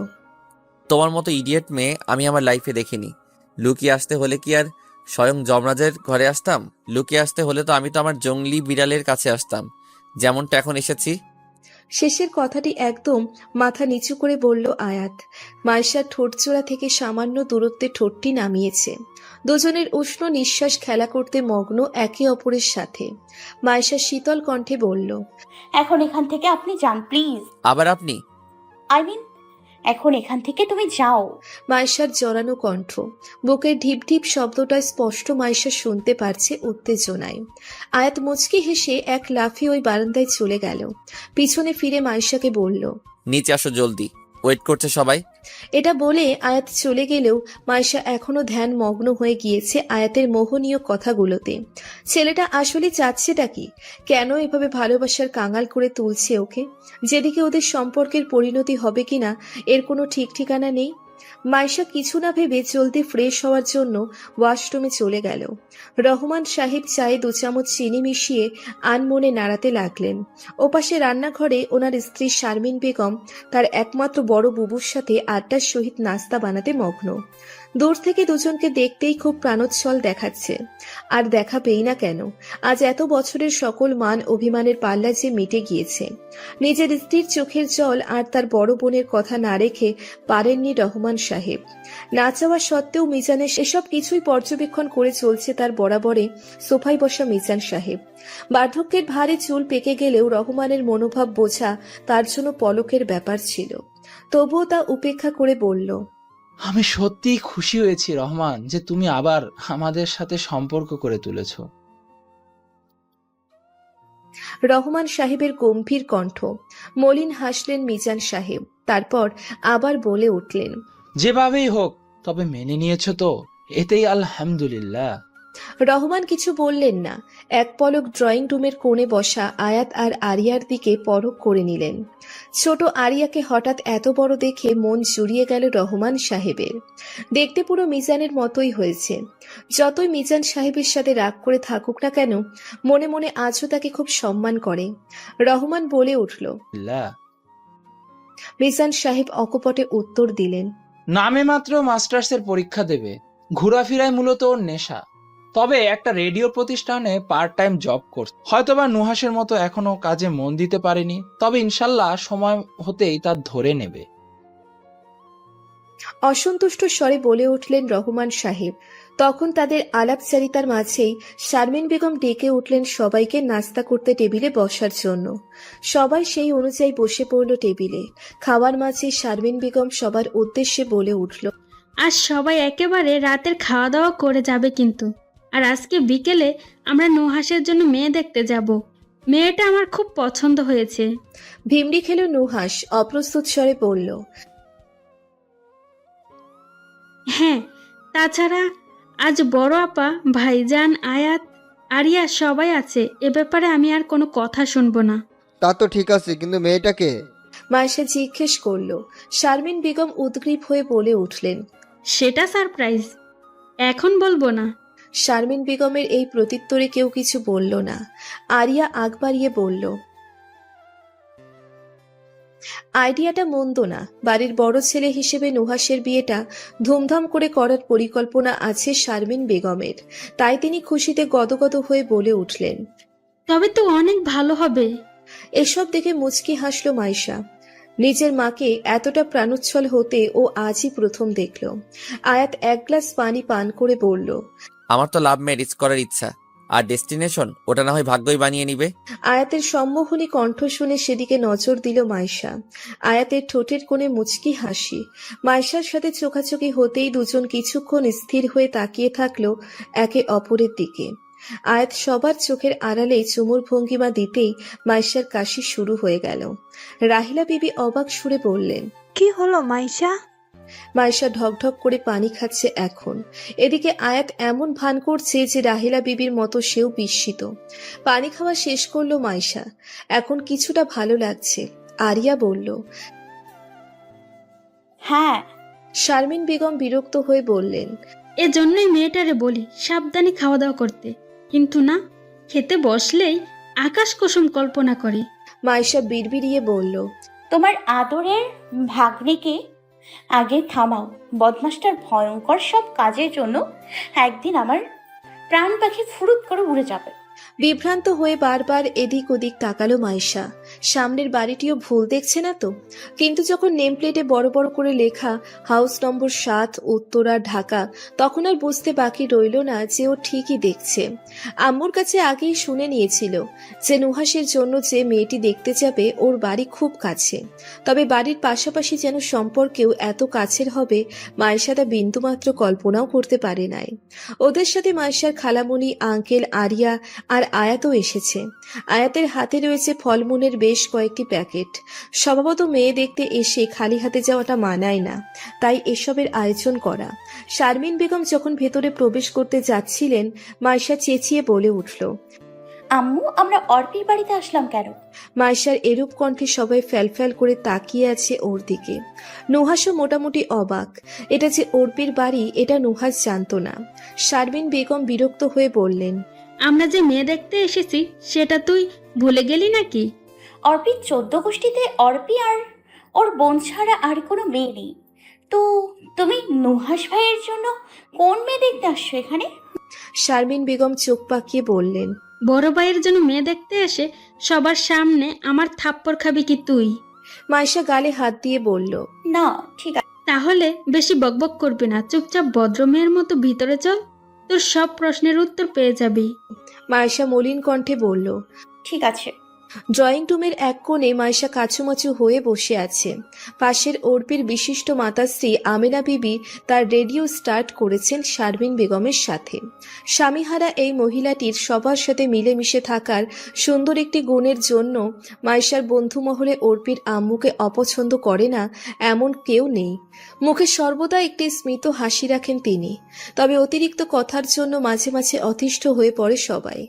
তোমার মতো ইডিয়েট মেয়ে আমি আমার লাইফে দেখিনি। লুকিয়ে আসতে হলে কি আর স্বয়ং যমরাজের ঘরে আসতাম? লুকিয়ে আসতে হলে তো আমি তো আমার জঙ্গলি বিড়ালের কাছে আসতাম, যেমনটা এখন এসেছি। শেষের কথাটি একদম মাথা নিচু করে বলল আয়াত। মাইশার ঠোঁটচোরা থেকে সামান্য দূরত্বে ঠোঁটটি নামিয়েছে। দুজনের উষ্ণ নিঃশ্বাস খেলা করতে মগ্ন একে অপরের সাথে। মাইশা শীতল কণ্ঠে বলল, এখন এখান থেকে আপনি যান প্লিজ। আবার আপনি? আই মিন, এখন এখান থেকে তুমি যাও। মাইশার জড়ানো কণ্ঠ, বুকের ঢিপ ঢিপ শব্দটা স্পষ্ট মাইশা শুনতে পারছে উত্তেজনায়। আয়াত মুচকি হেসে এক লাফে ওই বারান্দায় চলে গেল। পিছনে ফিরে মাইশাকে বলল, নিচে আসো জলদি, ওয়েট করছে সবাই। এটা বলে আয়াত চলে গেলেও মাইশা এখনো ধ্যান মগ্ন হয়ে গিয়েছে আয়াতের মোহনীয় কথাগুলোতে। ছেলেটা আসলে চাচ্ছেটা কি? কেন এভাবে ভালোবাসার কাঙাল করে তুলছে ওকে, যেদিকে ওদের সম্পর্কের পরিণতি হবে কিনা এর কোনো ঠিক ঠিকানা নেই। মাইশা কিছু না ভেবে জলদি ফ্রেশ হওয়ার জন্য ওয়াশরুমে চলে গেল। রহমান সাহেব চায়ে 2 চামচ চিনি মিশিয়ে আনমনে নাড়াতে লাগলেন। ওপাশে রান্নাঘরে ওনার স্ত্রী শারমিন বেগম তার একমাত্র বড় বুবুর সাথে আড্ডার সহিত নাস্তা বানাতে মগ্ন। দূর থেকে দুজনকে দেখতেই খুব প্রাণোচ্ছল দেখাচ্ছে। আর দেখাবেই না কেন, আজ এত বছরের সকল মান অভিমানের পাল্লা যে মিটে গিয়েছে। নিজের স্ত্রীর চোখের জল আর তার বড় বোনের কথা না রেখে পারেননি রহমান রহমান সাহেব। না চাওয়া সত্ত্বেও মিজানের এসব কিছুই পর্যবেক্ষণ করে চলছে তার বরাবরে সোফায় বসা মিজান সাহেব। বার্ধক্যের ভারে চুল পেকে গেলেও রহমানের মনোভাব বোঝা তার জন্য পলকের ব্যাপার ছিল। তবুও তা উপেক্ষা করে বলল, আমি সত্যিই খুশি হয়েছি রহমান যে তুমি আবার আমাদের সাথে সম্পর্ক করে তুলেছ। রহমান সাহেবের গম্ভীর কণ্ঠ। মলিন হাসলেন মিজান সাহেব, তারপর আবার বলে উঠলেন, যেভাবেই হোক তবে মেনে নিয়েছ তো, এতেই আলহামদুলিল্লাহ। রহমান কিছু বললেন না। এক পলক ড্রয়িং রুমের কোণে বসা আয়াত আর আরিয়ার দিকে পরখ করে নিলেন। ছোট আরিয়াকে হঠাৎ এত বড় দেখে মন জুড়িয়ে গেল রহমান সাহেবের। দেখতে পুরো মিজানের মতোই হয়েছে। যতই মিজান সাহেবের সাথে রাগ করে থাকুক না কেন, মনে মনে আজও তাকে খুব সম্মান করে। রহমান বলে উঠল। মিজান সাহেব অকপটে উত্তর দিলেন, নামে মাত্র মাস্টার্সের পরীক্ষা দেবে, ঘোরাফেরায় মূলত ওর নেশা। তবে একটা রেডিও প্রতিষ্ঠানে পার্ট টাইম জব করছে। হয়তোবা নুহাসের মতো এখনো কাজে মন দিতে পারেনি, তবে ইনশাল্লাহ সময় হতেই তা ধরে নেবে। অসন্তুষ্ট স্বরে বলে উঠলেন রহমান সাহেব। তখন তাদের আলাপচারিতার মাঝেই শারমিন বেগম ডেকে উঠলেন সবাইকে নাস্তা করতে টেবিলে বসার জন্য। সবাই সেই অনুযায়ী বসে পড়ল টেবিলে। খাওয়ার মাঝে শারমিন বেগম সবার উদ্দেশ্যে বলে উঠল, আজ সবাই একেবারে রাতের খাওয়া দাওয়া করে যাবে কিন্তু। আর আজকে বিকেলে আমরা নুহাসের জন্য মেয়ে দেখতে যাব। মেয়েটা আমার খুব পছন্দ হয়েছে। ভিমড়ি খেল নুহাস, অপ্রস্তুত স্বরে বলল, হ্যাঁ, তাছাড়া আজ বড় আপা, ভাইজান, আয়াত, আরিয়া সবাই আছে। এ ব্যাপারে আমি আর কোনো কথা শুনবো না। তা তো ঠিক আছে, কিন্তু মেয়েটাকে? মায়েশা জিজ্ঞেস করল। শারমিন বেগম উদ্গ্রীব হয়ে বলে উঠলেন, সেটা সারপ্রাইজ, এখন বলবো না। শারমিন বেগমের এই প্রত্যুত্তরে কেউ কিছু বলল না। আরিয়া আগ বাড়িয়ে বলল, আইডিয়াটা মন্দ না। বাড়ির বড় ছেলে হিসেবে নুহাসের বিয়েটা ধুমধাম করে করার পরিকল্পনা আছে শারমিন বেগমের। তাই তিনি খুশিতে গদগদ হয়ে বলে উঠলেন, তবে তো অনেক ভালো হবে। এসব দেখে মুচকি হাসল মাইশা। নিজের মাকে এতটা প্রাণোচ্ছল হতে ও আজই প্রথম দেখল। আয়াত এক গ্লাস পানি পান করে বলল, আমার তো লাভ ম্যারেজ করার ইচ্ছা, আর ডেস্টিনেশন ওটা না হয় ভাগ্যই বানিয়ে নিবে। আয়াতের সম্মোহনী কণ্ঠ শুনে সেদিকে নজর দিল মাইশা। আয়াতের ঠোঁটের কোণে মুচকি হাসি। মাইশার সাথে চোখাচোখি হতেই দুজন কিছুক্ষণ স্থির হয়ে তাকিয়ে থাকলো একে অপরের দিকে। আয়াত সবার চোখের আড়ালেই চুমুর ভঙ্গিমা দিতেই মাইশার কাশি শুরু হয়ে গেল। রাহিলা বিবি অবাক সুরে বললেন, কি হলো মাইশা? মাইশা ঢকঢক করে পানি খাচ্ছে এখন। এদিকে আয়াত এমন ভান করছে যে রাহিলা বিবির মতো সেও বিস্মিত। পানি খাওয়া শেষ করলো মাইশা। এখন কিছুটা ভালো লাগছে। আরিয়া বলল, হ্যাঁ। শারমিন বেগম বিরক্ত হয়ে বললেন, এজন্যই মেয়েটারে বলি সাবধানে খাওয়া দাওয়া করতে, কিন্তু না, খেতে বসলেই আকাশ কুসুম কল্পনা করে। মাইশা বিড়বিড়িয়ে বলল, তোমার আদরের ভাগ্নিকে আগে থামাও। বদমাসটার ভয়ঙ্কর সব কাজের জন্য একদিন আমার প্রাণ পাখি ফুরুত করে উড়ে যাবে। বিভ্রান্ত হয়ে বারবার এদিক ওদিক তাকালো মাইশা। সামনের বাড়িটিও ভুল দেখছে না তো? কিন্তু যখন নেম প্লেটে বড় বড় করে লেখা হাউস নম্বর ৭ উত্তরা ঢাকা, তখন আর বুঝতে বাকি রইল না যে ও ঠিকই দেখছে। আম্মুর কাছে আগেই শুনে নিয়েছিল যে নুহাসের জন্য যে মেয়েটি দেখতে যাবে ওর বাড়ি খুব কাছে। তবে বাড়ির পাশাপাশি যেন সম্পর্কেও এত কাছের হবে মাইশা তা বিন্দুমাত্র কল্পনাও করতে পারে নাই। ওদের সাথে মাইশার খালামণি, আঙ্কেল, আরিয়া আর আয়াতও এসেছে। আয়াতের হাতে রয়েছে ফলমূলের বেশ কয়েকটি প্যাকেট। স্বভাবত মেয়ে দেখতে এসে খালি হাতে যাওয়াটা মানায় না, তাই এসবের আয়োজন করা। শারমিন বেগম যখন ভেতরে প্রবেশ করতে যাচ্ছিলেন, মাইশা চেঁচিয়ে বলে উঠল, আম্মু, আমরা অর্পির বাড়িতে আসলাম কেন? মাইশার এরূপ কণ্ঠে সবাই ফ্যালফ্যাল করে তাকিয়ে আছে ওর দিকে। নুহাসও মোটামুটি অবাক। এটা যে অর্পির বাড়ি এটা নুহাস জানতো না। শারমিন বেগম বিরক্ত হয়ে বললেন, আমরা যে মেয়ে দেখতে এসেছি সেটা তুই ভুলে গেলি নাকি? অর্পির 14 গোষ্ঠীতে অর্পি আর ওর বোন ছাড়া আর কোনো মেয়ে নেই। তো তুমি নুহাস ভাইয়ের জন্য কোন মেয়ে দেখতে আসছো এখানে? শারমিন বেগম চোখ পাকিয়ে বললেন, বড় ভাইয়ের জন্য মেয়ে দেখতে এসে সবার সামনে আমার থাপ্পড় খাবি কি তুই? মাইশা গালে হাত দিয়ে বলল, না, ঠিক আছে। তাহলে বেশি বকবক করবি না, চুপচাপ ভদ্র মেয়ের মতো ভিতরে চল, তোর সব প্রশ্নের উত্তর পেয়ে যাবি। মায়েশা মলিন কণ্ঠে বলল। ঠিক আছে। ড্রয়িং রুমের এক কোণে মায়েশা কাছুমাচু হয়ে বসে আছে। পাশের অর্পির বিশিষ্ট মাতাশ্রী আমেনা বিবি তার রেডিও স্টার্ট করেছেন শারমিন বেগমের সাথে। স্বামীহারা এই মহিলাটির সবার সাথে মিলেমিশে থাকার সুন্দর একটি গুণের জন্য মায়েশার বন্ধু মহলে অর্পির আম্মুকে অপছন্দ করে না এমন কেউ নেই। মুখে সর্বদা একটি স্মিত হাসি রাখেন তিনি। তবে অতিরিক্ত কথার জন্য মাঝে মাঝে অতিষ্ঠ হয়ে পড়ে সবাই।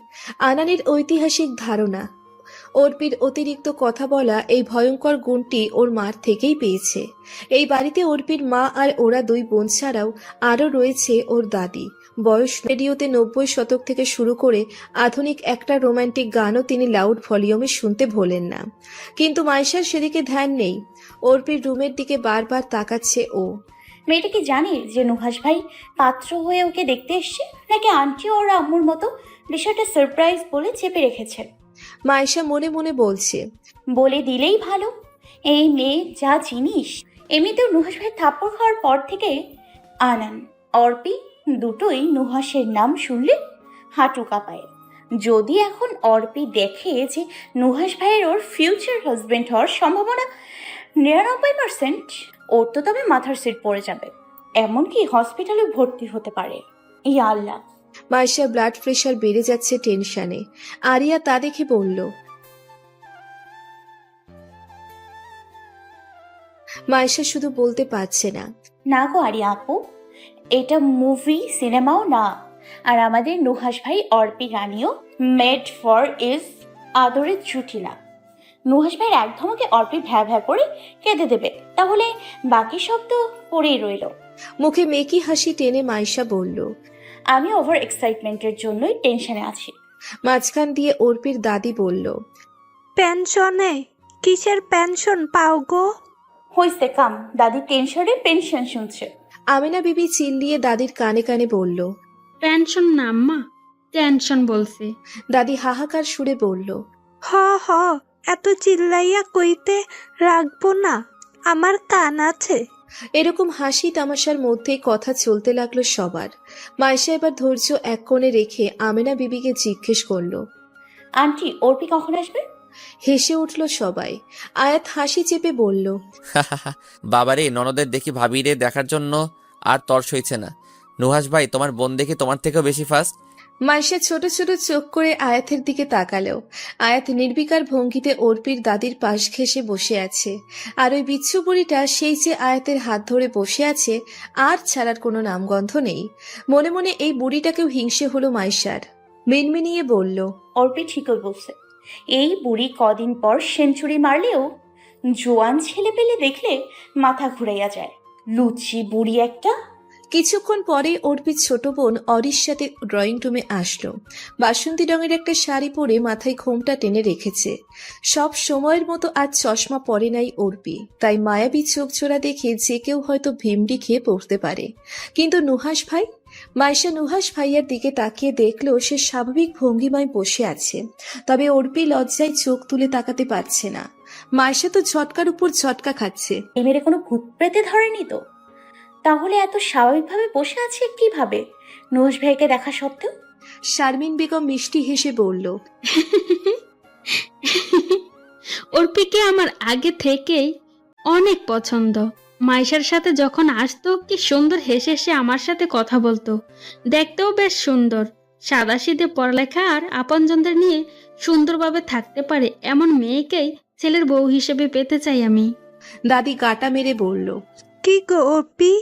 আনানের ঐতিহাসিক ধারণা, অর্পির অতিরিক্ত কথা বলা এই ভয়ঙ্কর গুণটি ওর মার থেকেই পেয়েছে। এই বাড়িতে অর্পির মা আর ওরা দুই বোন ছাড়াও আরও রয়েছে ওর দাদি। বয়স রেডিওতে 90 শতক থেকে শুরু করে আধুনিক একটা রোমান্টিক গানও তিনি লাউড ভলিউমে শুনতে ভোলেন না। কিন্তু মায়েশার সেদিকে ধ্যান নেই। অর্পির রুমের দিকে বারবার তাকাচ্ছে ও। মেয়েটা কি জানে যে নুহাস ভাই পাত্র হয়ে ওকে দেখতে এসছে, নাকি আন্টি ওর আম্মুর মতো বিষয়টা সারপ্রাইজ বলে চেপে রেখেছে? মায়েশা মনে মনে বলছে, বলে দিলেই ভালো। এই মেয়ে যা জিনিস। এমনিতেও নুহাস ভাই থাপ্পড় খাওয়ার পর থেকে আনান অর্পি দুটোই নুহাসের নাম শুনলে হাঁটু কাঁপায়। যদি এখন অর্পি দেখে যে নুহাস ভাইয়ের ওর ফিউচার হাজবেন্ড হওয়ার সম্ভাবনা 99%, ওর তো তবে মাথার সিট পড়ে যাবে, এমনকি হসপিটালে ভর্তি হতে পারে। ইয়া আল্লাহ। মায়েশার ব্লাড প্রেশার বেড়ে যাচ্ছে টেনশনে। আরিয়া তা দেখে বলল। মায়েশা শুধু বলতে পারছে না। না গো আরিয়া আপু, এটা মুভি সিনেমাও না। আর আমাদের নুহাস ভাই অর্পি রানীও মেড ফর ইজ আদরের জুটিলা। নুহাস ভাইয়ের এক ধমকে অর্পি ভ্যা ভ্যা করে কেঁদে দেবে, তাহলে বাকি সব তো পড়েই রইল। মুখে মেকি হাসি টেনে মায়েশা বলল। আমি ওভার এক্সাইটমেন্টের জন্যই টেনশনে আছি। মাঝখান দিয়ে অর্পির দাদি বলল। পেনশনে? কিসের পেনশন পাও গো? হইছে কাম, দাদি টেনশনে পেনশন শুনছে। আমিনা বিবি চিল্লিয়ে দাদির কানে কানে বলল। পেনশন না আম্মা, টেনশন বলছে। দাদি হাহাকার সুরে বলল। হ হ, এত চিল্লাইয়া কইতে রাখবো না, আমার কান আছে। এরকম হাসি তামাশার মধ্যেই কথা চলতে লাগলো সবার। মায়েশা এবার ধৈর্য এক কোণে রেখে আমেনা বিবিকে জিজ্ঞেস করলো। আন্টি অর্পি কখন আসবে? হেসে উঠল সবাই। আয়াত হাসি চেপে বলল। বাবারে, ননদের দেখি ভাবিরে দেখার জন্য আর তর্স হইছে না। নুহাস ভাই, তোমার বোন দেখি তোমার থেকেও বেশি ফাস্ট। মায়েশা ছোট ছোট চোখ করে আয়াতের দিকে তাকালো। আয়াত নির্বিকার ভঙ্গিতে অর্পির দাদির পাশ ঘেঁষে বসে আছে। আর ওই বিচ্ছু বুড়িটা সেই যে আয়াতের হাত ধরে বসে আছে, আর ছাড়ার কোনো নামগন্ধ নেই। মনে মনে এই বুড়িটাকেও হিংসে হলো মায়েশার। মিনমিনিয়ে বলল। অর্পি ঠিকই বলছে, এই বুড়ি কদিন পর সেঞ্চুরি মারলেও জোয়ান ছেলে পেলে দেখলে মাথা ঘুরাইয়া যায়। লুচি বুড়ি একটা। কিছুক্ষণ পরে অর্পির ছোট বোন অরির সাথে ড্রয়িং রুমে আসলো। বাসন্তী রঙের একটা শাড়ি পরে মাথায় ঘোমটা টেনে রেখেছে। সব সময়ের মতো আজ চশমা পরে নাই অর্পি, তাই মায়াবী চোখ জোড়া দেখে যে কেউ হয়তো ভিমড়ি খেয়ে পড়তে পারে। কিন্তু নুহাস ভাই? মায়েশা নুহাস ভাইয়ার দিকে তাকিয়ে দেখলো সে স্বাভাবিক ভঙ্গিমায় বসে আছে, তবে অর্পি লজ্জায় চোখ তুলে তাকাতে পারছে না। মায়েশা তো ঝটকার উপর ঝটকা খাচ্ছে। এ মেরে কোনো ভূত প্রেতে ধরেনি তো? তাহলে এত স্বাভাবিকভাবে বসে আছে কিভাবে নুহাস ভাইকে দেখা সত্ত্বেও? শারমিন বেগম মিষ্টি হেসে বলল। অর্পিকে আমার আগে থেকেই অনেক পছন্দ। মাইশার সাথে যখন আসতো কি সুন্দর হেসে হেসে আমার সাথে কথা বলতো, দেখতেও বেশ সুন্দর। সাদাসিধে পড়ালেখা আর আপনজনদের নিয়ে সুন্দরভাবে থাকতে পারে এমন মেয়েকেই ছেলের বউ হিসেবে পেতে চাই আমি। দাদি গাটা মেরে বলল। কি গো অর্পি,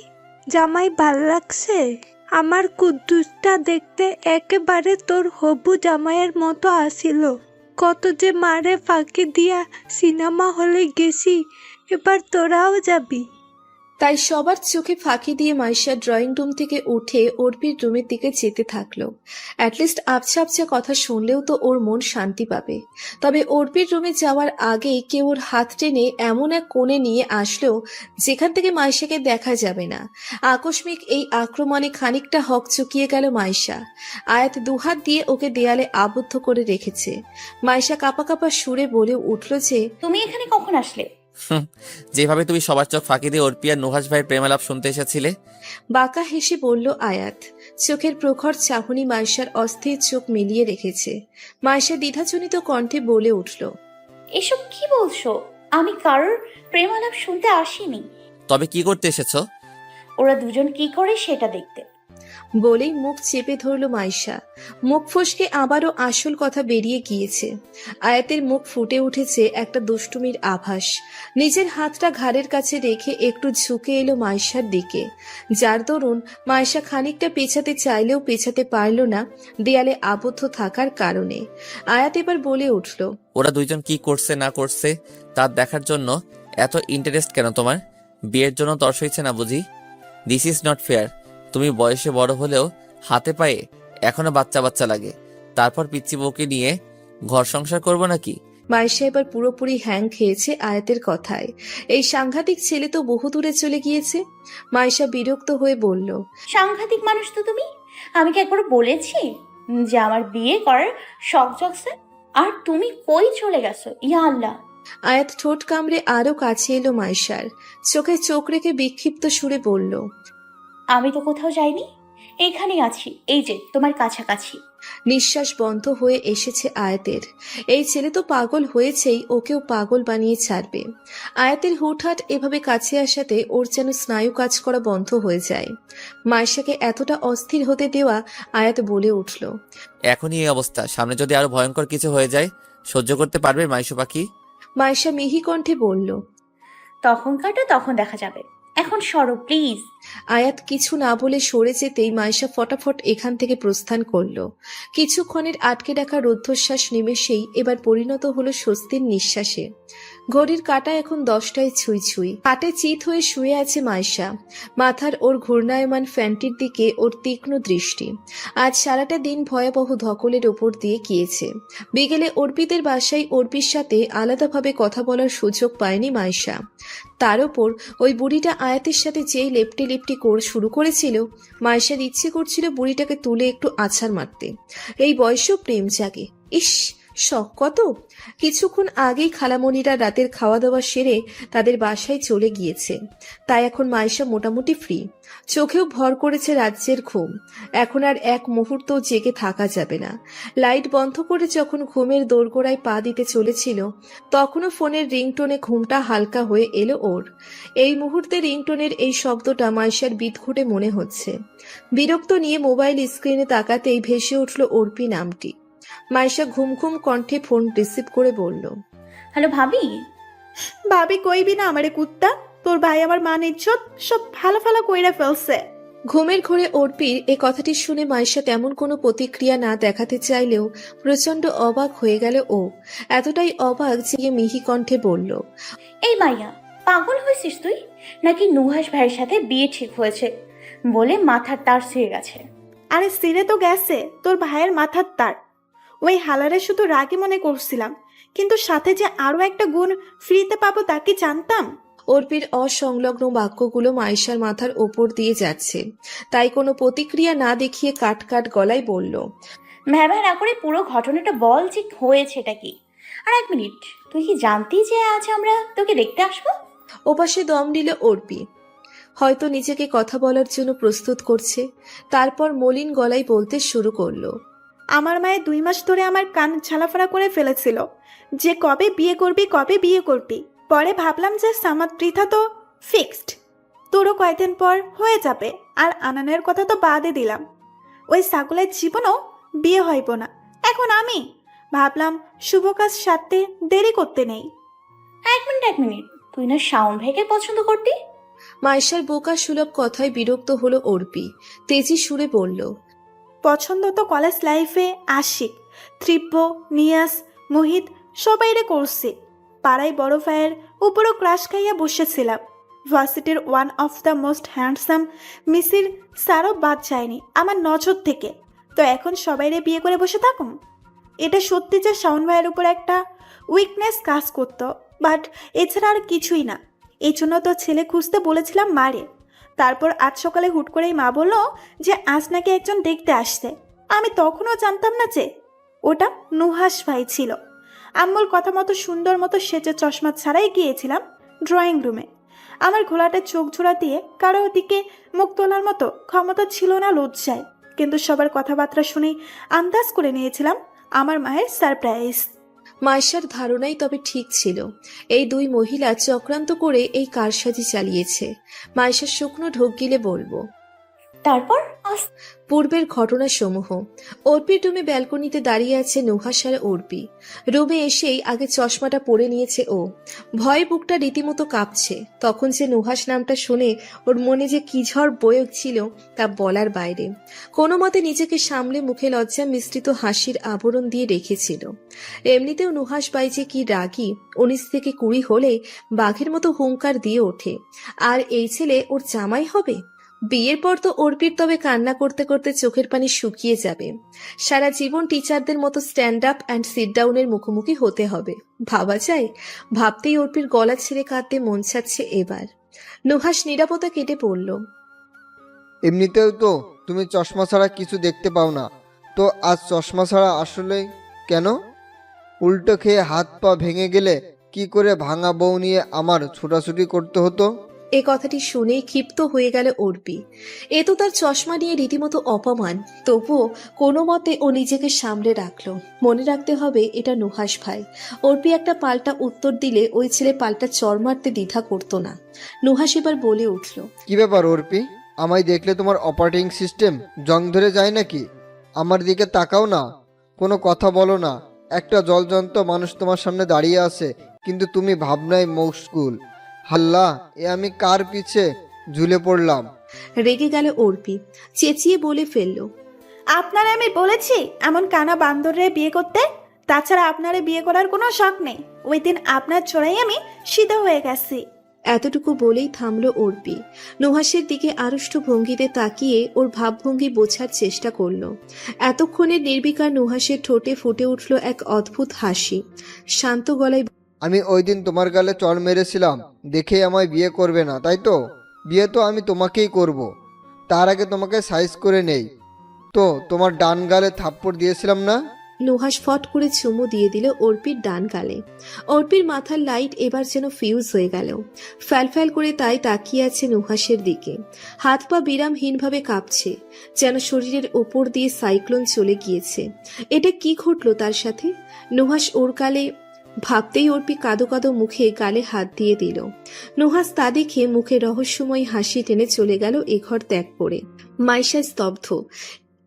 জামাই ভাল লাগছে? আমার কুদ্দুসটা দেখতে একেবারে তোর হবু জামাইয়ের মতো আসিল। কত যে মারে ফাঁকি দিয়া সিনেমা হলে গেছি, এবার তোরাও যাবি। তাই সবার চোখে ফাঁকি দিয়ে মাইশা ড্রয়িং রুম থেকে উঠে অর্পির রুমের দিকে যেতে থাকলো। অ্যাটলিস্ট আবছা আবছা কথা শুনলেও তো ওর মন শান্তি পাবে। তবে অর্পির রুমে যাওয়ার আগেই কেউ ওর হাত টেনে এমন এক কোণে নিয়ে আসলো যেখান থেকে মাইশাকে দেখা যাবে না। আকস্মিক এই আক্রমণে খানিকটা হক চুকিয়ে গেল মাইশা। আয়াত দুহাত দিয়ে ওকে দেয়ালে আবদ্ধ করে রেখেছে। মাইশা কাঁপা কাঁপা সুরে বলে উঠল যে, তুমি এখানে কখন আসলে? হুম, যেভাবে তুমি সবার চোখ ফাঁকি দিয়ে অর্পি আর নুহাস ভাইয়ের প্রেমালাপ শুনতে এসেছিলে। বাঁকা হেসে বলল আয়াত। চোখের প্রখর চাহনি মাইশার অস্থির চোখ মিলিয়ে রেখেছে। মাইশা দ্বিধাজনিত কণ্ঠে বলে উঠল, এসব কি বলছো? আমি কারোর প্রেম আলাপ শুনতে আসিনি। তবে কি করতে এসেছো? ওরা দুজন কি করে সেটা দেখতে। বলেই মুখ চেপে ধরল মাইশা। মুখ ফসকে আবারও আসল কথা বেরিয়ে গিয়েছে। আয়াতের মুখ ফুটে উঠেছে একটা দুষ্টুমির আভাস। নিজের হাতটা ঘাড়ের কাছে রেখে একটু ঝুঁকে এলো মাইশার দিকে, যার দরুন মাইশা খানিকটা পেছাতে চাইলেও পেছাতে পারল না দেয়ালে আবদ্ধ থাকার কারণে। আয়াত এবার বলে উঠল, ওরা দুইজন কি করছে না করছে তা দেখার জন্য এত ইন্টারেস্ট কেন তোমার? বিয়ের জন্য তর্স হয়েছে না বুঝি? This is not fair. তুমি বয়সে বড় হলেও হাতে পায়ে এখনো বাচ্চা বাচ্চা লাগে, তারপর পিচ্চি বউকে নিয়ে ঘর সংসার করবো নাকি? মাইশা এবার পুরোপুরি হ্যাং খেয়েছে আয়াতের কথায়। এই সাংঘাতিক ছেলে তো বহু দূরে চলে গিয়েছে। মাইশা বিরক্ত হয়ে বলল, সাংঘাতিক মানুষ তো তুমি। আমি কি একবার বলেছি যে আমার বিয়ে করার শখ জাগছে? আর তুমি কই চলে গেছো? ইয়া আল্লাহ! আয়াত ঠোঁট কামড়ে আরো কাছে এলো মাইশার। চোখে চোখ রেখে বিক্ষিপ্ত সুরে বলল, আমি তো কোথাও যাইনি, এইখানেই আছি, এই যে তোমার কাছাকাছি। নিঃশ্বাস বন্ধ হয়ে এসেছে আয়াতের। এই ছেলে তো পাগল হয়েছেই, ওকেও পাগল বানিয়ে ছাড়বে। আয়াতের হুটহাট এভাবে কাছে আসাতে ওর যেন স্নায়ু কাজ করা বন্ধ হয়ে যায়। মাইশাকে এতটা অস্থির হতে দেওয়া আয়াত বলে উঠল, এখনই এই অবস্থা, সামনে যদি আরো ভয়ঙ্কর কিছু হয়ে যায় সহ্য করতে পারবে মাইশু পাখি? মাইশা মিহি কণ্ঠে বলল, তখনকারটা তখন দেখা যাবে, এখন সরো প্লিজ। আয়াত কিছু না বলে সরে যেতেই মাইশা ফটাফট এখান থেকে প্রস্থান করল। কিছুক্ষণের আটকে রাখা রুদ্ধশ্বাস নিমেষেই এবার পরিণত হলো স্বস্তির নিঃশ্বাসে। ঘড়ির কাঁটা এখন 10টায় ছুঁই ছুঁই। হাটে চিত হয়ে শুয়ে আছে মাইশা। মাথার ওর ঘূর্ণায়মান ফ্যানটির দিকে ওর তীক্ষ্ণ দৃষ্টি। আজ সারাটা দিন ভয়াবহ ধকলের ওপর দিয়ে গিয়েছে। বিকেলে অর্পিতের বাসায় অর্পির সাথে আলাদাভাবে কথা বলার সুযোগ পায়নি মাইশা। তার ওপর ওই বুড়িটা আয়াতের সাথে যেই লেপটি শুরু করেছিল, মাইশার ইচ্ছে করছিল বুড়িটাকে তুলে একটু আছাড় মারতে। এই বয়সেও প্রেম জাগে, ইস শখ কত! কিছুক্ষণ আগেই খালামণিরা রাতের খাওয়া দাওয়া সেরে তাদের বাসায় চলে গিয়েছে, তাই এখন মাইশা মোটামুটি ফ্রি। চোখেও ভর করেছে রাজ্যের ঘুম। এখন আর এক মুহূর্ত জেগে থাকা যাবে না। লাইট বন্ধ করে যখন ঘুমের দোরগোড়ায় পা দিতে চলেছিল, তখনও ফোনের রিংটোনে ঘুমটা হালকা হয়ে এলো ওর। এই মুহূর্তে রিংটোনের এই শব্দটা মাইশার বিদঘুটে মনে হচ্ছে। বিরক্ত নিয়ে মোবাইল স্ক্রিনে তাকাতেই ভেসে উঠল অর্পি নামটি। মাইশা ঘুম ঘুম কণ্ঠে ফোন রিসিভ করে বলল, হ্যালো ভাবি। ভাবি কইবি না আমারে কুত্তা, তোর ভাই আমার মান ইজ্জত সব ভালো ভালো কইরা ফেলছে। ঘুমের ঘোরে অর্পির এ কথাটি শুনে মাইশা তেমন কোনো প্রতিক্রিয়া না দেখাতে চাইলেও প্রচন্ড অবাক হয়ে গেল ও। এতটাই অবাক যে মিহি কণ্ঠে বলল, এই মাইয়া, পাগল হয়েছিস তুই? নাকি নুহাস ভাইয়ের সাথে বিয়ে ঠিক হয়েছে বলে মাথার তার ছিঁড়ে গেছে? আরে সিরে তো গেছে তোর ভাইয়ের মাথার তার। ওই হালারে শুধু রাগে মনে করছিলাম, কিন্তু সাথে যে আরো একটা গুণ ফ্রিতে পাবো তা কি জানতাম? অর্পির অসংলগ্ন বাক্যগুলো মাইশার মাথার ওপর দিয়ে যাচ্ছে, তাই কোনো প্রতিক্রিয়া না দেখিয়ে কাট কাট গলায় বলল, ভ্যাবা না করে পুরো ঘটনাটা বল যে হয়েছেটা কি। আর এক মিনিট, তুই কি জানতি যে আজ আমরা তোকে দেখতে আসবো? ওপাশে দম নিল অর্পি, হয়তো নিজেকে কথা বলার জন্য প্রস্তুত করছে। তারপর মলিন গলায় বলতে শুরু করলো, আমার মায়ের 2 মাস ধরে আমার কান ঝালাফালা করে ফেলেছিল যে কবে বিয়ে করবি কবে বিয়ে করবি। পরে ভাবলাম যে সামাদ পৃথা তো ফিক্সড, তোরও কয়েকদিন পর হয়ে যাবে। আর আনানের কথা তো বাদে দিলাম, ওই ছাগলের জীবনও বিয়ে হইব না। এখন আমি ভাবলাম শুভ কাজ সারতে দেরি করতে নেই। এক মিনিট, তুই না শাওন ভাইকে পছন্দ করতি? মাইশার বোকা সুলভ কথায় বিরক্ত হলো অর্পি। তেজি সুরে বলল, পছন্দ তো কলেজ লাইফে আশিক, ত্রিব্য, নিয়াস, মোহিত সবাইরে করছি। পাড়ায় বড় ভাইয়ের উপরও ক্রাশ খাইয়া বসেছিলাম। ভার্সিটির one of the most handsome Misir সারও বাদ যায়নি আমার নজর থেকে। তো এখন সবাইরে বিয়ে করে বসে থাকুম? এটা সত্যি যে শাওন ভাইয়ের উপর একটা উইকনেস কাজ করতো, বাট এছাড়া আর কিছুই না। এই জন্য তো ছেলে খুঁজতে বলেছিলাম মারে। তারপর আজ সকালে হুট করেই মা বলল যে আজ নাকি একজন দেখতে আসছে। আমি তখনও জানতাম না যে ওটা নুহাস ভাই ছিল। আম্মুর কথা মতো সুন্দর মতো সেজে চশমা ছাড়াই গিয়েছিলাম ড্রয়িং রুমে। আমার ঘোলাটে চোখ জোড়া দিয়ে কারো দিকে মুখ তোলার মতো ক্ষমতা ছিল না লজ্জায়, কিন্তু সবার কথাবার্তা শুনেই আন্দাজ করে নিয়েছিলাম আমার মায়ের সারপ্রাইজ। মাইশার ধারণাই তবে ঠিক ছিল। এই দুই মহিলা চক্রান্ত করে এই কারসাজি চালিয়েছে। মাইশার শুকনো ঢোক গিলে বলবো, তারপর পূর্বের ঘটনাসমূহ। অর্পির রুমে ব্যালকনিতে দাঁড়িয়ে আছে নুহাস আর অর্পি। রুমে এসেই আগে চশমাটা পরে নিয়েছে ও। ভয়ে বুকটা রীতিমতো কাঁপছে। তখন যে নুহাস নামটা শুনে ওর মনে যে কি ঝড় বয়ে ছিল তা বলার বাইরে। কোনো মতে নিজেকে সামলে মুখে লজ্জা মিশ্রিত হাসির আবরণ দিয়ে রেখেছিল। এমনিতেও নুহাস বাই যে কি রাগী, 19 থেকে 20 হলে বাঘের মতো হুঙ্কার দিয়ে ওঠে। আর এই ছেলে ওর জামাই হবে? বিয়ের পর তো অর্পির তবে কান্না করতে করতে চোখের পানি শুকিয়ে যাবে। সারা জীবন টিচারদের মতো স্ট্যান্ড আপ অ্যান্ড সিট ডাউনের মুখোমুখি হতে হবে। ভাবা যায়? ভাবতেই অর্পির গলা ছেড়ে কাঁদতে মন চাচ্ছে এবার। নুহাস নিরাপত্তা কেটে পড়ল, এমনিতেও তো তুমি চশমা ছাড়া কিছু দেখতে পাও না, তো আজ চশমা ছাড়া আসলে কেন? উল্টো খেয়ে হাত পা ভেঙে গেলে কি করে ভাঙা বউ নিয়ে আমার ছোটাছুটি করতে হতো? এ কথাটি শুনেই ক্ষিপ্ত হয়ে গেল অর্পি। এ তো তার চশমা নিয়ে রীতিমতো অপমান। তবুও কোনো মতে ও নিজেকে সামলে রাখলো। মনে রাখতে হবে এটা নুহাস ভাই। অর্পি একটা পাল্টা উত্তর দিলে ওই ছেলে পাল্টা চর মারতে দ্বিধা করতো না। নুহাস এবার বলে উঠল, কি ব্যাপার অর্পি, আমায় দেখলে তোমার অপারেটিং সিস্টেম জং ধরে যায় নাকি? আমার দিকে তাকাও না, কোনো কথা বলো না। একটা জলজন্ত মানুষ তোমার সামনে দাঁড়িয়ে আছে, কিন্তু তুমি ভাবনায় মশগুল। হাল্লা, এ আমি কার পিছে ঝুলে পড়লাম? রেগে গেল অর্পি। চেঁচিয়ে বলে ফেলল, আপনারে আমি বলেছি এমন কানা বান্দরে বিয়ে করতে? তাছাড়া আপনারে বিয়ে করার কোনো শখ নেই। ওই দিন আপনার চোরাই আমি সিধা হয়ে গেছি। এতটুকু বলেই থামলো অর্পি। নুহাসের দিকে আড়ষ্ট ভঙ্গিতে তাকিয়ে ওর ভাবভঙ্গি বোঝার চেষ্টা করলো। এতক্ষণে নির্বিকার নুহাসের ঠোঁটে ফুটে উঠল এক অদ্ভুত হাসি। শান্ত গলায়, আমি ওই দিন তোমার গালে চড় মেরেছিলাম দেখেই আমায় বিয়ে করবে না, তাই তো? বিয়ে তো আমি তোমাকেই করব। তার আগে তোমাকে সাইজ করে নেই তো। তোমার ডান গালে থাপ্পড় দিয়েছিলাম না? নুহাস ফট করে চুমু দিয়ে দিল অর্পির ডান গালে। অর্পির মাথার লাইট এবার যেন ফিউজ হয়ে গেল। ফ্যালফ্যাল করে তাই তাকিয়ে আছে নুহাসের দিকে। হাত পা বিরামহীনভাবে কাঁপছে, যেন শরীরের ওপর দিয়ে সাইক্লোন চলে গিয়েছে। এটা কি ঘটলো তার সাথে? নুহাস ওর গালে ভাবতেই অর্পি কাদো কাদো মুখে গালে হাত দিয়ে দিল। নুহাস তা দেখে মুখে রহস্যময় হাসি টেনে চলে গেল এ ঘর ত্যাগ করে। মাইশা স্তব্ধ।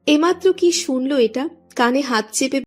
এমাত্র কি শুনলো এটা? কানে হাত চেপে